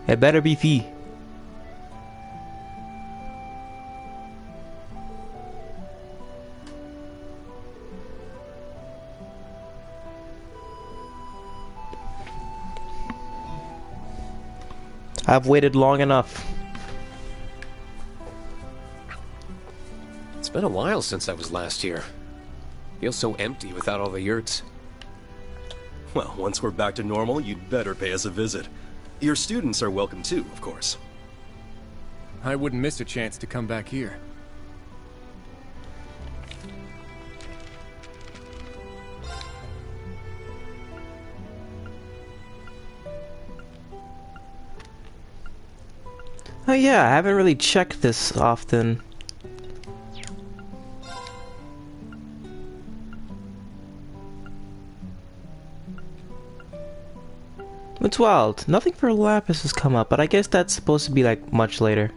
It better be Fee. I've waited long enough. It's been a while since I was last here. Feels so empty without all the yurts. Well, once we're back to normal, you'd better pay us a visit. Your students are welcome too, of course. I wouldn't miss a chance to come back here. Oh yeah, I haven't really checked this often. It's wild. Nothing for Lapis has come up, but I guess that's supposed to be like much later.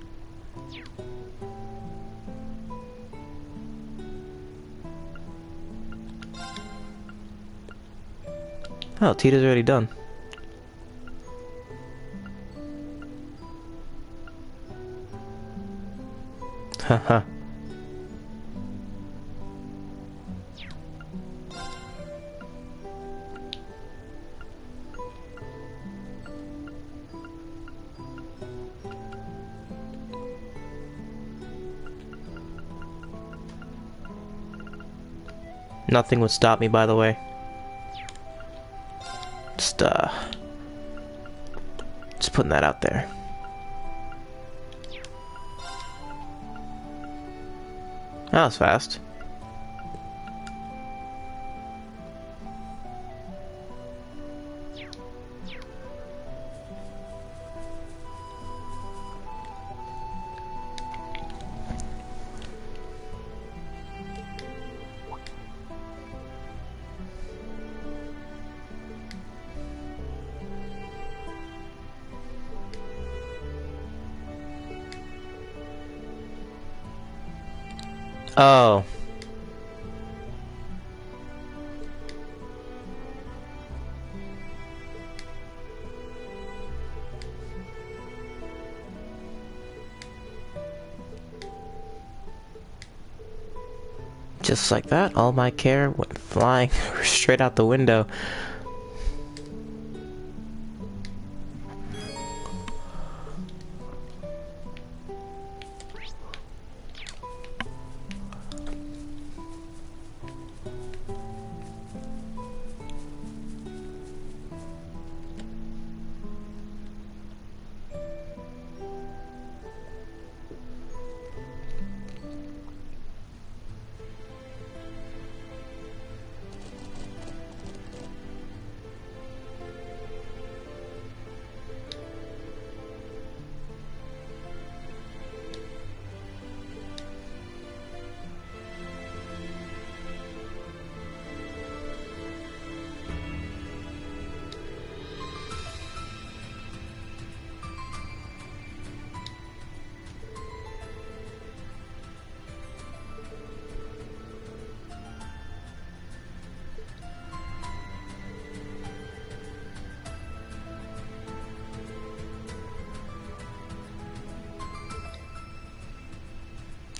Oh, Tita's already done. Haha. Nothing would stop me, by the way. Just putting that out there. That was fast. Oh. Just like that, all my care went flying straight out the window.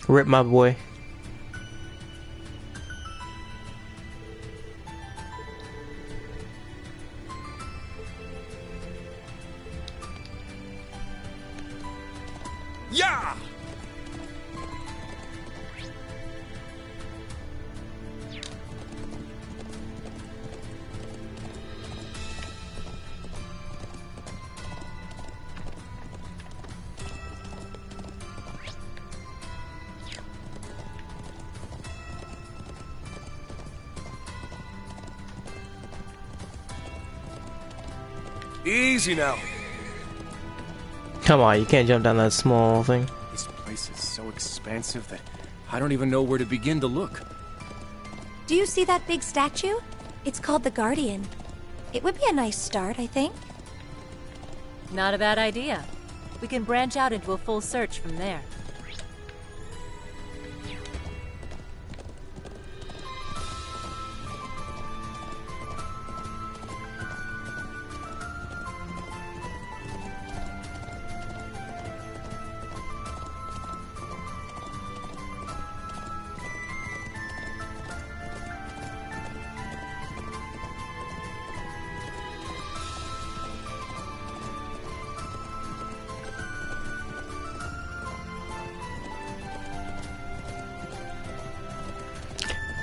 Rip, my boy. Yeah! Easy now. Come on, you can't jump down that small thing. This place is so expansive that I don't even know where to begin to look. Do you see that big statue? It's called the Guardian. It would be a nice start, I think. Not a bad idea. We can branch out into a full search from there.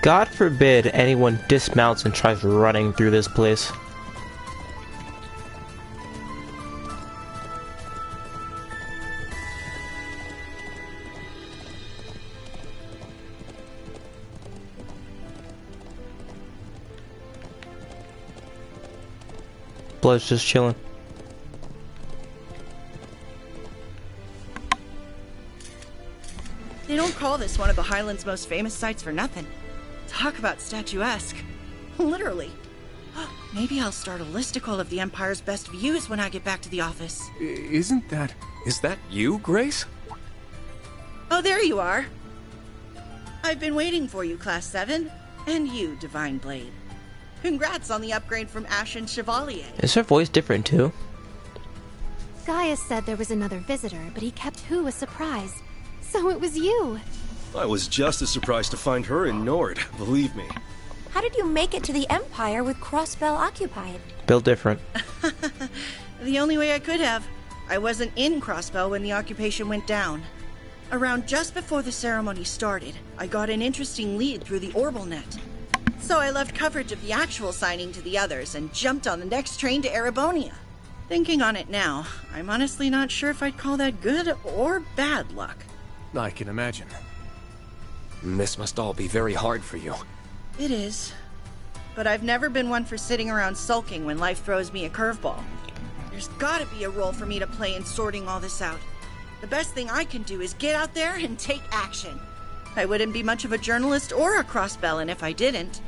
God forbid anyone dismounts and tries running through this place. Blood's just chilling. They don't call this one of the Highlands' most famous sites for nothing. Talk about statuesque. Literally. Maybe I'll start a listicle of the Empire's best views when I get back to the office. Is that you, Grace? Oh, there you are. I've been waiting for you, Class 7. And you, Divine Blade. Congrats on the upgrade from Ashen Chevalier. Is her voice different too? Gaius said there was another visitor, but he kept Who a surprise. So it was you. I was just as surprised to find her in Nord, believe me. How did you make it to the Empire with Crossbell occupied? Built different. The only way I could have. I wasn't in Crossbell when the occupation went down. Around just before the ceremony started, I got an interesting lead through the Orbal net. So I left coverage of the actual signing to the others and jumped on the next train to Erebonia. Thinking on it now, I'm honestly not sure if I'd call that good or bad luck. I can imagine. This must all be very hard for you. It is. But I've never been one for sitting around sulking when life throws me a curveball. There's gotta be a role for me to play in sorting all this out. The best thing I can do is get out there and take action. I wouldn't be much of a journalist or a crossbellin if I didn't.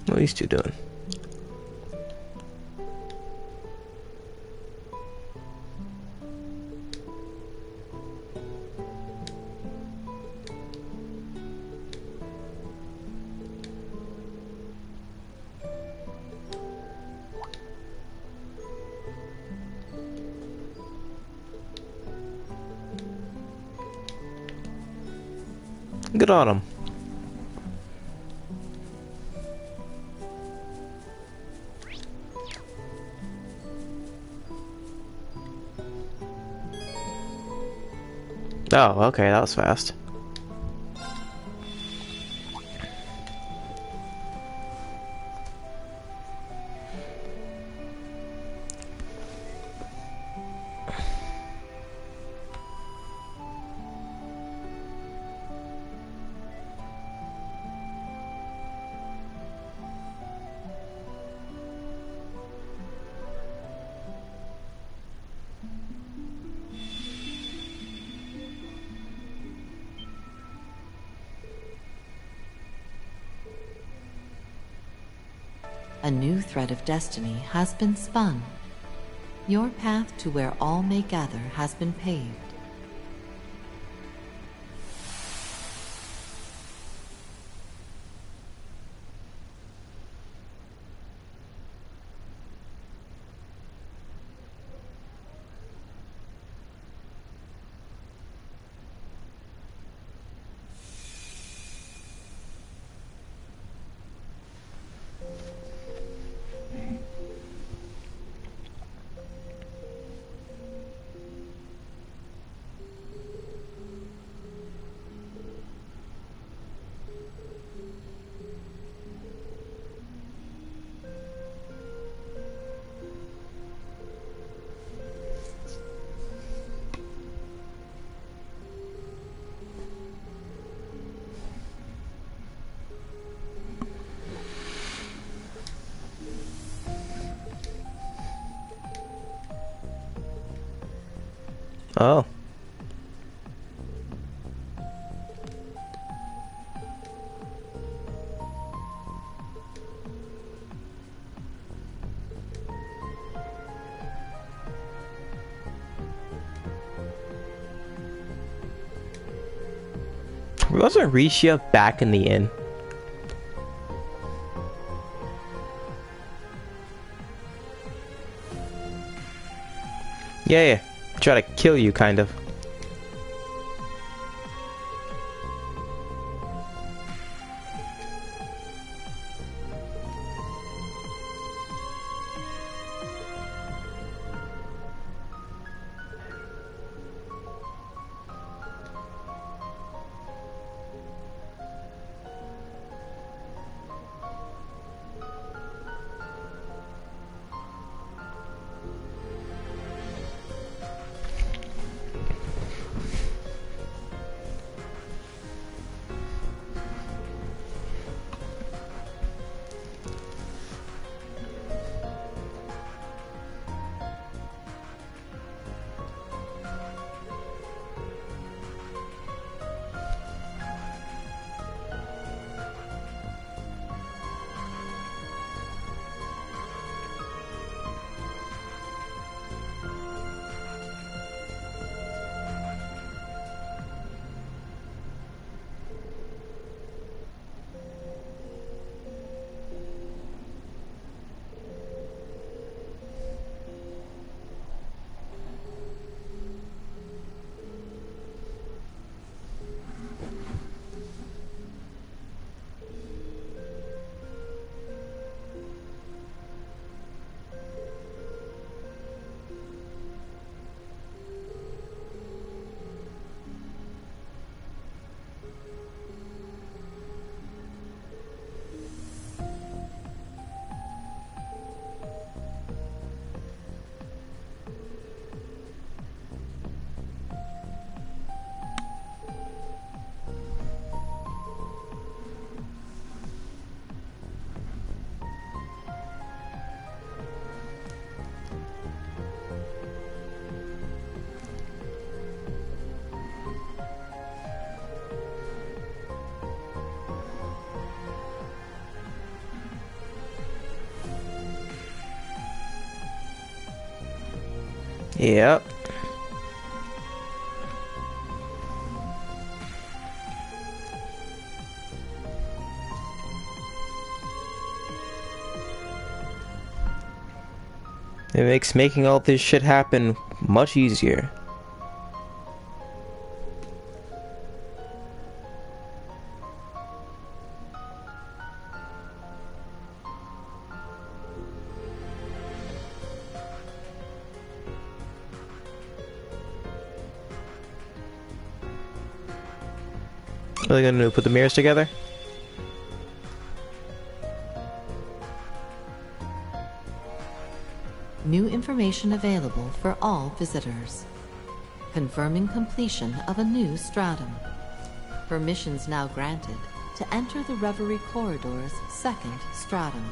What are these two doing? Good on him. Oh, okay, that was fast. A new thread of destiny has been spun. Your path to where all may gather has been paved. Oh. Wasn't Risha back in the inn? Yeah. Try to kill you, kind of. Yep. It makes making all this shit happen much easier. What are they gonna do? Put the mirrors together? New information available for all visitors. Confirming completion of a new stratum. Permissions now granted to enter the Reverie Corridor's second stratum.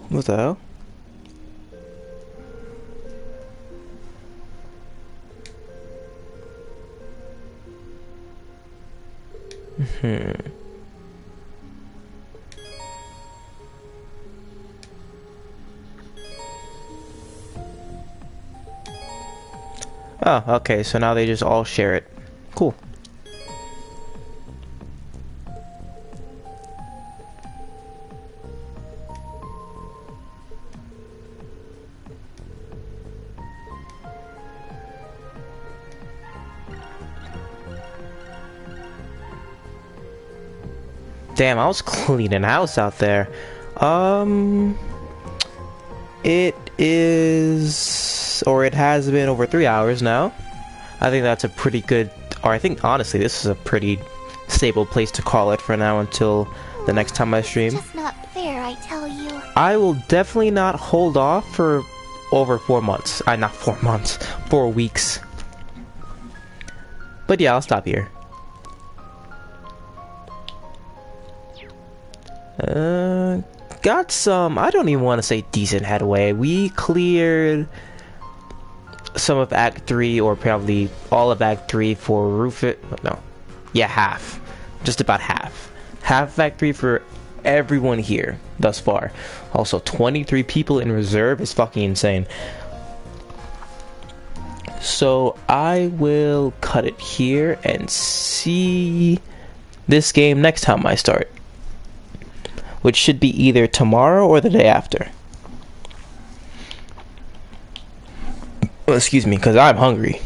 What the hell? Oh, okay, so now they just all share it. Cool. Damn, I was cleaning house out there. It is, or it has been over 3 hours now. I think that's a pretty good, or I think honestly this is a pretty stable place to call it for now until the next time I stream. Just not fair, I tell you. I will definitely not hold off for over 4 months. Not 4 months, 4 weeks. But yeah, I'll stop here. Got some, I don't even want to say decent headway. We cleared some of Act 3, or probably all of Act 3 for Rufus. No. Yeah, half. Just about half. Half of Act 3 for everyone here thus far. Also, 23 people in reserve is fucking insane. So, I will cut it here and see this game next time I start. Which should be either tomorrow or the day after. Well, excuse me, because I'm hungry.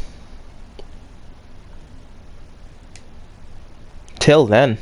Till then.